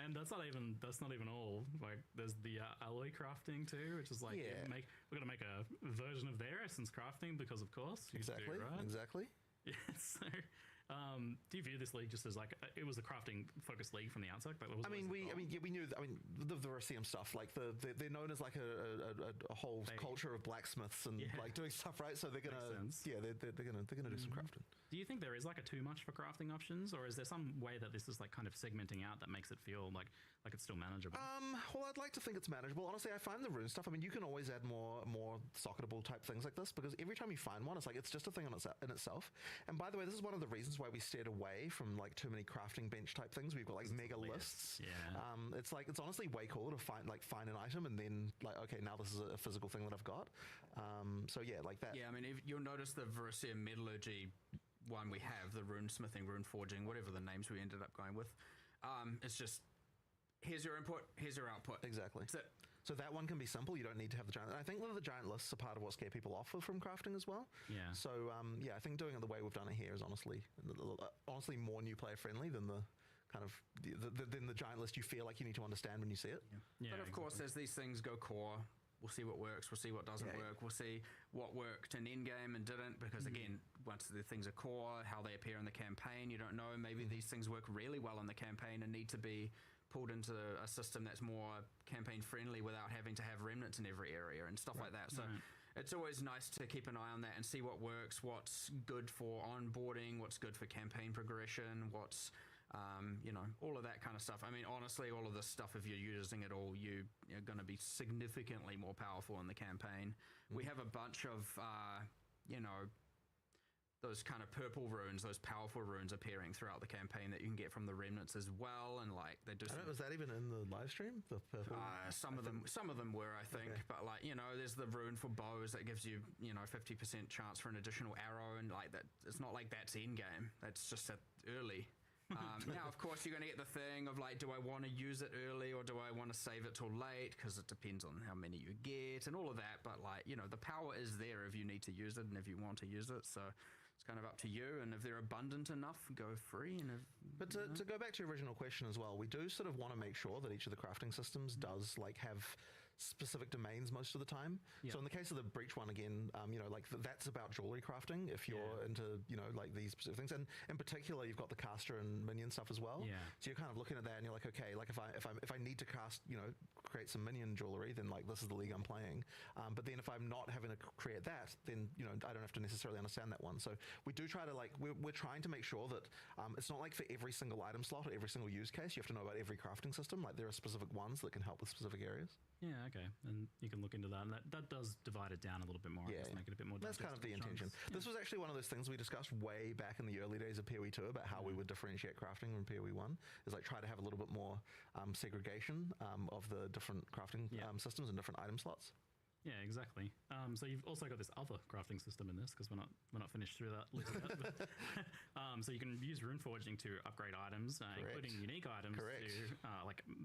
And that's not even all. Like, there's the alloy crafting too, which is like we're gonna make a version of their essence crafting because, of course, exactly. Yeah. So, do you view this league just as like it was a crafting focused league from the outset? Like, we knew. The Veracium stuff. Like they're known as like a whole culture of blacksmiths and like doing stuff, right? So they're gonna they're gonna do some crafting. Do you think there is like a too much for crafting options, or is there some way that this is like kind of segmenting out that makes it feel like it's still manageable? Well, I'd like to think it's manageable. Honestly, I find the rune stuff. I mean, you can always add more socketable type things like this because every time you find one, it's just a thing in itself. And by the way, this is one of the reasons why we steered away from like too many crafting bench type things. We've got like mega lists. Yeah. It's honestly way cooler to find an item and then like, okay, now this is a physical thing that I've got. So yeah, like that. Yeah, I mean, if you'll notice the Veracium Metallurgy one we have, the rune smithing, rune forging, whatever the names we ended up going with. It's just, here's your input, here's your output. Exactly. That's it. So that one can be simple. You don't need to have the giant. I think that the giant lists are part of what scare people off from crafting as well. Yeah. So I think doing it the way we've done it here is honestly more new player friendly than the kind of than the giant list you feel like you need to understand when you see it. Yeah, but of course, as these things go core, we'll see what works, we'll see what doesn't work, we'll see what worked in endgame and didn't, because again, once the things are core, how they appear in the campaign, you don't know. Maybe these things work really well in the campaign and need to be pulled into a system that's more campaign friendly without having to have remnants in every area and stuff like that. So it's always nice to keep an eye on that and see what works, what's good for onboarding, what's good for campaign progression, what's all of that kind of stuff. I mean, honestly, all of this stuff, if you're using it all, you're going to be significantly more powerful in the campaign. We have a bunch of, those kind of purple runes, those powerful runes appearing throughout the campaign that you can get from the remnants as well, and like they do. Was that even in the live stream? The purple. Some of them were, I think, but like there's the rune for bows that gives you 50% chance for an additional arrow, and like that. It's not like that's end game. That's just early. Now, of course, you're going to get the thing of like, do I want to use it early or do I want to save it till late? Because it depends on how many you get and all of that. But like, the power is there if you need to use it and if you want to use it. So it's kind of up to you. And if they're abundant enough, go free. And but to go back to your original question as well, we do sort of want to make sure that each of the crafting systems does like have specific domains most of the time. Yeah. So in the case of the Breach one, again, like that's about jewelry crafting. If you're into like these specific things, and in particular, you've got the caster and minion stuff as well. Yeah. So you're kind of looking at that, and you're like, okay, like if I need to cast, create some minion jewelry, then like this is the league I'm playing. But then if I'm not having to create that, then I don't have to necessarily understand that one. So we do try to we're trying to make sure that it's not like for every single item slot or every single use case you have to know about every crafting system. Like there are specific ones that can help with specific areas. Yeah, okay, and you can look into that, and that does divide it down a little bit more. Yeah, Make it a bit more. That's kind of the digestible intention. chunks. This was actually one of those things we discussed way back in the early days of PoE 2 about how we would differentiate crafting from PoE 1. Is like try to have a little bit more segregation of the different crafting systems and different item slots. Yeah, exactly. So you've also got this other crafting system in this because we're not finished through that list yet. But, so you can use rune forging to upgrade items, including unique items to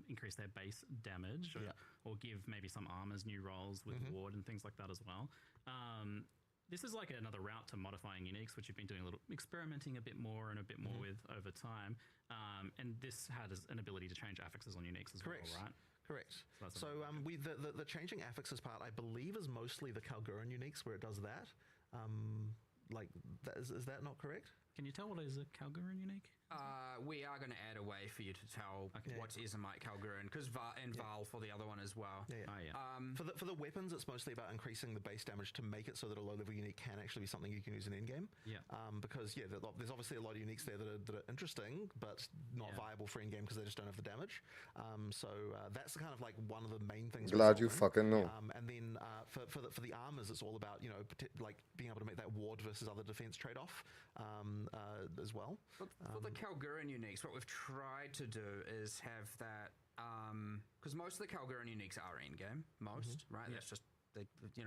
increase their base damage or give maybe some armors new rolls with ward and things like that as well. This is like another route to modifying uniques, which you've been doing a little experimenting a bit more with over time. And this has an ability to change affixes on uniques as well, right? Correct. So the changing affixes part, I believe, is mostly the Kalguran uniques where it does that. Is that not correct? Can you tell what is a Kalguran unique? We are going to add a way for you to tell what's Izamite Kalguran, because Val for the other one as well. For the weapons, it's mostly about increasing the base damage to make it so that a low level unique can actually be something you can use in endgame. Because there's obviously a lot of uniques there that are interesting, but not viable for endgame because they just don't have the damage. So that's kind of like one of the main things. Glad you fucking know. And then for the armors, it's all about like being able to make that ward versus other defense trade off as well. For the Kalguran uniques, what we've tried to do is have that, because most of the Kalguran uniques are in-game, right? That's just,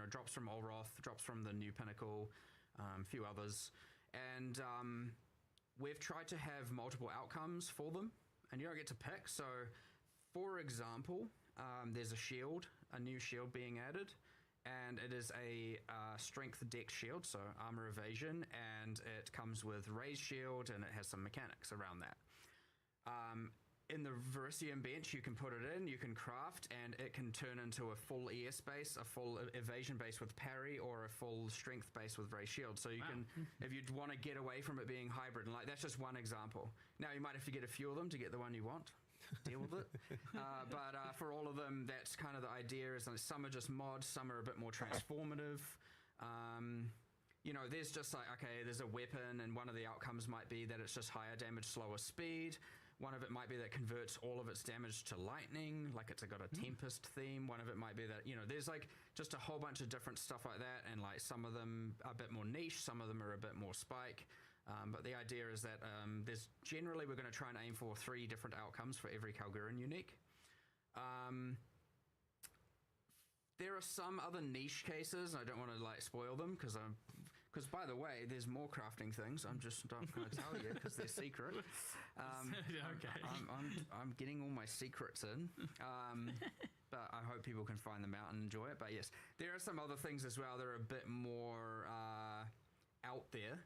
drops from Olroth, drops from the new Pinnacle, a few others. And we've tried to have multiple outcomes for them, and you don't get to pick. So, for example, there's a new shield being added, and it is a strength dex shield, so armor evasion, and it comes with raised shield, and it has some mechanics around that. In the Verisium bench, you can put it in, you can craft, and it can turn into a full ES base, a full evasion base with parry, or a full strength base with raised shield. So you can, if you want to get away from it being hybrid, and that's just one example. Now, you might have to get a few of them to get the one you want. Deal with it. But for all of them, that's kind of the idea. Is like some are just mods, some are a bit more transformative. There's just like, okay, there's a weapon, and one of the outcomes might be that it's just higher damage, slower speed. One of it might be that converts all of its damage to lightning, like it's got a Tempest theme. One of it might be that, there's like just a whole bunch of different stuff like that, and like some of them are a bit more niche, some of them are a bit more spike. But the idea is that we're going to try and aim for 3 different outcomes for every Kalguran unique. There are some other niche cases. I don't want to spoil them because by the way, there's more crafting things. I'm just not going to tell you because they're secret. Okay. I'm getting all my secrets in. But I hope people can find them out and enjoy it. But yes, there are some other things as well that are a bit more out there.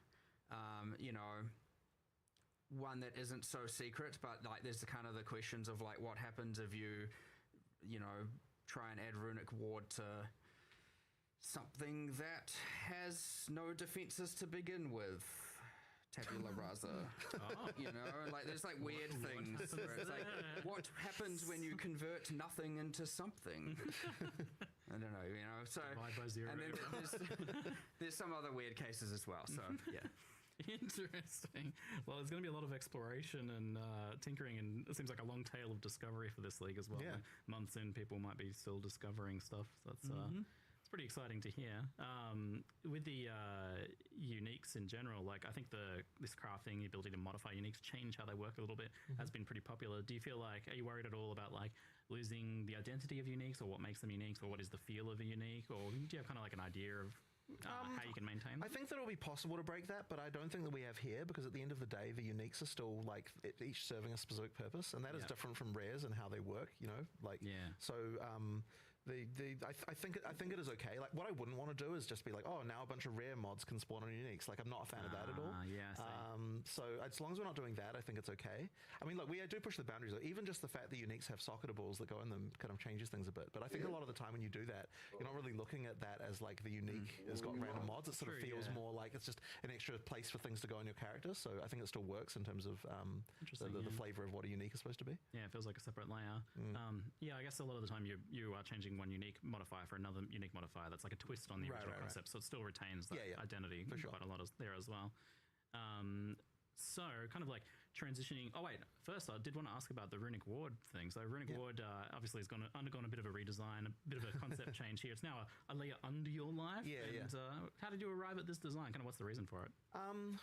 One that isn't so secret, but like there's the kind of the questions of like what happens if you try and add runic ward to something that has no defenses to begin with. Tabula rasa. There's like weird things where it's like, what happens when you convert nothing into something? I don't know, so and then there's some other weird cases as well. So yeah. Interesting. Well, there's going to be a lot of exploration and tinkering, and it seems like a long tail of discovery for this league as well. Yeah. Months in, people might be still discovering stuff. That's it's pretty exciting to hear. With the uniques in general, like I think this crafting, the ability to modify uniques, change how they work a little bit, has been pretty popular. Do you feel like, are you worried at all about like losing the identity of uniques, or what makes them unique, or what is the feel of a unique, or do you have kind of like an idea of how you can maintain them? I think that it'll be possible to break that, but I don't think that we have here, because at the end of the day, the uniques are still like each serving a specific purpose, and that is different from rares and how they work. So I think it is okay. Like, what I wouldn't want to do is just be like, oh, now a bunch of rare mods can spawn on uniques. Like, I'm not a fan of that at all. Yeah, I see. So as long as we're not doing that, I think it's okay. I mean, look, we do push the boundaries. Though. Even just the fact that uniques have socketables that go in them kind of changes things a bit. But I think a lot of the time when you do that, you're not really looking at that as like the unique has got random mods. It sort of feels more like it's just an extra place for things to go in your character. So I think it still works in terms of the flavor of what a unique is supposed to be. Yeah, it feels like a separate layer. Yeah, I guess a lot of the time you are changing one unique modifier for another unique modifier. That's like a twist on the original concept, so it still retains that identity for quite a lot there as well. So kind of like transitioning. Oh wait, first I did want to ask about the Runic Ward thing. So Runic Ward obviously has undergone a bit of a redesign, a bit of a concept change here. It's now a layer under your life. How did you arrive at this design? Kind of what's the reason for it?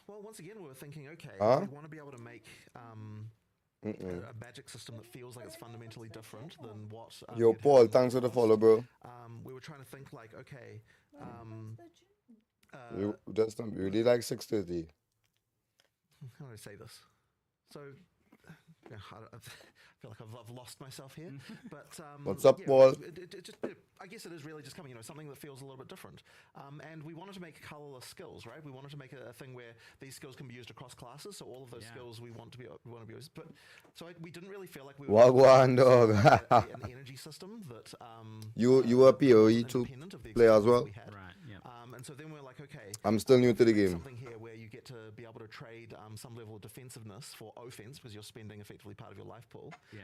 Well, once again, we were thinking, okay, Huh? we want to be able to make a magic system that feels like it's fundamentally different than what. Yo, you'd Paul, have in thanks for the follow, bro. we were trying to think like, okay, You just really like 6:30. how do I say this? So, yeah, I feel like I've lost myself here. But What's up, yeah, Paul? I guess it is really just coming, something that feels a little bit different. And we wanted to make colorless skills, right? We wanted to make a thing where these skills can be used across classes. So all of those skills we want to be used. But we didn't really feel like we were Wagwan, dog. an energy system that You were a PoE 2 independent of the player as experience well? we had. Right. Yeah. And so then we're like, okay, I'm still new to the game. something here where you get to be able to trade some level of defensiveness for offense because you're spending effectively part of your life pool. Yeah.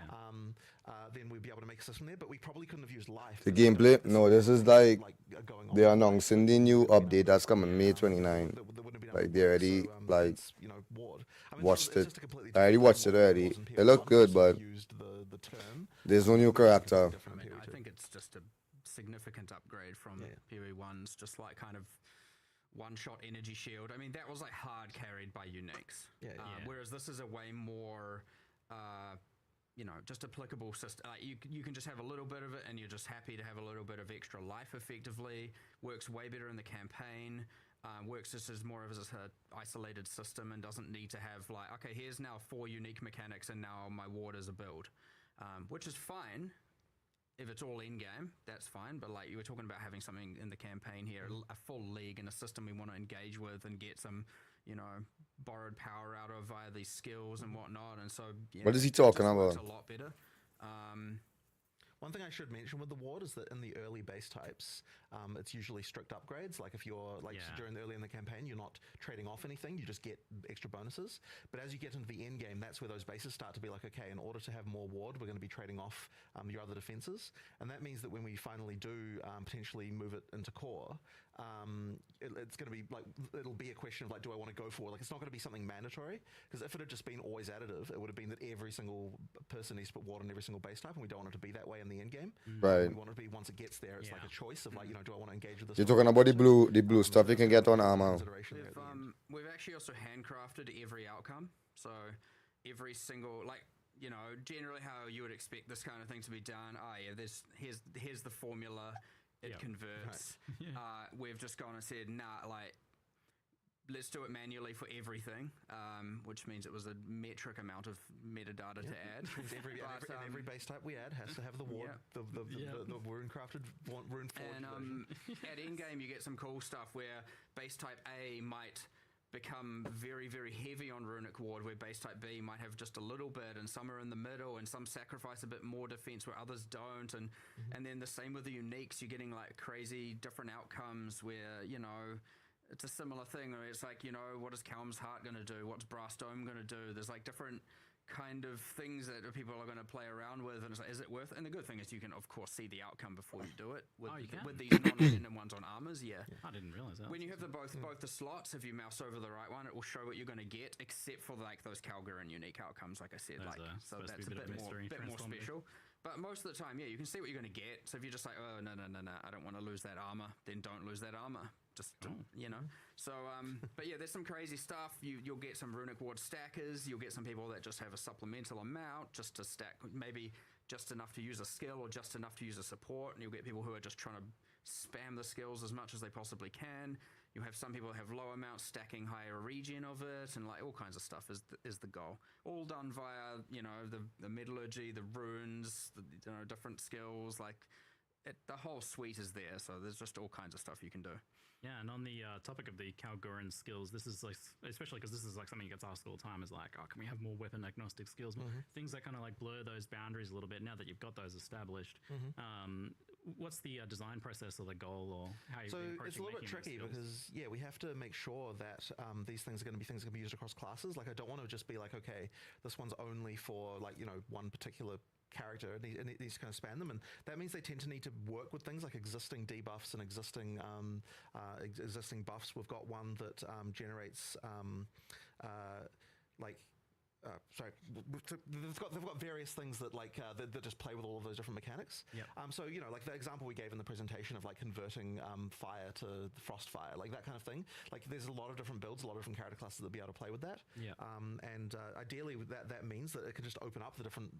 Then we'd be able to make a system there, but we probably couldn't have used life. The because gameplay? there's No, this is something, like going they're on. announcing the new update that's coming May 29. There wouldn't have been Like enough they work, already so, like it's, Ward. I watched it's it. just a completely I already different watched it model already. than It looked PO1, good, so we but used the term. there's no new character. Different I mean, PO2. I think it's just a significant upgrade from PoE1's, just like kind of one-shot energy shield. I mean, that was like hard carried by uniques. Whereas this is a way more, just applicable system. Like you can just have a little bit of it, and you're just happy to have a little bit of extra life. Effectively, works way better in the campaign. Works just as more of as an isolated system, and doesn't need to have like, okay, here's now 4 unique mechanics, and now my ward is a build, which is fine. If it's all in-game, that's fine. But like you were talking about having something in the campaign here, a full league and a system we want to engage with and get some, borrowed power out of via these skills and whatnot. And so, What is he it just talking works about? A lot better. One thing I should mention with the ward is that in the early base types, it's usually strict upgrades. Like if you're during early in the campaign, you're not trading off anything; you just get extra bonuses. But as you get into the end game, that's where those bases start to be like, okay, in order to have more ward, we're going to be trading off your other defenses, and that means that when we finally do potentially move it into core, it's going to be like it'll be a question of like, do I want to go for like it's not going to be something mandatory, because if it had just been always additive, it would have been that every single person needs to put ward on every single base type, and we don't want it to be that way in the end game. Right. We want it to be once it gets there, it's like a choice of like, do I want to engage with this? You're talking about the blue stuff you can get on armor. We've actually also handcrafted every outcome. So every single, generally how you would expect this kind of thing to be done. Here's the formula. It converts. Right. We've just gone and said, let's do it manually for everything, which means it was a metric amount of metadata to add. Every base type we add has to have the ward, the rune-crafted rune forged version. At endgame, you get some cool stuff where base type A might become very, very heavy on Runic Ward, where base type B might have just a little bit, and some are in the middle, and some sacrifice a bit more defense where others don't, and then the same with the uniques. You're getting like crazy different outcomes where it's a similar thing where it's like, what is Calm's Heart going to do? What's Brass Dome going to do? There's like different kind of things that people are going to play around with, and it's like, is it worth it? And the good thing is you can, of course, see the outcome before you do it with, with these non-random ones on armors. I didn't realize that. When you have both the slots, if you mouse over the right one, it will show what you're going to get, except for like those Calgarian unique outcomes, like I said. So that's a bit more special. But most of the time, you can see what you're going to get. So if you're just like, oh, no, I don't want to lose that armor, then don't lose that armor. So, but yeah, there's some crazy stuff. You'll get some Runic Ward stackers. You'll get some people that just have a supplemental amount just to stack, maybe just enough to use a skill or just enough to use a support. And you'll get people who are just trying to spam the skills as much as they possibly can. You'll have some people that have low amounts stacking higher regen of it, and like all kinds of stuff is the goal. All done via the metallurgy, the runes, the different skills. Like the whole suite is there, so there's just all kinds of stuff you can do. Yeah, and on the topic of the Kalguran skills, this is like, especially because this is like something that gets asked all the time, is like, oh, can we have more weapon agnostic skills? Things that kind of like blur those boundaries a little bit now that you've got those established. What's the design process or the goal, or how you So it's a little bit tricky because, yeah, we have to make sure that these things are going to be things that can be used across classes. Like, I don't want to just be like, okay, this one's only for like, you know, one particular character, and it needs to kind of span them, and that means they tend to need to work with things like existing debuffs and existing existing buffs. We've got one that generates they've got various things that like that just play with all of those different mechanics. Yep. So you know, like the example we gave in the presentation of like converting fire to frost fire, like that kind of thing. Like there's a lot of different builds, a lot of different character classes that be able to play with that. Yeah. And ideally, that means that it can just open up the different.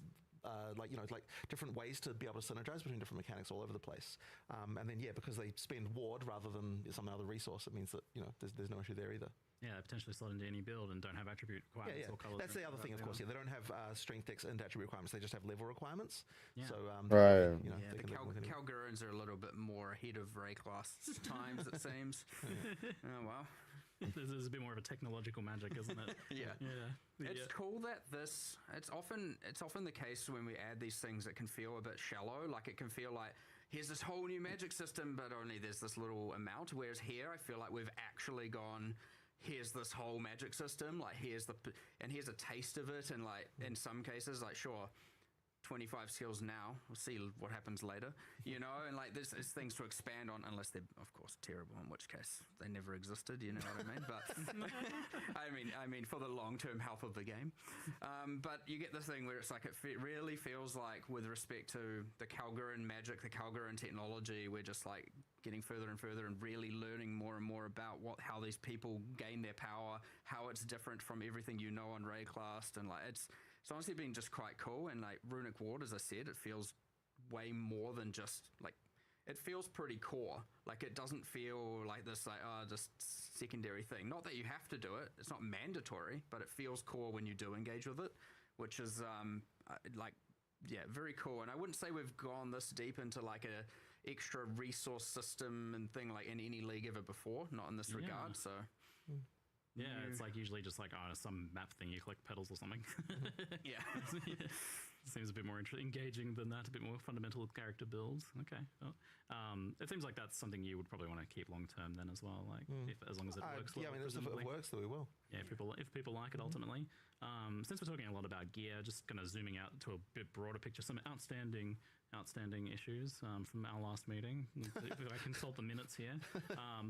Like, you know, like different ways to be able to synergize between different mechanics all over the place. And then, yeah, because they spend ward rather than some other resource, it means that, you know, there's no issue there either. Yeah, potentially slot into any build and don't have attribute requirements or colors. That's the other thing, of course. Yeah, they don't have strength, dex, and attribute requirements. They just have level requirements. Yeah. So, Right. you know, Yeah, the Kalgurans are a little bit more ahead of Rayclass times, it seems. Oh, well. There's a bit more of a technological magic, isn't it? Yeah. Yeah. It's cool that it's often the case when we add these things, it can feel a bit shallow. Like it can feel like here's this whole new magic system, but only there's this little amount. Whereas here, I feel like we've actually gone, here's this whole magic system. Like here's a taste of it, and like in some cases, like sure, 25 skills now. We'll see what happens later, you know. And like there's things to expand on, unless they're of course terrible, in which case they never existed. You know what I mean? But I mean for the long-term health of the game. But you get this thing where it's like it really feels like, with respect to the Kalguran magic, the Kalguran technology, we're just like getting further and further and really learning more and more about how these people gain their power, how it's different from everything you know on Rayclass, and like it's honestly been just quite cool. And like Runic Ward, as I said, it feels way more than just like, it feels pretty core. Like it doesn't feel like this like just secondary thing. Not that you have to do it, it's not mandatory, but it feels core when you do engage with it, which is very cool. And I wouldn't say we've gone this deep into like a extra resource system and thing like in any league ever before, not in this regard. So yeah, it's like usually just like some map thing, you collect petals or something. yeah. Seems a bit more engaging than that, a bit more fundamental character builds. Okay. Well, it seems like that's something you would probably want to keep long term then as well. Like as long as it works. Yeah, I mean, if it works, then we will. Yeah, if people like it ultimately. Since we're talking a lot about gear, just kind of zooming out to a bit broader picture, some outstanding issues from our last meeting. If I consult the minutes here,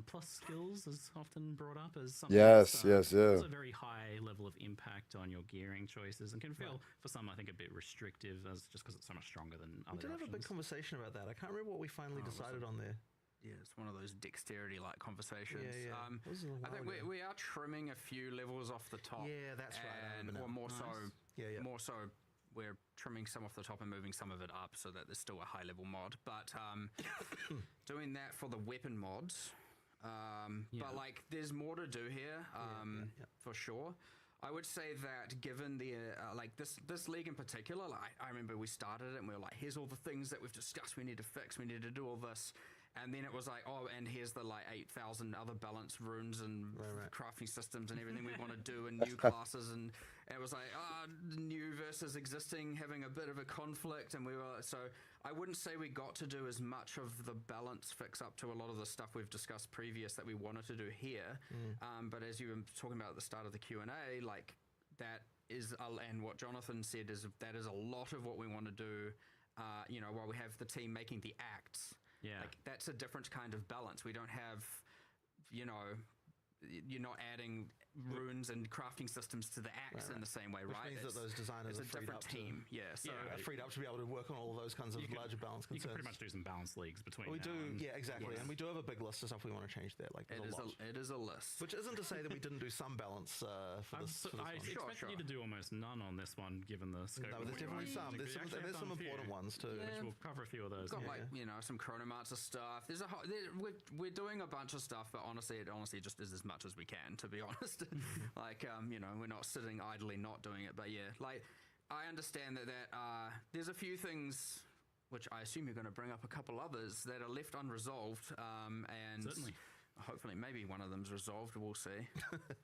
plus skills is often brought up as something Yes. that's a very high level of impact on your gearing choices, and can feel for some, I think, a bit restrictive, as just because it's so much stronger than other We did have a big options. conversation about that. I can't remember what we finally decided on there. Yeah, it's one of those dexterity-like conversations. Yeah. This is a I think while ago. we are trimming a few levels off the top. Yeah, that's right. I And, remember or now. more so, Yeah. more so, we're trimming some off the top and moving some of it up so that there's still a high-level mod. But doing that for the weapon mods. But like, there's more to do here, for sure. I would say that given the like this league in particular, like I remember we started it and we were like, here's all the things that we've discussed we need to fix, we need to do all this, and then it was like, oh, and here's the like 8,000 other balance runes and crafting systems and everything we want to do, and new classes, and it was like new versus existing having a bit of a conflict, and we were so I wouldn't say we got to do as much of the balance fix up to a lot of the stuff we've discussed previous that we wanted to do here. But as you were talking about at the start of the Q&A, like that is, and what Jonathan said is that is a lot of what we want to do. You know, while we have the team making the acts, like that's a different kind of balance. We don't have, you know, you're not adding runes and crafting systems to the acts in the same way, Which right? means that those designers it's are a freed different up team. So freed up to be able to work on all of those kinds of larger balance You concerns. can pretty much do some balance leagues between. We now do, and- exactly, and we do have a big list of stuff we want to change there. Like, there's a lot. it is a list. Which isn't to say that we didn't do some balance for this. For this I one. expected you to do almost none on this one, given the scope. No, but of there's what definitely you some. wanted to There's do. some, Actually, there's I've some done a few, important ones too. which we'll cover a few of those. Got like, you know, some Chronomancer stuff. There's a we're doing a bunch of stuff, but honestly, it just is as much as we can, to be honest. Like, you know, we're not sitting idly not doing it, but yeah, like I understand that there's a few things which I assume you're going to bring up a couple others that are left unresolved, and Certainly. hopefully maybe one of them's resolved. We'll see.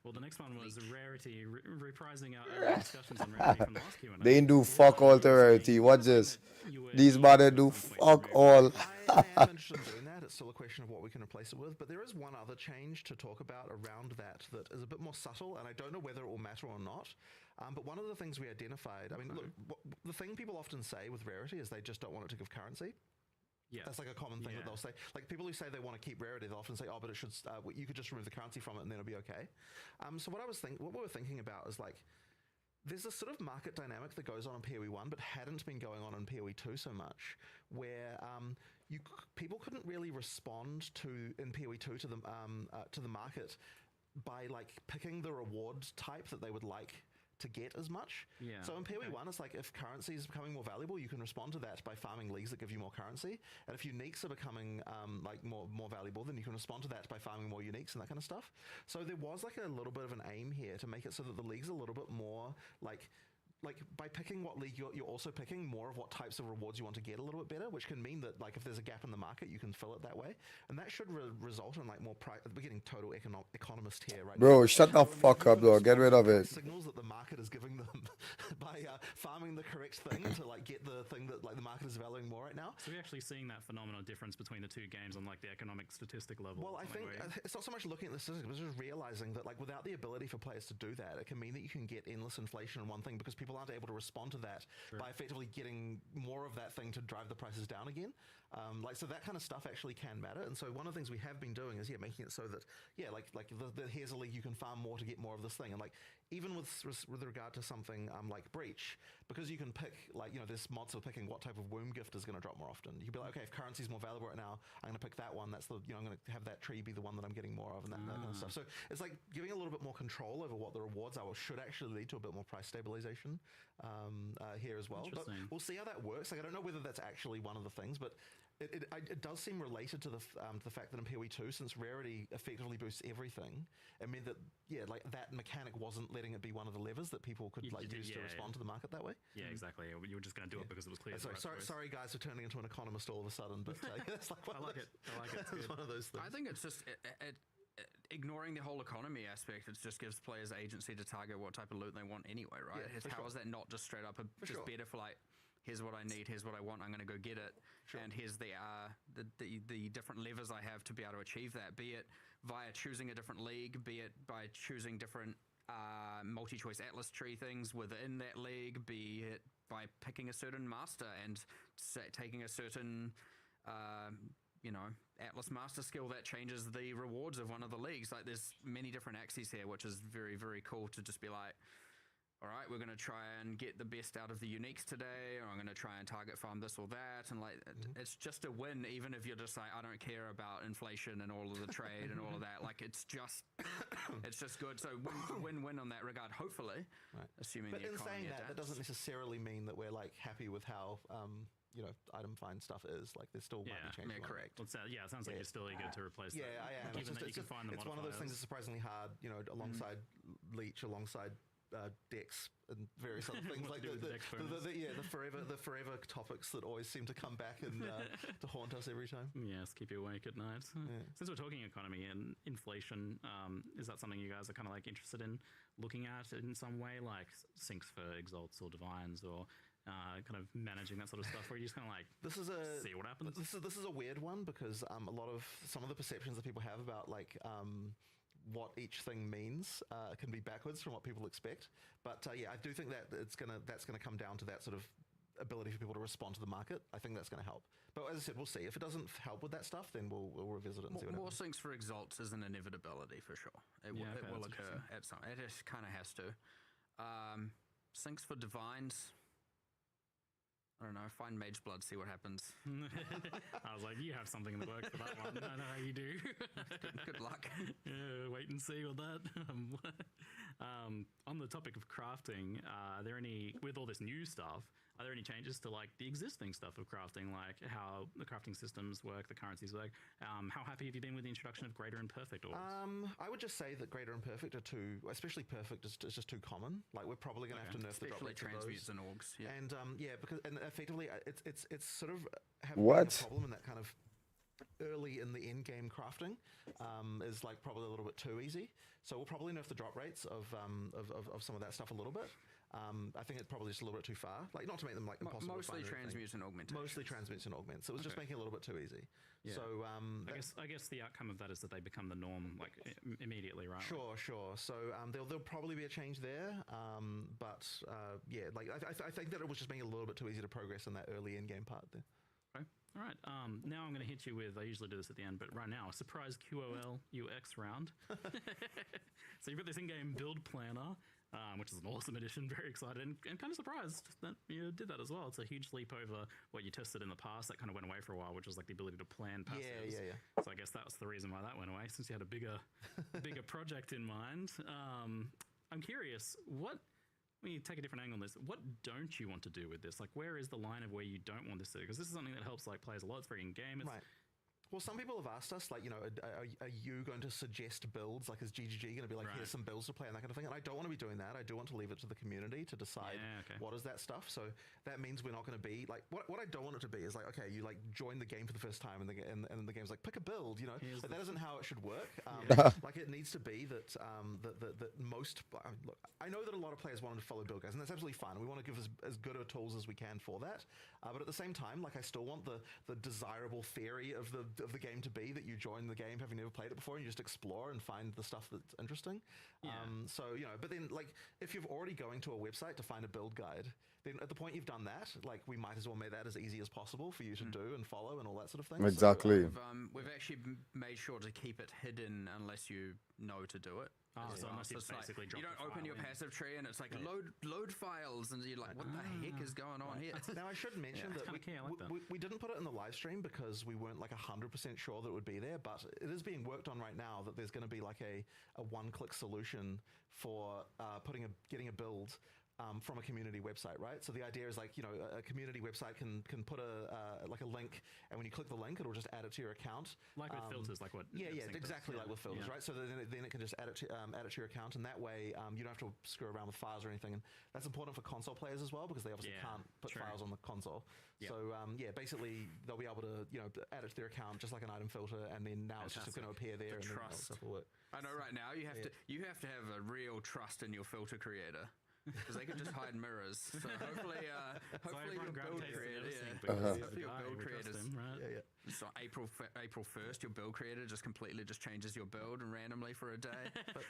Well, the next one was Rarity, reprising our earlier discussions on Rarity from the last Q&A. They ain't do fuck all to Rarity. What's this? These mother do fuck all. I am interested in doing that. It's still a question of what we can replace it with. But there is one other change to talk about around that is a bit more subtle, and I don't know whether it will matter or not. But one of the things we identified, I mean, look, the thing people often say with Rarity is they just don't want it to give currency. Yeah. That's like a common thing that they'll say. Like people who say they want to keep Rarity, they'll often say, "Oh, but it should. You could just remove the currency from it, and then it'll be okay." So what we were thinking about is like, there's a sort of market dynamic that goes on in PoE 1, but hadn't been going on in PoE 2 so much, where people couldn't really respond in PoE 2 to the market by like picking the reward type that they would like to get as much. Yeah. So in PoE 1, it's like if currency is becoming more valuable, you can respond to that by farming leagues that give you more currency. And if uniques are becoming like more valuable, then you can respond to that by farming more uniques and that kind of stuff. So there was like a little bit of an aim here to make it so that the league's a little bit more like by picking what league you're also picking more of what types of rewards you want to get a little bit better, which can mean that like if there's a gap in the market, you can fill it that way, and that should result in like more price. We're getting total economist here, right? Bro, shut the fuck up, though. Get rid of it. Signals that the market is giving them by farming the correct thing to like get the thing that like the market is valuing more right now. So we're actually seeing that phenomenal difference between the two games on like the economic statistic level. Well, I think it's not so much looking at the statistics, but just realizing that like without the ability for players to do that, it can mean that you can get endless inflation in one thing because people aren't able to respond to that by effectively getting more of that thing to drive the prices down again. So that kind of stuff actually can matter. And so one of the things we have been doing is making it so that here's a league you can farm more to get more of this thing. And like even with regard to something like Breach, because you can pick there's mods for picking what type of womb gift is going to drop more often. You can be like, okay, if currency is more valuable right now, I'm going to pick that one. That's I'm going to have that tree be the one that I'm getting more of, and that kind of stuff. So it's like giving a little bit more control over what the rewards are, which should actually lead to a bit more price stabilization here as well. But we'll see how that works. Like I don't know whether that's actually one of the things, but it does seem related to the fact that in PoE 2, since Rarity effectively boosts everything, it meant that that mechanic wasn't letting it be one of the levers that people could use to respond to the market that way. Yeah, exactly. You were just going to do it because it was clear. Sorry, guys, for turning into an economist all of a sudden, but it's like I like it. It's one of those things. I think it's just ignoring the whole economy aspect. It just gives players agency to target what type of loot they want anyway, right? How is that not just straight up better for like, here's what I need, here's what I want, I'm going to go get it, and here's the different levers I have to be able to achieve that, be it via choosing a different league, be it by choosing different multi-choice Atlas tree things within that league, be it by picking a certain master and taking a certain Atlas master skill that changes the rewards of one of the leagues. Like there's many different axes here, which is very, very cool to just be like, all right, we're going to try and get the best out of the uniques today, or I'm going to try and target farm this or that. And like, it's just a win, even if you're just like, I don't care about inflation and all of the trade and all of that. Like, it's just good. So win-win on that regard, hopefully, assuming but the economy in saying adapts. that doesn't necessarily mean that we're like happy with how item find stuff is. Like there still might be changes. Yeah, correct. Well, it sounds like you're still eager to replace that. Yeah, I am. Given that you can find the it's one of those things that's surprisingly hard, alongside Leech, alongside Dex and various other things like the forever topics that always seem to come back and to haunt us every time. Yes, keep you awake at night. Since we're talking economy and inflation, is that something you guys are kind of like interested in looking at in some way, like sinks for exalts or divines, or kind of managing that sort of stuff, where you just kind of like see what happens? This is a weird one because some of the perceptions that people have about like what each thing means can be backwards from what people expect. But I do think that that's gonna come down to that sort of ability for people to respond to the market. I think that's going to help. But as I said, we'll see. If it doesn't help with that stuff, then we'll revisit it and see what More happens. sinks for exalts is an inevitability for sure. It will occur at some. It just kind of has to. Sinks for divines. I don't know, find Mage Blood, see what happens. I was like, you have something in the works for that one. I know how you do. Good luck. Yeah, wait and see with that. On the topic of crafting, are there any, with all this new stuff, are there any changes to like the existing stuff of crafting, like how the crafting systems work, the currencies work? How happy have you been with the introduction of Greater and Perfect Orbs? I would just say that Greater and Perfect are too, especially Perfect is just too common. Like we're probably going to have to nerf the drop Especially rates of those. transmutes and orgs. Yeah. And because effectively it's sort of having What? a problem in that kind of early in the end game crafting is like probably a little bit too easy. So we'll probably nerf the drop rates of some of that stuff a little bit. I think it's probably just a little bit too far. Like not to make them like impossible. Mostly to find or anything. transmutes and augmentations. Mostly transmutes and augments. So it was just making it a little bit too easy. Yeah. So I guess the outcome of that is that they become the norm like immediately, right? Sure. So there'll probably be a change there, but like I think that it was just making it a little bit too easy to progress in that early in game part there. Okay. All right. Now I'm going to hit you with, I usually do this at the end, but right now, a surprise QOL UX round. So you've got this in-game build planner, which is an awesome addition. Very excited and kind of surprised that you did that as well. It's a huge leap over what you tested in the past that kind of went away for a while, which was like the ability to plan passives. Yeah. So I guess that was the reason why that went away, since you had a bigger project in mind. I'm curious, when you take a different angle on this, what don't you want to do with this? Like, where is the line of where you don't want this to? Because this is something that helps like players a lot. It's very in-game. Right. Well, some people have asked us, like, are you going to suggest builds? Like, is GGG going to be like, here's some builds to play and that kind of thing? And I don't want to be doing that. I do want to leave it to the community to decide what is that stuff. So that means we're not going to be like, what I don't want it to be is like, okay, you like join the game for the first time and the game's like, pick a build, like, that isn't how it should work. Like it needs to be that that most, look, I know that a lot of players want to follow build guides, and that's absolutely fine. We want to give as good a tools as we can for that. But at the same time, like I still want the desirable theory of the game to be that you join the game having never played it before and you just explore and find the stuff that's interesting. So but then like if you're already going to a website to find a build guide, then at the point you've done that, like we might as well make that as easy as possible for you to do and follow and all that sort of thing. Exactly. So, we've actually made sure to keep it hidden unless you know to do it. So unless you it's basically like, you drop don't the open file your in. passive tree and it's like load files and you're like, what the heck is going on here? Now I should mention that kinda key, I like that. we didn't put it in the live stream because we weren't like 100% sure that it would be there, but it is being worked on right now that there's going to be like a one-click solution for getting a build from a community website, right? So the idea is like, a community website can put like a link, and when you click the link, it'll just add it to your account. Like with filters, like what? Yeah, Sync does. exactly like with filters, right? So then it can just add it to your account, and that way you don't have to screw around with files or anything. And that's important for console players as well because they obviously can't put files on the console. So basically they'll be able to add it to their account just like an item filter, and then now it's just going to appear there and then that stuff will work. I know right now you have to have a real trust in your filter creator. Because they can just hide mirrors. So hopefully your build creator, right? So April 1st, your build creator just completely just changes your build randomly for a day. But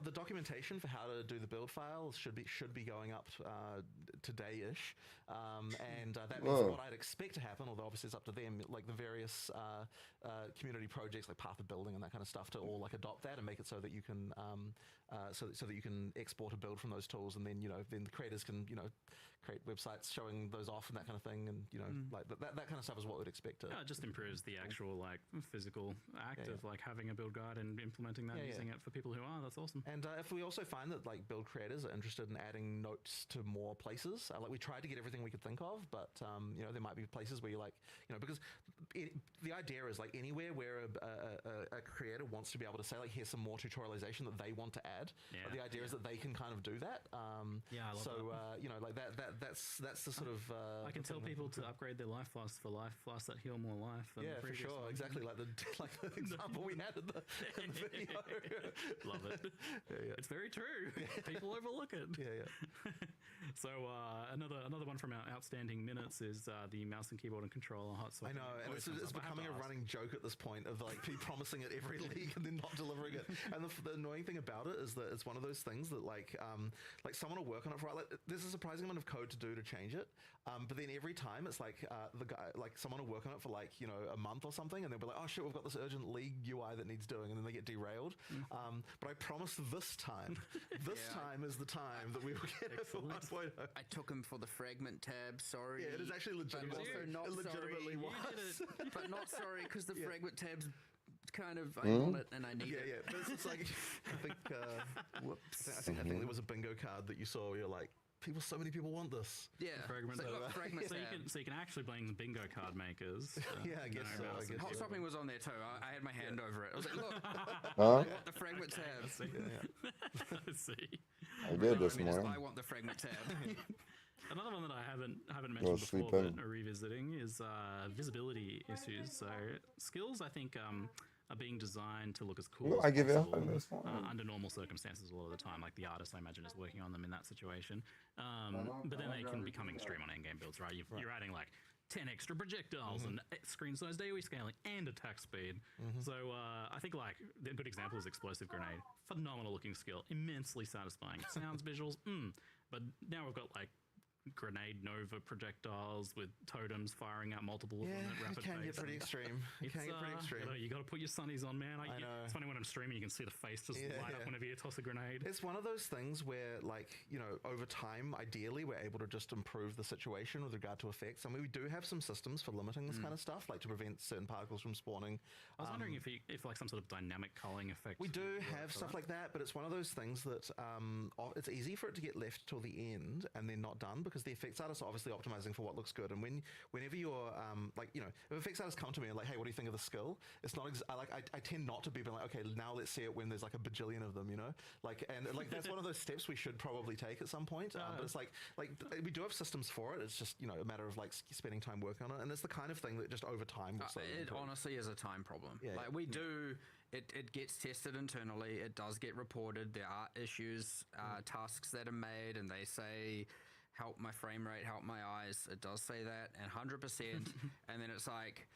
the documentation for how to do the build files should be going up today-ish, and that means what I'd expect to happen, although obviously it's up to them, like the various community projects like Path of Building and that kind of stuff to all like adopt that and make it so that you can so that you can export a build from those tools, and then then the creators can create websites showing those off and that kind of thing, and like that kind of stuff is what we'd expect to. It just improves the actual like physical act of like having a build guide and implementing that and using it for people who are. That's awesome. And if we also find that like build creators are interested in adding notes to more places, like we tried to get everything we could think of, but there might be places where you're like because the idea is like anywhere where a creator wants to be able to say like here's some more tutorialization that they want to add. The idea is that they can kind of do that. I love that. Like that's the sort of. I can tell people to upgrade their life flasks for life flasks that heal more life. Than the for previous sure, ones. exactly like the example we had in the video. Love it. It's very true. People overlook it. So another one from our outstanding minutes is the mouse and keyboard and controller hot swap. I know, and it's becoming a running joke at this point of like me promising it every league and then not delivering it. And the annoying thing about it is that it's one of those things that like someone will work on it for like there's a surprising amount of code to do to change it, but then every time it's like the guy like someone will work on it for like a month or something, and they'll be like, oh shit, we've got this urgent league UI that needs doing, and then they get derailed. But I promise this time is the time that we will get it for 1.0. I took him for the fragment tab. Sorry. Yeah, it is actually legitimate. But also not it legitimately sorry. was. But not sorry because the fragment tab's kind of I want it and I need Yeah, it. yeah. But it's like I think I think there was a bingo card that you saw where you're like, so many people want this. Yeah, Fragment so, tab. look, fragment So tab. you can actually blame the bingo card makers. Yeah, I guess so, I guess Hot so. Swapping was on there too. I had my hand over it. I was like, look, Huh? I want the fragment tab. See. Yeah. See. I did this I mean, it's, morning. I want the fragment tab. Another one that I haven't Go mentioned before, sleeping. but are revisiting is visibility issues. So skills, I think, are being designed to look as cool Well, as I give it up possible on this one. under normal circumstances a lot of the time. Like the artist, I imagine, is working on them in that situation. But then they can become extreme on endgame builds, right? You're adding like 10 extra projectiles and screen size AoE scaling and attack speed. So I think like a good example is Explosive Grenade. Phenomenal looking skill, immensely satisfying. Sounds, visuals, but now we've got like grenade nova projectiles with totems firing out multiple of Yeah, them at it rapid can pace. get pretty extreme. It can get pretty extreme. You got to put your sunnies on, man. I know. It's funny when I'm streaming, you can see the face just Yeah, light up yeah. whenever you toss a grenade. It's one of those things where, like, you know, over time, ideally, we're able to just improve the situation with regard to effects. I mean, we do have some systems for limiting this kind of stuff, like to prevent certain particles from spawning. I was wondering if like some sort of dynamic culling effect. We do would work have for stuff that. like that, but it's one of those things that it's easy for it to get left till the end and then not done because the effects artists are obviously optimizing for what looks good. And whenever you're like, you know, if effects artists come to me and like, hey, what do you think of the skill? It's not I tend not to be like, okay, now let's see it when there's like a bajillion of them, you know, like, and like that's one of those steps we should probably take at some point. But it's like we do have systems for it. It's just, you know, a matter of like spending time working on it, and it's the kind of thing that just over time will slowly It improve. honestly is a time problem. Yeah, Like we do, it gets tested internally. It does get reported. There are issues, tasks that are made, and they say, "Help my frame rate, help my eyes." It does say that, and 100%. And then it's like,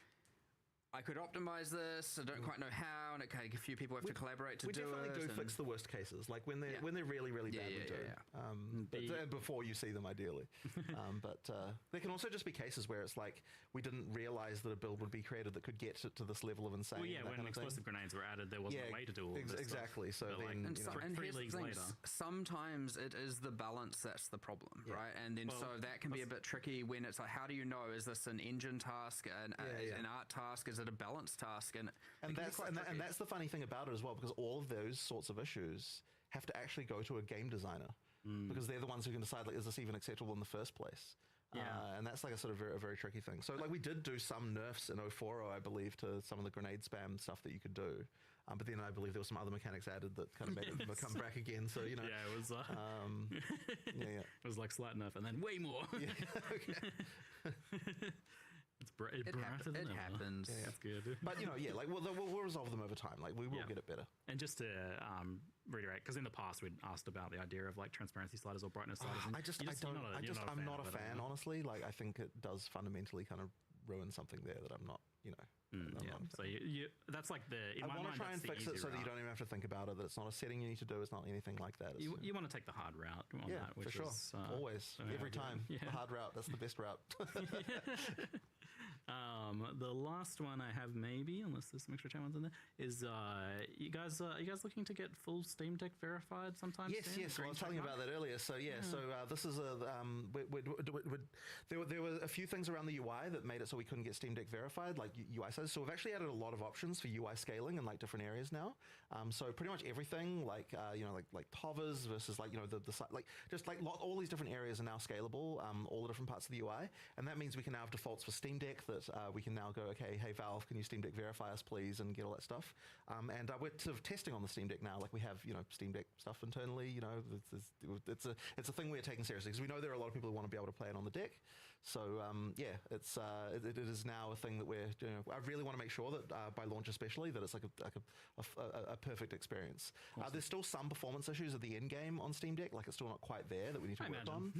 I could optimize this. I don't quite know how, and a few people have to collaborate to We do definitely it. do and- fix the worst cases, like when they're really really bad. Yeah, we do. yeah, But before you see them, ideally. But there can also just be cases where it's like we didn't realize that a build would be created that could get to this level of insane. Well, yeah, that when kind of thing. explosive grenades were added, there wasn't a way to do all of this stuff. exactly. So But, like, then And, you so, know, and three here's the leagues thing, later. sometimes it is the balance that's the problem, right? And then so that can be a bit tricky when it's like, how do you know, is this an engine task, an art task, is it a balance task? And that's the funny thing about it as well, because all of those sorts of issues have to actually go to a game designer because they're the ones who can decide, like, is this even acceptable in the first place? Yeah. And that's like a very tricky thing. So like we did do some nerfs in 040, I believe, to some of the grenade spam stuff that you could do. But then I believe there were some other mechanics added that kind of made it come back again. So, you know, Yeah, it was. yeah. It was like slight enough, and then way more. It's it brighter than ever. happens. That's good. But, you know, yeah, like we'll resolve them over time. Like we will get it better. And just to reiterate, because in the past we'd asked about the idea of like transparency sliders or brightness sliders. and I'm not a of it, fan, are you? honestly. Like I think it does fundamentally kind of ruin something there that I'm not, you know. I'm Yeah. not- So that's like in I my want mind, to try and that's the fix it easy so that you route. don't even have to think about it. That it's not a setting you need to do. It's not anything like that. It's, You want to take the hard route on yeah, that, which for sure. is Always, the way I every do it. time. Yeah. The hard route. That's the best route. The last one I have, maybe, unless there's some extra chat ones in there, is are you guys looking to get full Steam Deck verified sometime Yes, soon? yes. Well, I was Green telling you check about that earlier. So yeah, so this is there were a few things around the UI that made it so we couldn't get Steam Deck verified, like UI sizes. So we've actually added a lot of options for UI scaling in like different areas now. So pretty much everything, like you know, like hovers versus like, you know, the like just like all these different areas are now scalable. All the different parts of the UI, and that means we can now have defaults for Steam Deck that we can now go, okay, hey Valve, can you Steam Deck verify us, please, and get all that stuff. And we're sort of testing on the Steam Deck now. Like we have, you know, Steam Deck stuff internally. You know, it's a thing we're taking seriously because we know there are a lot of people who want to be able to play it on the deck. So yeah, it is now a thing that we're, you know, I really want to make sure that by launch especially that it's like a perfect experience. There's still some performance issues at the end game on Steam Deck, like it's still not quite there that we need to work on.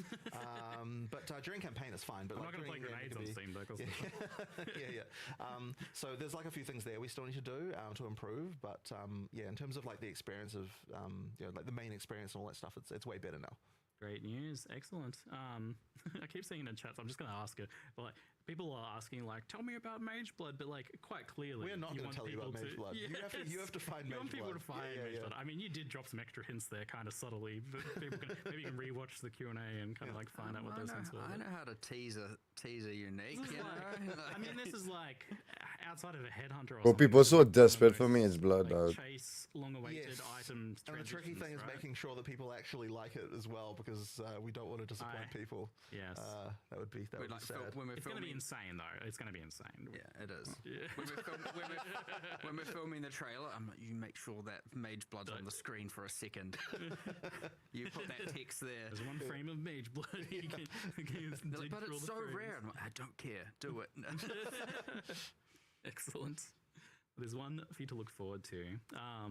But during campaign it's fine. But I'm like not going to play during grenades in-game, on it Steam Deck. That's the yeah, yeah. So there's like a few things there we still need to do to improve. But yeah, in terms of like the experience of you know, like the main experience and all that stuff, it's way better now. Great news. Excellent. I keep seeing in the chat, so I'm just going to ask it. But like, people are asking like, tell me about Mage Blood, but like quite clearly, We're not going want to tell you about people Mage Blood. You have to find you Mage want people Blood. to find Mage Blood. I mean, you did drop some extra hints there, kind of subtly. But people can maybe you can rewatch the Q&A and kind of like find out what those hints were. I know how to tease a unique. This is You know? like, I mean, this is like outside of a headhunter or Well, something. people are so this is one of desperate for those, Mage Blood, like, dog. chase long-awaited Yes. items. And the tricky thing is right? making sure that people actually like it as well, because we don't want to disappoint people. Yes. That would be We'd like sad. when we're It's going to be filming. insane, though. It's going to be insane. Yeah, it is. Yeah. When we're filming the trailer, I'm like, you make sure that Mage Blood's on the screen for a second. You put that text there. There's one frame of Mage Blood. You can They're like, dig but through all it's the so frames." rare. I'm like, I don't care. Do it. Excellent. There's one for you to look forward to.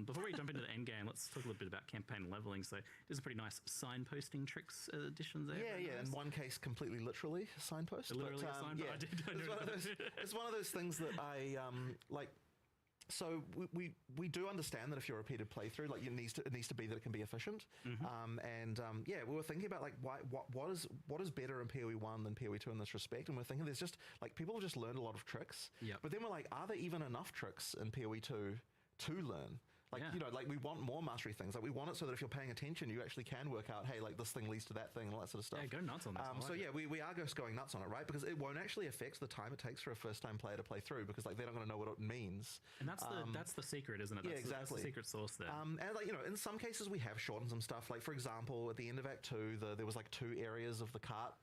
Before we jump into the end game, let's talk a little bit about campaign leveling. So there's a pretty nice signposting tricks addition there. Yeah, Very yeah. nice. In one case, completely literally a signpost. Literally but, a signpost? Yeah, I did it's, know one of that. those, it's one of those things that I like. So we do understand that if you're a repeated playthrough, like it needs to be that it can be efficient. Yeah, we were thinking about like what is better in PoE 1 than PoE 2 in this respect, and we're thinking there's just like people have just learned a lot of tricks. Yep. But then we're like, are there even enough tricks in PoE 2 to learn? Like, Yeah. you know, like we want more mastery things. Like we want it so that if you're paying attention, you actually can work out, hey, like this thing leads to that thing and all that sort of stuff. Yeah, go nuts on this. I So like yeah, it. we are just going nuts on it, right? Because it won't actually affect the time it takes for a first-time player to play through, because like they're not going to know what it means. And that's the secret, isn't it? yeah, That's the exactly. secret sauce there. And like, you know, in some cases we have shortened some stuff. Like for example, at the end of Act 2, there was like 2 areas of the cart.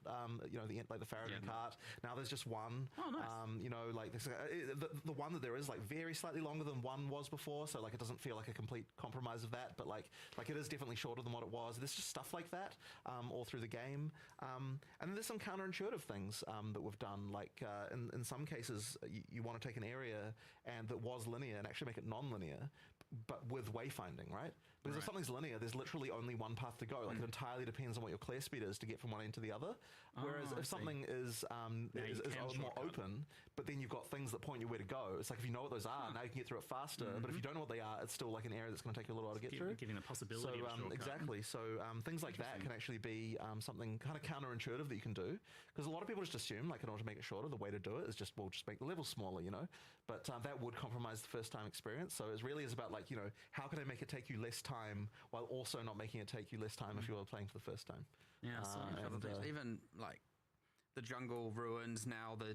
You know, like the Farragon Yeah. cart. Now there's just one. Oh, nice. You know, like the one that there is like very slightly longer than one was before, so like it doesn't feel like a complete compromise of that, but like it is definitely shorter than what it was. There's just stuff like that all through the game, and then there's some counterintuitive things that we've done. Like in some cases, you want to take an area and that was linear and actually make it non-linear, but with wayfinding, right? Because if something's linear, there's literally only one path to go. Like it entirely depends on what your clear speed is to get from one end to the other. Whereas I if see. something is you can more shortcut. open, but then you've got things that point you where to go. It's like if you know what those are, now you can get through it faster. But if you don't know what they are, it's still like an area that's going to take you a little while to get through. Giving the So possibility of a shortcut. exactly. So things like that can actually be something kind of counterintuitive that you can do, because a lot of people just assume like in order to make it shorter, the way to do it is just make the level smaller, you know. But that would compromise the first time experience. So it really is about like, you know, how can I make it take you less time while also not making it take you less time if you were playing for the first time. Yeah, so and, Even like the jungle ruins now, the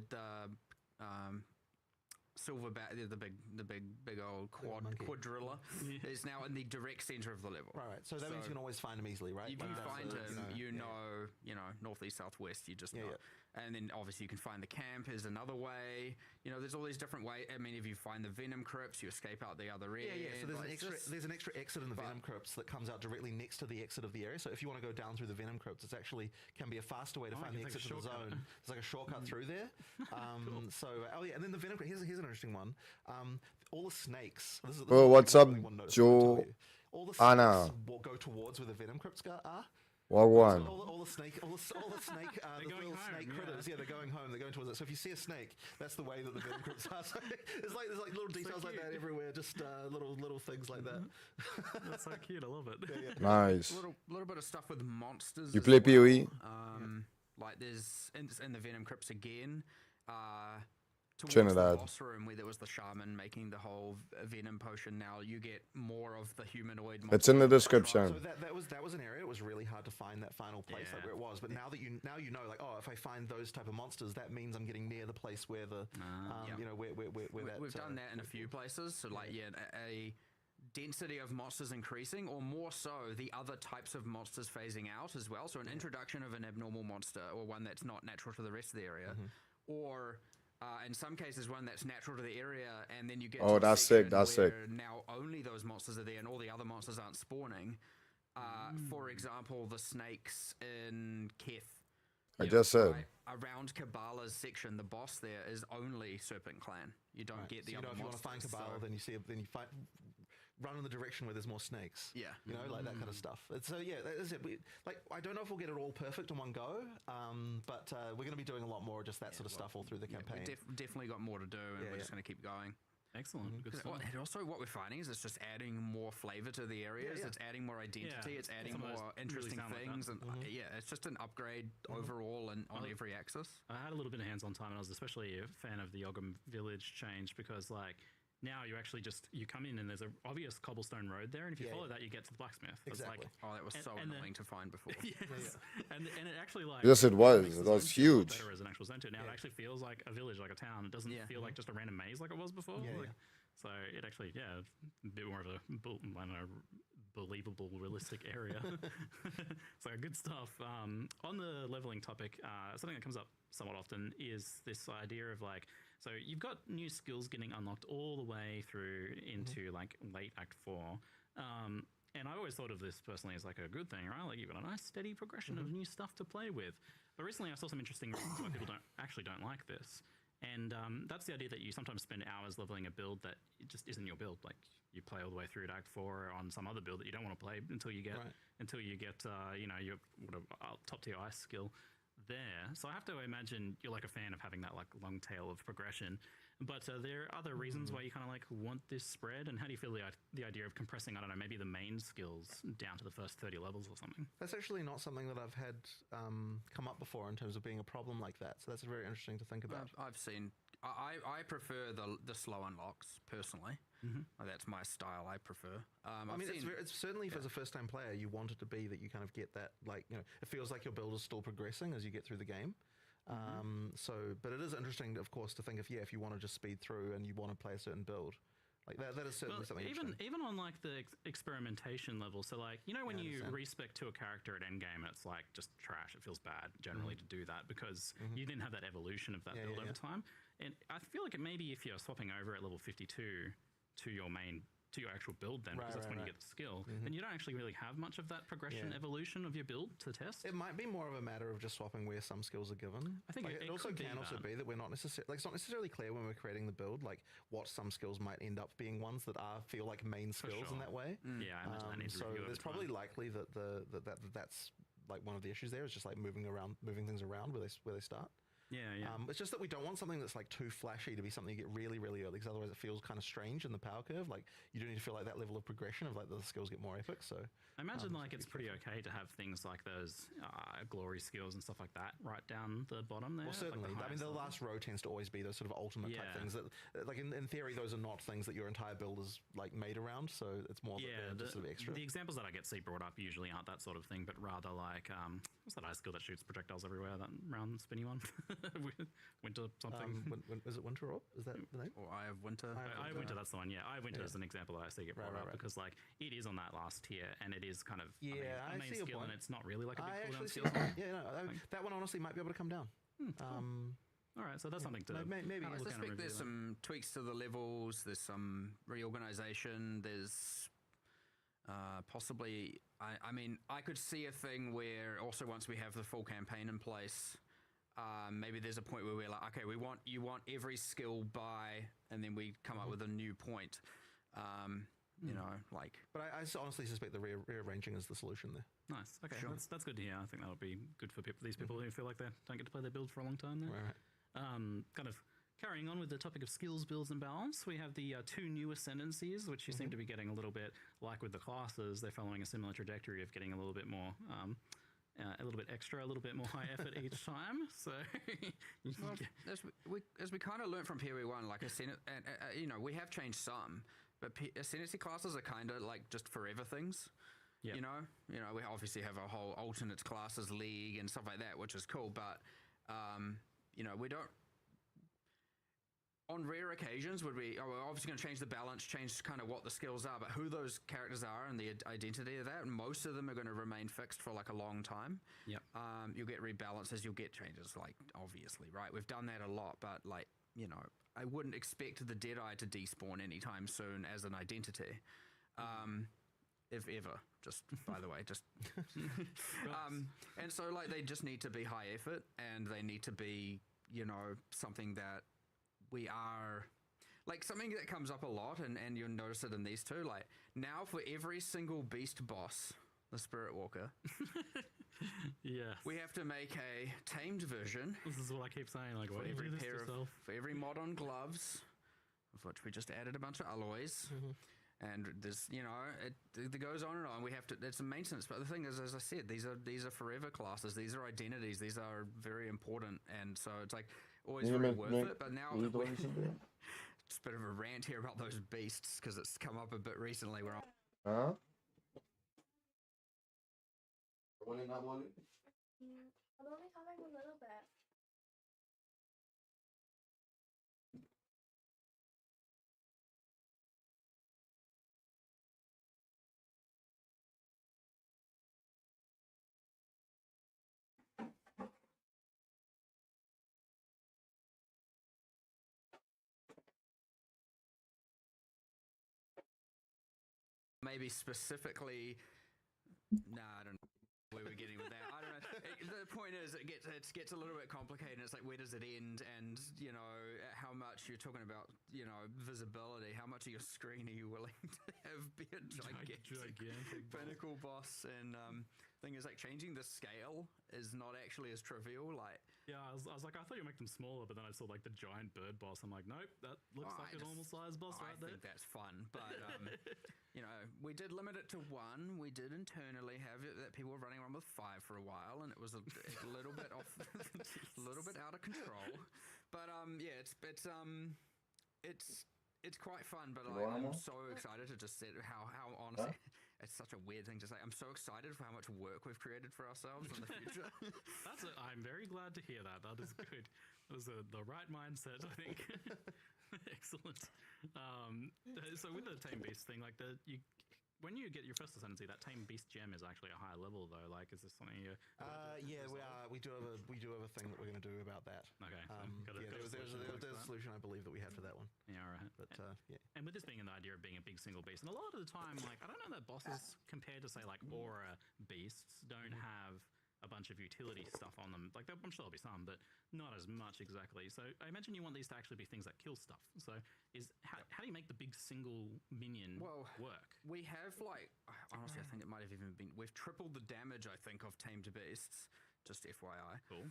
silverback, the big old monkey. quadrilla is now in the direct center of the level. Right. So that means you can always find him easily, right? You Like can that's find the- him, you know, northeast, southwest, you just Yeah, know. yeah. And then obviously you can find the camp is another way. You know, there's all these different ways. I mean, if you find the venom crypts, you escape out the other end. Yeah. So there's Like, an it's extra just- there's an extra exit in the Venom Crypts that comes out directly next to the exit of the area. So if you want to go down through the Venom Crypts, it's actually can be a faster way to find the you can take exit a to the shortcut. zone. There's like a shortcut through there. So and then the Venom Crypt. Here's an interesting one. All the snakes. This is Well, like what's one up, really one notice Joe? I'm gonna tell you. All the snakes Anna? go towards where the Venom Crypts are. What one? All the snake, the going little home, snake yeah. critters. Yeah, they're going home. They're going towards it. So if you see a snake, that's the way that the Venom Crypts are. So there's like little details like that everywhere. Just little things like that. That's so cute. I love it. Nice. little bit of stuff with monsters. You as play well. PoE? Like there's in the Venom Crypts again. Towards Trinidad. the boss room where there was the shaman making the whole venom potion. Now you get more of the humanoid. It's in the monsters. description. So that was an area. It was really hard to find that final place like Yeah. where it was. But now you know like, oh, if I find those type of monsters, that means I'm getting near the place where the yeah. you know where that We've done that in a few places. So like a density of monsters increasing, or more so the other types of monsters phasing out as well. So an introduction of an abnormal monster, or one that's not natural to the rest of the area, or in some cases one that's natural to the area, and then you get Oh, to a that's sick, section that's sick. where now only those monsters are there and all the other monsters aren't spawning. For example, the snakes in Keth. I just said. Right around Kabbalah's section, the boss there is only Serpent Clan. You don't get the so, you other know, if you want to find monsters, Cabal, so- then you find run in the direction where there's more snakes. Yeah. You know, like that kind of stuff. So yeah, that is it. I don't know if we'll get it all perfect in one go, but we're going to be doing a lot more of just that sort of stuff all through the Yeah, campaign. we definitely got more to do, and we're just going to keep going. Excellent. Good stuff. And also, what we're finding is it's just adding more flavor to the areas. Yeah, yeah. It's adding more identity. Yeah, it's adding some of those more really interesting sound like that. things, and it's just an upgrade overall and on every axis. I had a little bit of hands-on time, and I was especially a fan of the Ogham Village change because, like, now you actually you come in and there's an obvious cobblestone road there, and if you follow that, you get to the blacksmith. It's Exactly. Oh, that was so and annoying to find before. yes, and it actually like Yes, it was. makes the That was zone feel a lot huge. Better as an actual zone too. Now it actually feels like a village, like a town. It doesn't feel like just a random maze like it was before. Yeah, Like, so it actually, a bit more of a I don't know, believable, realistic area. So good stuff. On the leveling topic, something that comes up somewhat often is this idea of like, so you've got new skills getting unlocked all the way through into like late Act 4. And I always thought of this personally as like a good thing, right? Like you've got a nice steady progression of new stuff to play with. But recently I saw some interesting reasons why people don't like this. And that's the idea that you sometimes spend hours leveling a build that it just isn't your build. Like you play all the way through to Act 4 on some other build that you don't want to play until you get your top tier ice skill there. So I have to imagine you're like a fan of having that like long tail of progression. But there are other reasons why you kind of like want this spread. And how do you feel the idea of compressing, I don't know, maybe the main skills down to the first 30 levels or something? That's actually not something that I've had come up before in terms of being a problem like that. So that's very interesting to think about. I've seen. I prefer the slow unlocks personally. That's my style. I prefer. I mean, it's certainly as a first-time player, you want it to be that you kind of get that, like, you know, it feels like your build is still progressing as you get through the game. But it is interesting, of course, to think if you want to just speed through and you want to play a certain build, like that is certainly something interesting. Even on like the experimentation level, so like, you know, when you respec to a character at endgame, it's like just trash. It feels bad generally to do that because you didn't have that evolution of that build over time. And I feel like it maybe if you're swapping over at level 52 to your actual build then, because that's when you get the skill, then you don't actually really have much of that progression evolution of your build to test. It might be more of a matter of just swapping where some skills are given. I think like, it also can also be that we're not necessarily, like, it's not necessarily clear when we're creating the build, like what some skills might end up being ones that feel like main skills in that way. Yeah, I imagine that needs so review over it's probably time. likely that that's like one of the issues there is just like moving things around where they start. Yeah. It's just that we don't want something that's like too flashy to be something you get really, really early, because otherwise it feels kind of strange in the power curve. Like you do need to feel like that level of progression of like the skills get more epic. So I imagine like it's pretty okay to have things like those glory skills and stuff like that right down the bottom there. Well, certainly. Like I mean, the last row tends to always be those sort of ultimate type things that, like in theory, those are not things that your entire build is like made around. So it's more just sort of extra. The examples that I get see brought up usually aren't that sort of thing, but rather like what's that ice skill that shoots projectiles everywhere? That round spinny one. Winter something. Is it Winter Orb? Is that the name? Or Eye of Winter. Eye of Winter, that's the one. Yeah, Eye of Winter is an example that I see get brought up because like it is on that last tier and it is kind of a main see your skill point. and it's not really like a big cooldown see skill. your point. That one honestly might be able to come down. All right, so that's something to maybe. I look at and suspect review there's then. some tweaks to the levels. There's some reorganization. There's possibly. I mean, I could see a thing where also once we have the full campaign in place. Maybe there's a point where we're like, okay, you want every skill by, and then we come up with a new point. You know, like. But I honestly suspect the rearranging is the solution there. Nice. Okay, that's good to hear. I think that'll be good for these people who feel like they don't get to play their build for a long time there. Right. Kind of carrying on with the topic of skills, builds, and balance, we have the two new ascendancies, which you seem to be getting a little bit like with the classes. They're following a similar trajectory of getting a little bit more. A little bit extra, a little bit more high effort each time. So, as we kind of learned from PoE1, like you know, we have changed some, but ascendancy classes are kind of like just forever things. Yep. You know, we obviously have a whole alternate classes league and stuff like that, which is cool. But you know, we don't. On rare occasions, we're obviously going to change the balance, change kind of what the skills are, but who those characters are and the identity of that, and most of them are going to remain fixed for like a long time. Yep. You'll get rebalances, you'll get changes, like obviously, right? We've done that a lot, but like, you know, I wouldn't expect the Deadeye to despawn anytime soon as an identity. If ever, just by the way, just and so like they just need to be high effort and they need to be, you know, something that we are like something that comes up a lot and you'll notice it in these two. Like now for every single beast boss, the Spirit Walker, yes, we have to make a tamed version this is what I keep saying. Like, for why do you every do this to pair yourself? for every mod on gloves, of which we just added a bunch of alloys. And there's, it goes on and on. We have to. It's a maintenance, but the thing is, as I said, these are forever classes. These are identities. These are very important, and so it's like always very worth it. But now just a bit of a rant here about those beasts because it's come up a bit recently. Where Huh? When not want it? I'm only coming a little bit. maybe specifically, I don't know where we're getting with that. I don't know. The point is, it gets a little bit complicated. It's like, where does it end? And how much you're talking about, visibility. How much of your screen are you willing to have be a gigantic pinnacle boss? And thing is, like, changing the scale is not actually as trivial. Like, yeah, I was like, I thought you make them smaller, but then I saw like the giant bird boss. I'm like, nope, that looks like a normal size boss right there. I think that's fun, but we did limit it to 1. We did internally have it that people were running around with 5 for a while, and it was a little bit off, a little bit out of control. But it's quite fun. But I'm so excited to just see how honestly. It's such a weird thing to say. I'm so excited for how much work we've created for ourselves in the future. I'm very glad to hear that. That is good. That was the right mindset, I think. Excellent. So with the Tame Beast thing, like when you get your first ascendancy, that Tame Beast gem is actually a higher level, though. Like, is this something you? Yeah, we do have a thing that we're going to do about that. Okay. There's a solution, I believe, that we had for that one. Yeah, all right. But yeah. And with this being the idea of being a big single beast, and a lot of the time, like, I don't know that bosses compared to say like aura beasts don't have a bunch of utility stuff on them. Like, I'm sure there'll be some, but not as much exactly. So I imagine you want these to actually be things that kill stuff. So how do you make the big single minion work? We have, like, honestly, I think it might have even been, we've tripled the damage, I think, of tamed beasts. Just FYI. Cool.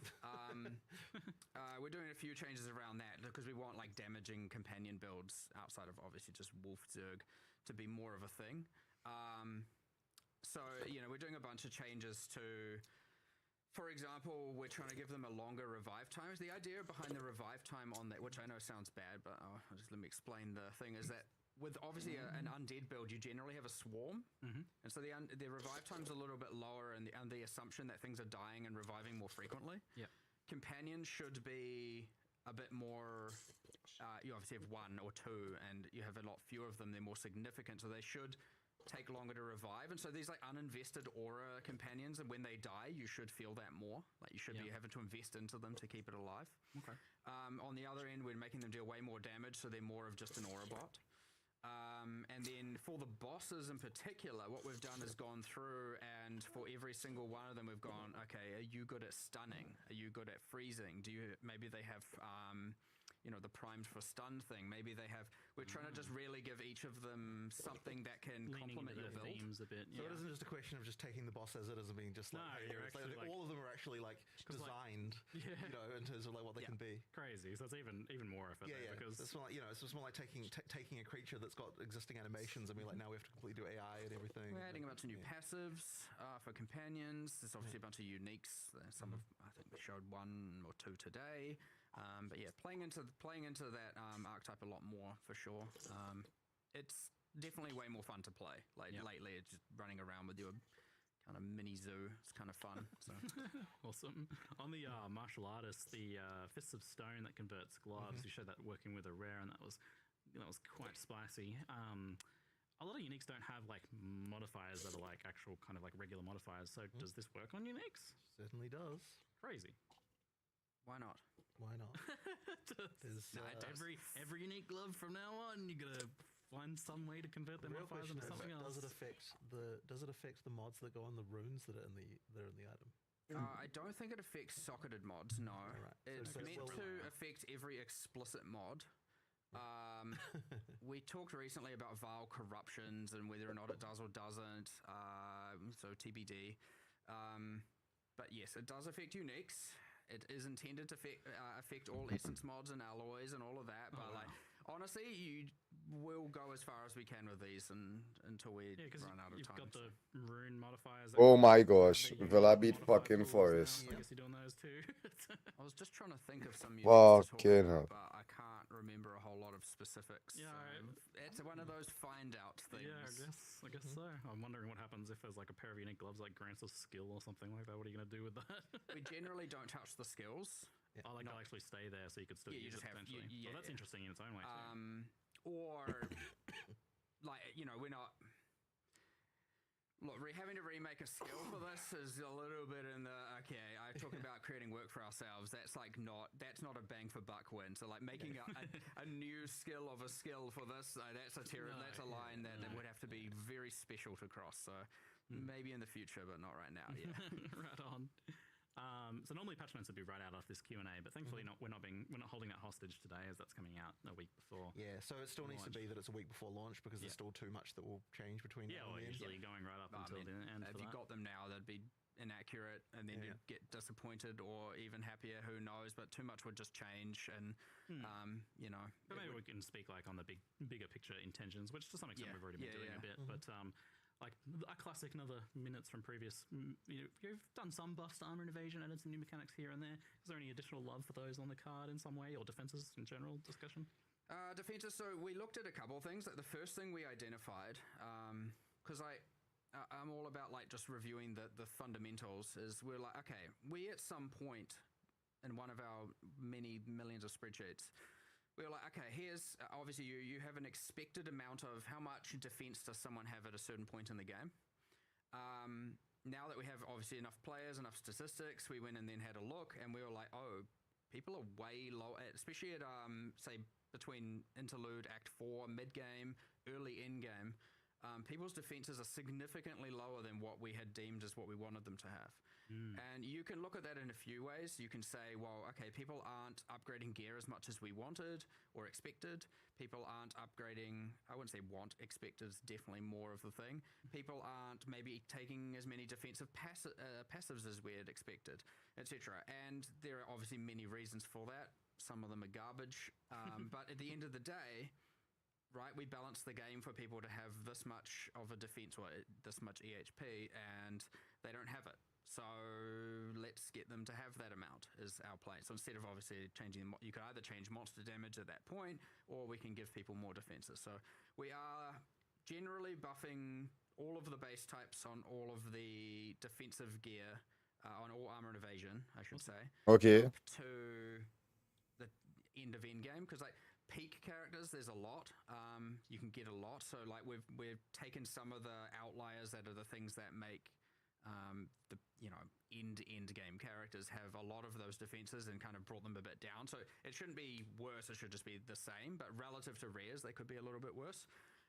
We're doing a few changes around that because we want, like, damaging companion builds outside of obviously just Wolf Zerg to be more of a thing. So, we're doing a bunch of changes to, for example, we're trying to give them a longer revive time. The idea behind the revive time on that, which I know sounds bad, but just let me explain the thing, is that with obviously an undead build, you generally have a swarm. And so the revive time's a little bit lower and the assumption that things are dying and reviving more frequently. Yeah. Companions should be a bit more, you obviously have 1 or 2 and you have a lot fewer of them, they're more significant, so they should take longer to revive. And so these, like, uninvested aura companions, and when they die you should feel that more, like you should be having to invest into them to keep it alive. Okay. On the other end, we're making them deal way more damage, so they're more of just an aura bot. And then for the bosses in particular, what we've done is gone through, and for every single one of them we've gone, okay, are you good at stunning? Are you good at freezing? Maybe they have the primed for stun thing. Maybe they have, we're trying to just really give each of them something that can complement your build. Themes a bit. So it isn't just a question of just taking the boss as it is and being just like, all of them are actually like designed, in terms of like what they can be. Crazy. So it's even more effort. Yeah, because it's more like, it's more like taking a creature that's got existing animations and we're like, now we have to completely do AI and everything. We're adding a bunch of new passives for companions. There's obviously a bunch of uniques. Some of, I think we showed 1 or 2 today. But yeah, playing into that archetype a lot more for sure. It's definitely way more fun to play. Like lately, it's just running around with your kind of mini zoo. It's kind of fun. So. Awesome. On the martial artist, the Fists of Stone that converts gloves, you showed that working with a rare, and that was quite spicy. A lot of uniques don't have like modifiers that are like actual kind of like regular modifiers. So does this work on uniques? Certainly does. Crazy. Why not? Why not? Every unique glove from now on, you gotta find some way to convert their modifiers into something else. Does it affect the mods that go on the runes that are in the item? I don't think it affects socketed mods. No, it's meant to affect every explicit mod. We talked recently about Vile Corruptions and whether or not it does or doesn't. So TBD. But yes, it does affect uniques. It is intended to affect all essence mods and alloys and all of that. But honestly, you will go as far as we can with these until we Yeah, because run out of you've time. got the rune modifiers. Oh my gosh, the will I unique beat modifier fucking tools now, Forest? so I guess you're doing those too. I was just trying to think of some units to talk Fucking about, hell. but I can't remember a whole lot of specifics. Yeah, it's one of those find out things. Yeah, I guess so. I'm wondering what happens if there's like a pair of unique gloves like grants a skill or something like that. What are you going to do with that? We generally don't touch the skills. Oh, like they'll actually stay there, so you could still Yeah, you use just it have- potentially. yeah, Well, that's yeah. interesting in its own way. Too. Or like we're not. Look, having to remake a skill for this is a little bit in the okay. I talk about creating work for ourselves. That's not a bang for buck win. So like making a new skill of a skill for this, that's a line that would have to be very special to cross. So maybe in the future, but not right now. Yeah. Right on. So normally patch notes would be right out of this Q&A, but thankfully we're not holding that hostage today as that's coming out a week before. Yeah, so it still needs to be that it's a week before launch because there's still too much that will change between Yeah, now or and then. usually going right up until the end. If for you that. got them now, that'd be inaccurate, and then you'd get disappointed or even happier. Who knows? But too much would just change, and But maybe we can speak like on the bigger picture intentions, which to some extent we've already been doing a bit. But like a classic, another minutes from previous. You've done some buffs to armor and evasion, added some new mechanics here and there. Is there any additional love for those on the card in some way, or defenses in general discussion? Defenses. So we looked at a couple of things. Like the first thing we identified, because I'm all about like just reviewing the fundamentals. Is we're like, okay, we at some point in one of our many millions of spreadsheets, we were like, okay, here's obviously you have an expected amount of how much defense does someone have at a certain point in the game. Now that we have obviously enough players, enough statistics, we went and then had a look, and we were like, oh, people are way low, especially at say between interlude, Act 4, mid game, early in game. People's defenses are significantly lower than what we had deemed as what we wanted them to have. And you can look at that in a few ways. You can say, well, okay, people aren't upgrading gear as much as we wanted or expected. People aren't upgrading, I wouldn't say want, expected is definitely more of the thing. People aren't maybe taking as many defensive passives as we had expected, etc. And there are obviously many reasons for that. Some of them are garbage. But at the end of the day, right, we balance the game for people to have this much of a defense or this much EHP, and they don't have it. So let's get them to have that amount is our play. So instead of obviously changing, you could either change monster damage at that point, or we can give people more defenses. So we are generally buffing all of the base types on all of the defensive gear, on all armor and evasion, I should say. Okay. Up to the end of endgame, because like peak characters, there's a lot. You can get a lot. So like we've taken some of the outliers that are the things that make the end game characters have a lot of those defenses and kind of brought them a bit down. So it shouldn't be worse, it should just be the same, but relative to rares they could be a little bit worse.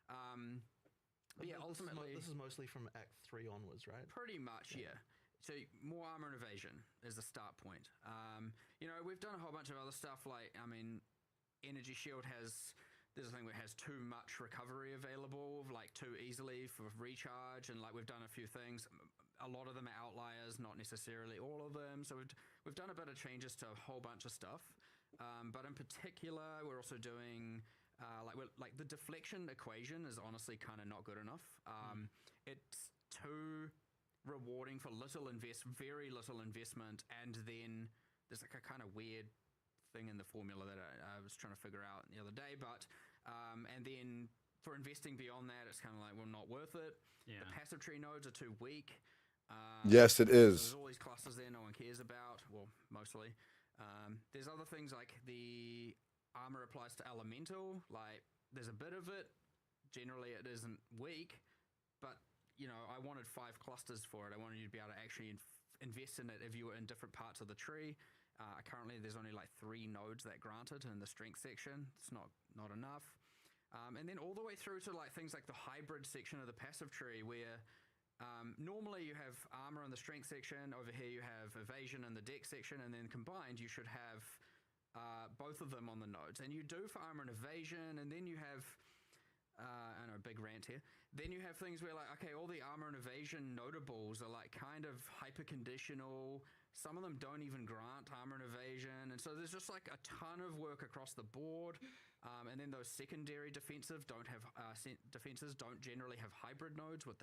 But yeah, ultimately this is mostly from Act 3 onwards, right? pretty much, yeah. So more armor and evasion is the start point. We've done a whole bunch of other stuff, like Energy Shield there's a thing where it has too much recovery available, like too easily for recharge, and like we've done a few things. A lot of them are outliers, not necessarily all of them. So we've done a bit of changes to a whole bunch of stuff. But in particular, we're also doing like the deflection equation is honestly kind of not good enough. It's too rewarding for very little investment, and then there's like a kind of weird thing in the formula that I was trying to figure out the other day, but and then for investing beyond that, it's kind of like, well, not worth it. The passive tree nodes are too weak. Yes, it is. There's all these clusters there no one cares about, well, mostly. There's other things like the armor applies to elemental, like there's a bit of it. Generally it isn't weak, but I wanted 5 clusters for it. I wanted you to be able to actually invest in it if you were in different parts of the tree. Currently, there's only like 3 nodes that granted in the strength section. It's not enough. And then all the way through to like things like the hybrid section of the passive tree, where normally you have armor in the strength section. Over here you have evasion in the dex section, and then combined you should have both of them on the nodes. And you do for armor and evasion, and then you have I know, big rant here. Then you have things where like, okay, all the armor and evasion notables are like kind of hyper conditional. Some of them don't even grant armor and evasion, and so there's just like a ton of work across the board. And then those secondary defenses don't generally have hybrid nodes, which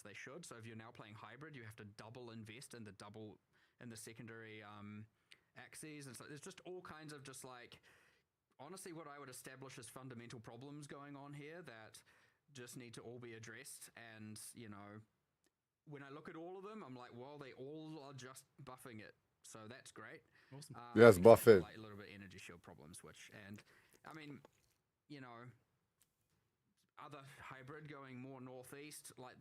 they should. So if you're now playing hybrid, you have to double invest in the secondary axes, and so there's just all kinds of just like, honestly, what I would establish as fundamental problems going on here that just need to all be addressed. And you know, when I look at all of them, I'm like, well, they all are just buffing it, so that's great. Awesome. Yes, except buff for, it. like, a little bit energy shield problems, and I mean, you know, other hybrid going more northeast, like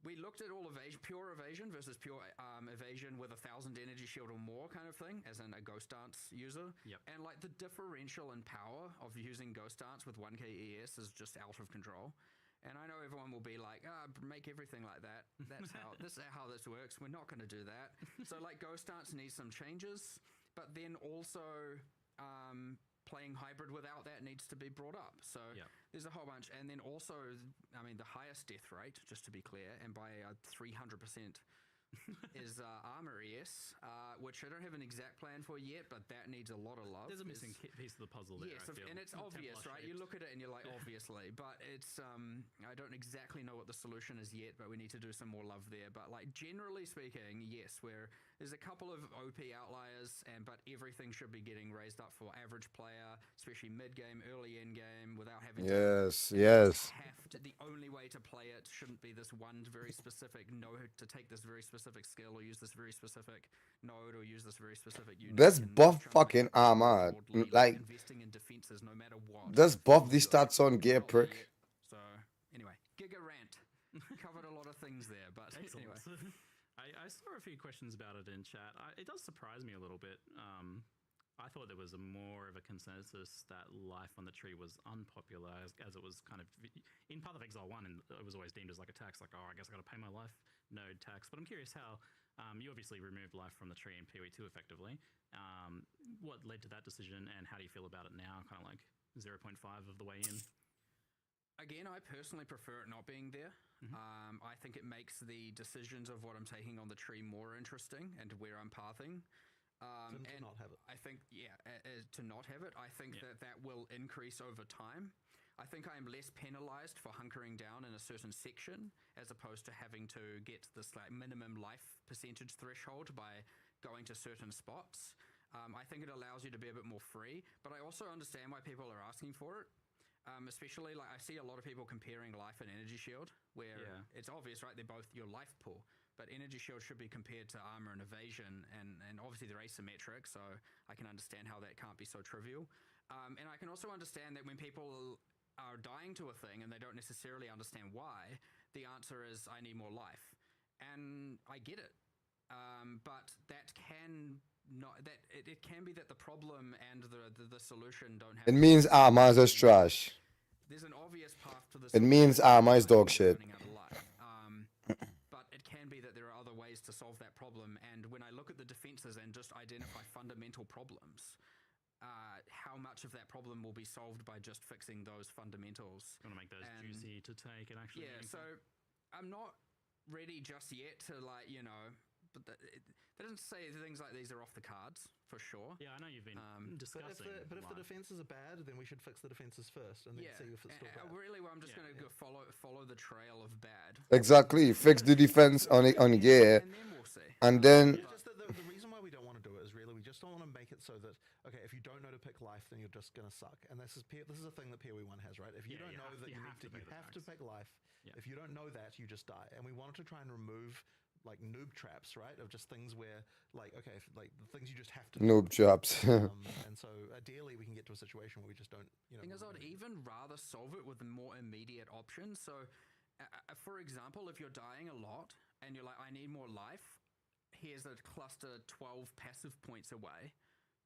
we looked at all pure evasion versus pure evasion with 1,000 energy shield or more kind of thing, as in a Ghost Dance user. Yep. And like the differential in power of using Ghost Dance with 1k ES is just out of control. And I know everyone will be like, make everything like that. That's how this works. We're not going to do that. So like Ghost Dance needs some changes, but then also playing hybrid without that needs to be brought up. So there's a whole bunch. And then also, I mean, the highest death rate, just to be clear, and by 300% is armor ES, which I don't have an exact plan for yet, but that needs a lot of love. There's a missing piece of the puzzle there. Yes, and it's obvious, right? You look at it and you're like, obviously, but it's I don't exactly know what the solution is yet, but we need to do some more love there. But like generally speaking, yes, there's a couple of OP outliers, but everything should be getting raised up for average player, especially mid game, early end game, without having Yes. the only way to play it shouldn't be this one very specific node to take this very specific skill, or use this very specific node, or use this very specific unit. Let's and buff try and fucking make it armor. broadly, Like, investing in defenses no matter what. let's buff the Good. stats on gear, Not prick. yet. So anyway, Giga rant. Covered a lot of things there, but Excellent. anyway. I saw a few questions about it in chat. It does surprise me a little bit. I thought there was more of a consensus that life on the tree was unpopular, as it was kind of in Path of Exile 1, and it was always deemed as like a tax, like, oh, I guess I got to pay my life node tax. But I'm curious how you obviously removed life from the tree in PoE2 effectively. What led to that decision, and how do you feel about it now, kind of like 0.5 of the way in? Again, I personally prefer it not being there. I think it makes the decisions of what I'm taking on the tree more interesting, and where I'm pathing. To And not have it. I think, to not have it, I think that will increase over time. I think I am less penalized for hunkering down in a certain section, as opposed to having to get this like minimum life percentage threshold by going to certain spots. I think it allows you to be a bit more free, but I also understand why people are asking for it. Especially, like, I see a lot of people comparing life and energy shield, where it's obvious, right? They're both your life pool, but energy shield should be compared to armor and evasion, and obviously they're asymmetric, so I can understand how that can't be so trivial. And I can also understand that when people are dying to a thing and they don't necessarily understand why, the answer is, I need more life. And I get it. But that can not, that it can be that the problem and the solution don't have. It means armor is trash. There's an obvious path to this. It means armor is dog shit. But it can be that there are other ways to solve that problem. And when I look at the defenses and just identify fundamental problems, how much of that problem will be solved by just fixing those fundamentals? You want to make those juicy to take and actually. Yeah. So I'm not ready just yet to, like, you know. But that doesn't say things like these are off the cards, for sure. Yeah, I know you've been discussing. But if the defenses are bad, then we should fix the defenses first, and then see if it's still bad. Really, well, I'm just going to go follow the trail of bad. Exactly. Fix the defense on gear, And then we'll see. and then Just the reason why we don't want to do it is really we just don't want to make it so that, okay, if you don't know to pick life, then you're just going to suck. And this is a thing that PoE1 has, right? If you don't know that you have to pick life. Yeah. If you don't know that, you just die. And we wanted to try and remove like noob traps, right? Of just things where, like, okay, like the things you just have to noob traps. and so ideally we can get to a situation where we just don't, you know. Thing is, I'd even rather solve it with the more immediate options. So, for example, if you're dying a lot and you're like, I need more life, here's a cluster 12 passive points away.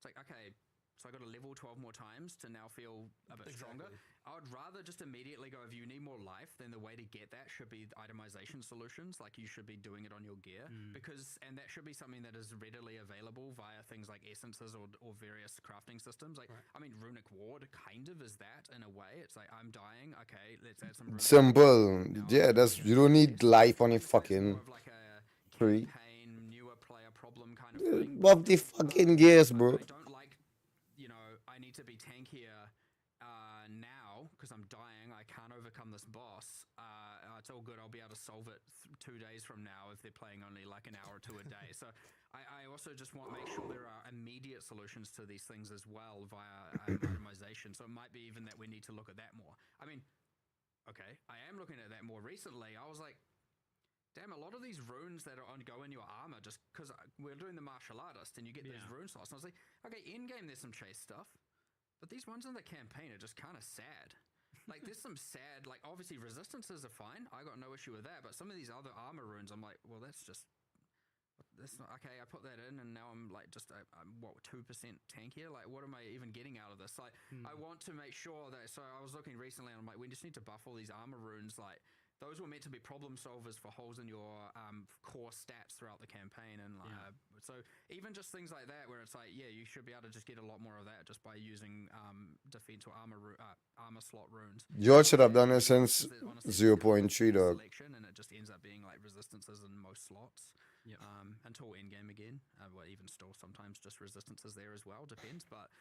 It's like, okay, so I got to level 12 more times to now feel a bit stronger. I would rather just immediately go, if you need more life, then the way to get that should be itemization solutions. Like, you should be doing it on your gear, and that should be something that is readily available via things like essences or various crafting systems. Like, I mean, Runic Ward kind of is that in a way. It's like, I'm dying. Okay, let's add some Runic Simple. Ward. Yeah, you don't need life on your fucking More of like a tree. campaign, newer player problem kind of Buff the fucking gears, bro. I don't like, I need to be tankier now because I'm dying. I can't overcome this boss. It's all good. I'll be able to solve it 2 days from now if they're playing only like an hour or two a day. So I also just want to make sure there are immediate solutions to these things as well via itemization. So it might be even that we need to look at that more. I mean, okay, I am looking at that more recently. I was like, damn, a lot of these runes that go in your armor, just because we're doing the martial artist and you get these rune slots. And I was like, okay, in game there's some chase stuff, but these ones in the campaign are just kind of sad. Like there's some sad, like obviously resistances are fine. I got no issue with that, but some of these other armor runes, I'm like, well, that's not okay. I put that in, and now I'm like just I'm 2% tankier. Like, what am I even getting out of this? Like, I want to make sure that. So I was looking recently, and I'm like, we just need to buff all these armor runes. Like, those were meant to be problem solvers for holes in your core stats throughout the campaign, and so even just things like that, where it's like, yeah, you should be able to just get a lot more of that just by using defense or armor slot runes. George should have done it since Honestly, 0.3, dog. selection, and it just ends up being like resistances in most slots. Until end game again. Well, even still, sometimes just resistances there as well. Depends, but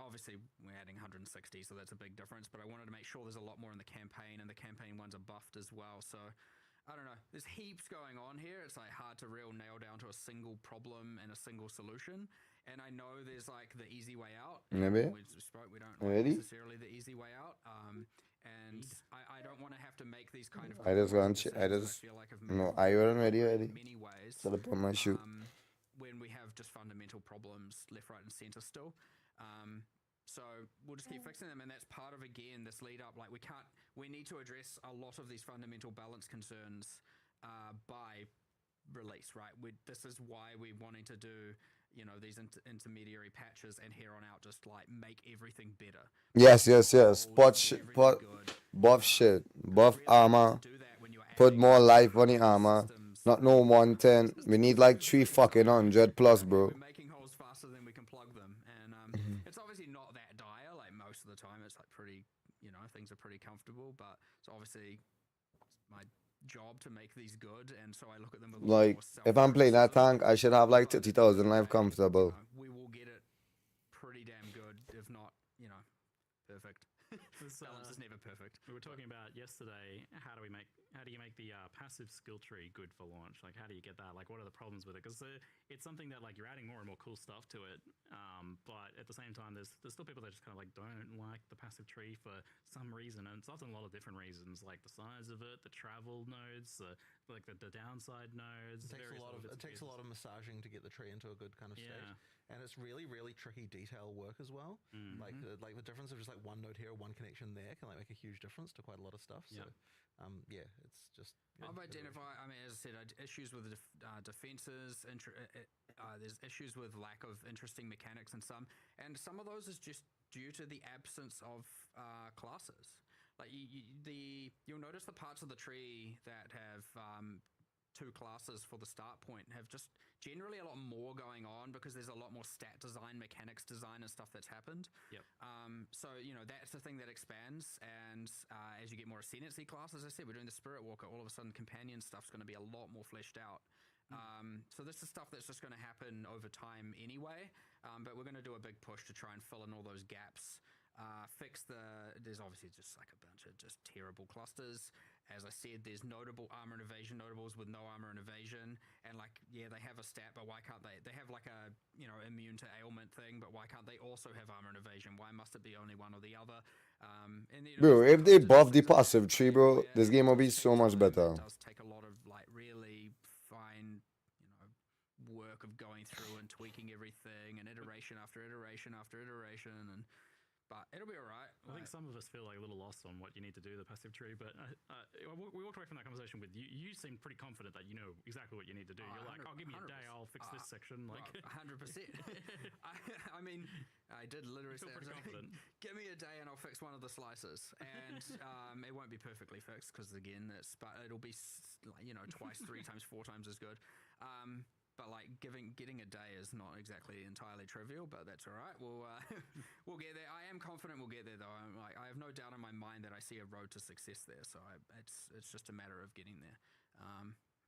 obviously we're adding 160, so that's a big difference. But I wanted to make sure there's a lot more in the campaign, and the campaign ones are buffed as well. So I don't know. There's heaps going on here. It's like hard to nail down to a single problem and a single solution. And I know there's like the easy way out. Maybe. We don't like necessarily the easy way out. And I don't want to have to make these kind of. I just feel like I've made are you ready? many ways. Set up on my shoe. When we have just fundamental problems left, right, and center still. So we'll just keep fixing them, and that's part of again this lead up. Like we need to address a lot of these fundamental balance concerns by release, right? This is why we're wanting to do these intermediary patches, and here on out just like make everything better. Yes. Buff shit, buff armor, put more life on the armor. Not no 110. We need like 300 plus, bro. We're making holes faster than we can plug them, and it's obviously not that dire. Like most of the time, it's like pretty, things are pretty comfortable. But it's obviously my job to make these good, and so I look at them with like if I'm playing that tank, I should have like 30,000 life comfortable. We will get it pretty damn good, if not, perfect. Balance is never perfect. We were talking about yesterday, how do you make the passive skill tree good for launch? Like, how do you get that? Like, what are the problems with it? Because it's something that like you're adding more and more cool stuff to it, but at the same time, there's still people that just kind of like don't like the passive tree for some reason, and it's often a lot of different reasons, like the size of it, the travel nodes, the downside nodes. It takes a lot of massaging to get the tree into a good kind of state. And it's really, really tricky detail work as well. Like the difference of just like one node here, one connection there can like make a huge difference to quite a lot of stuff. So, it's just. I've identified. I mean, as I said, issues with defenses. There's issues with lack of interesting mechanics in some, and some of those is just due to the absence of classes. Like you'll notice the parts of the tree that have 2 classes for the start point have just generally a lot more going on because there's a lot more stat design, mechanics design, and stuff that's happened. So that's the thing that expands, and as you get more ascendancy classes, as I said, we're doing the Spirit Walker. All of a sudden, companion stuff's going to be a lot more fleshed out. So this is stuff that's just going to happen over time anyway. But we're going to do a big push to try and fill in all those gaps. There's obviously just like a bunch of just terrible clusters. As I said, there's notable armor and evasion notables with no armor and evasion, and they have a stat, but why can't they have like a immune to ailment thing, but why can't they also have armor and evasion? Why must it be only one or the other? Bro, if they buff the passive tree, bro, this game will be so much better. It does take a lot of like really fine work of going through and tweaking everything, and iteration after iteration after iteration, but it'll be all right. I think some of us feel like a little lost on what you need to do, the passive tree, but we walked away from that conversation with you. You seem pretty confident that you know exactly what you need to do. You're like, give me a day, I'll fix this section. Like 100%. I mean, I did literally say, confident. Give me a day and I'll fix one of the slices. And it won't be perfectly fixed because, again, but it'll be, twice, 3 times, 4 times as good. But like getting a day is not exactly entirely trivial, but that's all right. We'll get there. I am confident we'll get there, though. I have no doubt in my mind that I see a road to success there. So it's just a matter of getting there.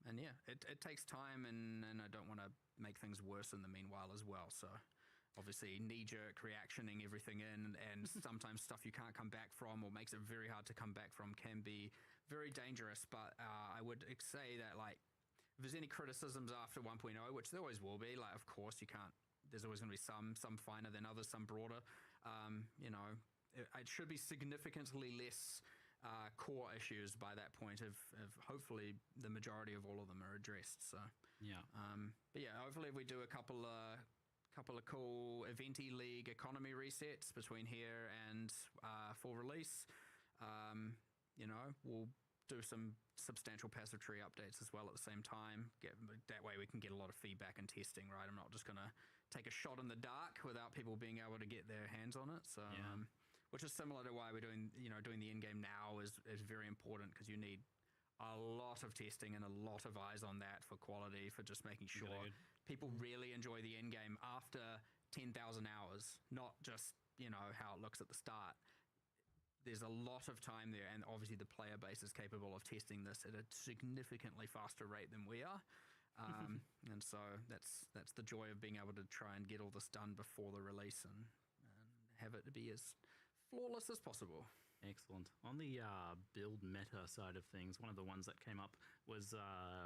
and yeah, it takes time, and I don't want to make things worse in the meanwhile as well. So obviously knee-jerk reactioning everything in, and sometimes stuff you can't come back from or makes it very hard to come back from can be very dangerous. But I would say that, like, if there's any criticisms after 1.0, which there always will be, like, of course you can't, there's always going to be some finer than others, some broader. You know, it should be significantly less core issues by that point if hopefully the majority of all of them are addressed. So Yeah. but yeah, hopefully if we do a couple of cool eventy league economy resets between here and full release, you know, we'll do some substantial passive tree updates as well at the same time. That way we can get a lot of feedback and testing, right? I'm not just gonna take a shot in the dark without people being able to get their hands on it. So Yeah. which is similar to why we're doing the in-game now is very important, because you need a lot of testing and a lot of eyes on that for quality, for just making sure Good. people really enjoy the end game after 10,000 hours, not just, you know, how it looks at the start. There's a lot of time there, and obviously the player base is capable of testing this at a significantly faster rate than we are. And so that's the joy of being able to try and get all this done before the release and have it be as flawless as possible. Excellent. On the build meta side of things, one of the ones that came up was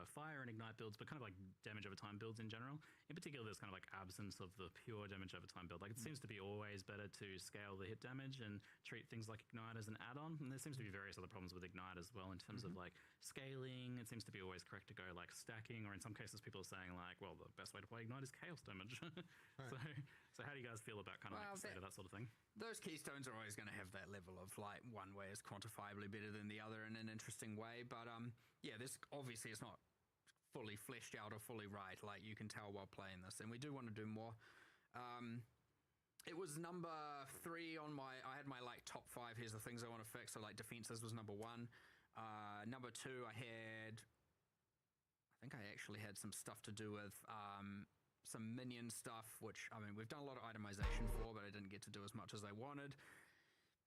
fire and ignite builds, but kind of like damage over time builds in general. In particular, there's kind of like absence of the pure damage over time build. Like, it seems to be always better to scale the hit damage and treat things like ignite as an add-on. And there seems to be various other problems with ignite as well in terms of like scaling. It seems to be always correct to go like stacking, or in some cases people are saying like, well, the best way to play ignite is chaos damage. So how do you guys feel about kind of like the state of that sort of thing? Those keystones are always going to have that level of, like, one way is quantifiably better than the other in an interesting way. But yeah, this obviously is not fully fleshed out or fully right. Like, you can tell while playing this, and we do want to do more. It was number 3 on my, I had my like top 5, here's the things I want to fix. So like defenses was number 1. Number 2, I think I actually had some stuff to do with some minion stuff, which, I mean, we've done a lot of itemization for, but I didn't get to do as much as I wanted.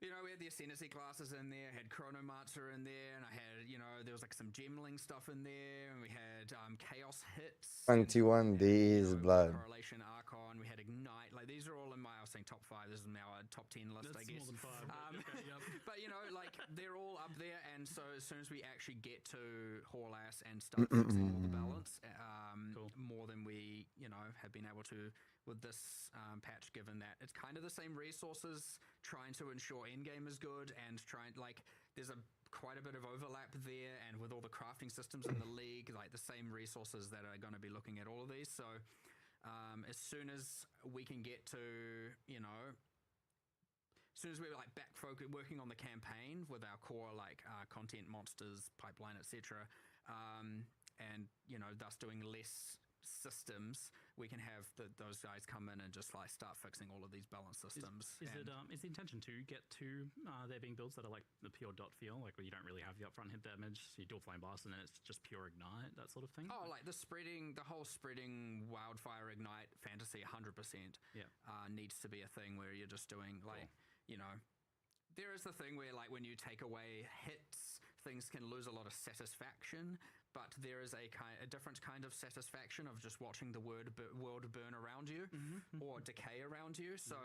You know, we had the Ascendancy classes in there, had Chronomancer in there, and I had, you know, there was like some gemling stuff in there, and we had chaos hits. 21 days, blood. Correlation Archon, we had Ignite. Like, these are all in my, I was saying top 5, this is now a top 10 list, I guess. More than 5. Okay, yep. But, you know, like, they're all up there, and so as soon as we actually get to Horlass and start fixing all the balance, Cool. more than we, you know, have been able to with this patch, given that it's kind of the same resources, trying to ensure endgame is good, and trying, like, there's quite a bit of overlap there, and with all the crafting systems in the league, like the same resources that are going to be looking at all of these. So as soon as we can get to, you know, as soon as we're like back working on the campaign with our core like content, monsters, pipeline, etc., and, you know, thus doing less systems, we can have those guys come in and just like start fixing all of these balance systems. Is the intention to get to there being builds that are like the pure dot feel, like where you don't really have the upfront hit damage, so you dual flame blast and then it's just pure ignite, that sort of thing? Oh, like the whole spreading wildfire ignite fantasy 100% needs to be a thing where you're just doing like, you know, there is the thing where like when you take away hits, things can lose a lot of satisfaction, but there is a different kind of satisfaction of just watching the world burn around you or decay around you. So,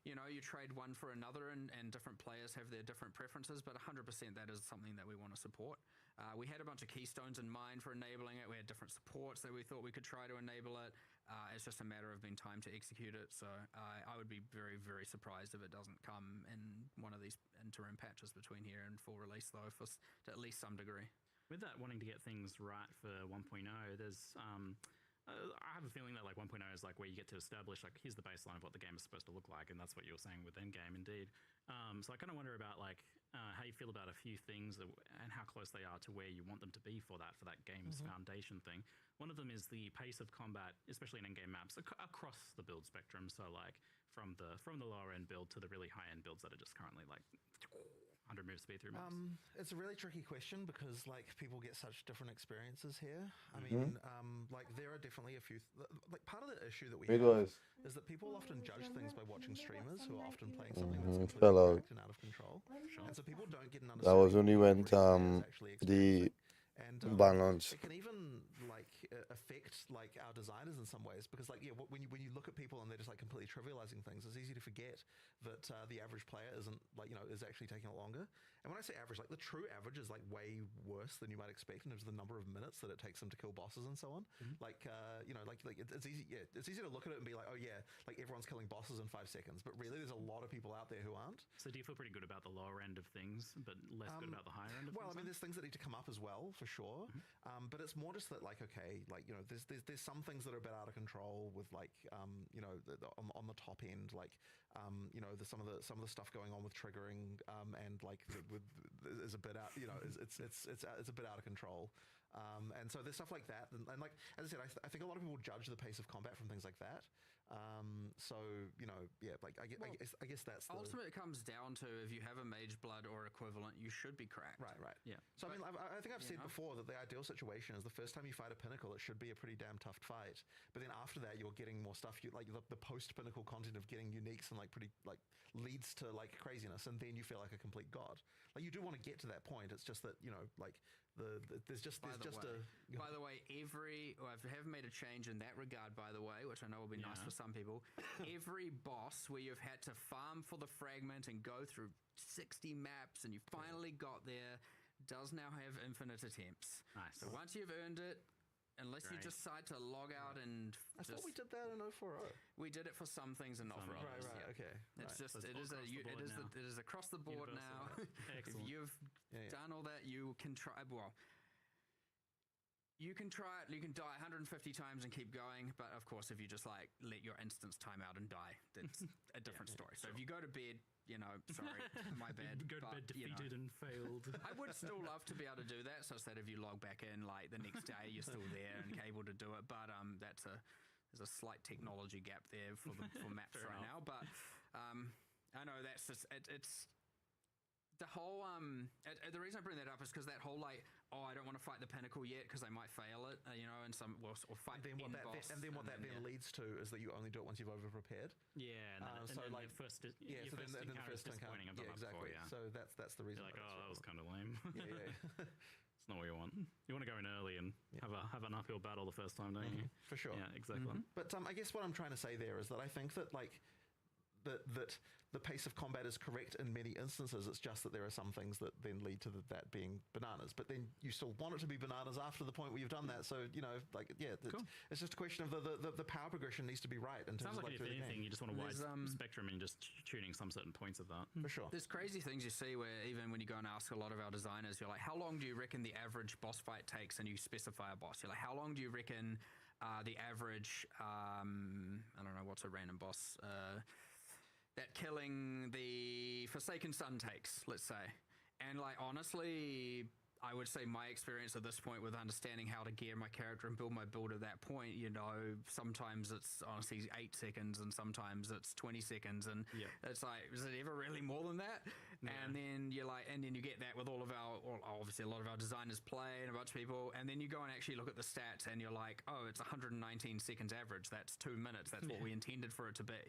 you know, you trade one for another, and different players have their different preferences, but 100% that is something that we want to support. We had a bunch of keystones in mind for enabling it. We had different supports that we thought we could try to enable it. It's just a matter of being time to execute it. So I would be very, very surprised if it doesn't come in one of these interim patches between here and full release, though, to at least some degree. With that wanting to get things right for 1.0, there's I have a feeling that like 1.0 is like where you get to establish like here's the baseline of what the game is supposed to look like, and that's what you were saying with Endgame, indeed. So I kind of wonder about like how you feel about a few things and how close they are to where you want them to be for that game's foundation thing. One of them is the pace of combat, especially in endgame maps across the build spectrum. So like from the lower end build to the really high end builds that are just currently like 100 move speed through maps. It's a really tricky question because like people get such different experiences here. I mean, like there are definitely a few like part of the issue that we have is that people often judge things by watching streamers who are often playing something that's completely cracked and out of control. And so people don't get an understanding. That was when we went of what is actually the and balance. it can even affect like our designers in some ways, because like when you look at people and they're just like completely trivializing things, it's easy to forget that the average player isn't like is actually taking it longer. And when I say average, like the true average is like way worse than you might expect in terms of the number of minutes that it takes them to kill bosses and so on. Like it's easy. Yeah, it's easy to look at it and be like, oh yeah, like everyone's killing bosses in 5 seconds, but really there's a lot of people out there who aren't. So do you feel pretty good about the lower end of things, but less good about the higher end of well, things? I mean, there's things that need to come up as well, for sure. But it's more just that, like, okay, like, there's some things that are a bit out of control with, like, on the top end, like, some of the stuff going on with triggering, and like is a bit out, it's a bit out of control. And so there's stuff like that, and like as I said, I think a lot of people judge the pace of combat from things like that. So like I guess that's ultimately it comes down to, if you have a mage blood or equivalent, you should be cracked. Right. Yeah. So I mean, I think I've said before that the ideal situation is the first time you fight a pinnacle, it should be a pretty damn tough fight. But then after that, you're getting more stuff. You like the post pinnacle content of getting uniques and like pretty like leads to like craziness, and then you feel like a complete god. Like you do want to get to that point. It's just that like there's just By the way, I have made a change in that regard, by the way, which I know will be nice for some people. Every boss where you've had to farm for the fragment and go through 60 maps and you finally got there does now have infinite attempts. Nice. So once you've earned it, unless you decide to log out and I thought we did that in 040. We did it for some things and not for others. Right. Yeah. Okay. It's just So it is across the board Universal. now. If Excellent. you've done all that, you can try. Well, you can try it. You can die 150 times and keep going. But of course, if you just like let your instance time out and die, that's a different story. So if you go to bed, sorry, my bad. Go to bed defeated and failed. I would still love to be able to do that, so that if you log back in like the next day, you're still there and able to do it. But there's a slight technology gap there for maps right now. But I know that's just it's the whole the reason I bring that up is because that whole like, I don't want to fight the pinnacle yet because I might fail it, and some or fight and then what that then leads to is that you only do it once you've over prepared. Yeah, and then like your first so then the first disappointing. encounter. Yeah, exactly. Before, So that's the reason. You're like, that was kind of lame. Yeah. It's not what you want. You want to go in early and have an uphill battle the first time, don't you? For sure. Yeah, exactly. But I guess what I'm trying to say there is that I think that like that the pace of combat is correct in many instances. It's just that there are some things that then lead to that being bananas. But then you still want it to be bananas after the point where you've done that. So it's just a question of the power progression needs to be right. In terms Sounds of like if anything, you just want a wide spectrum and just tuning some certain points of that. For sure. There's crazy things you see where even when you go and ask a lot of our designers, you're like, how long do you reckon the average boss fight takes? And you specify a boss. You're like, how long do you reckon the average, I don't know, what's a random boss, that killing the Forsaken Sun takes, let's say. And like, honestly, I would say my experience at this point with understanding how to gear my character and build my build at that point, sometimes it's honestly 8 seconds and sometimes it's 20 seconds. And it's like, is it ever really more than that? Yeah. And then you're like, and then you get that with obviously a lot of our designers play and a bunch of people. And then you go and actually look at the stats and you're like, oh, it's 119 seconds average. That's 2 minutes. That's what we intended for it to be.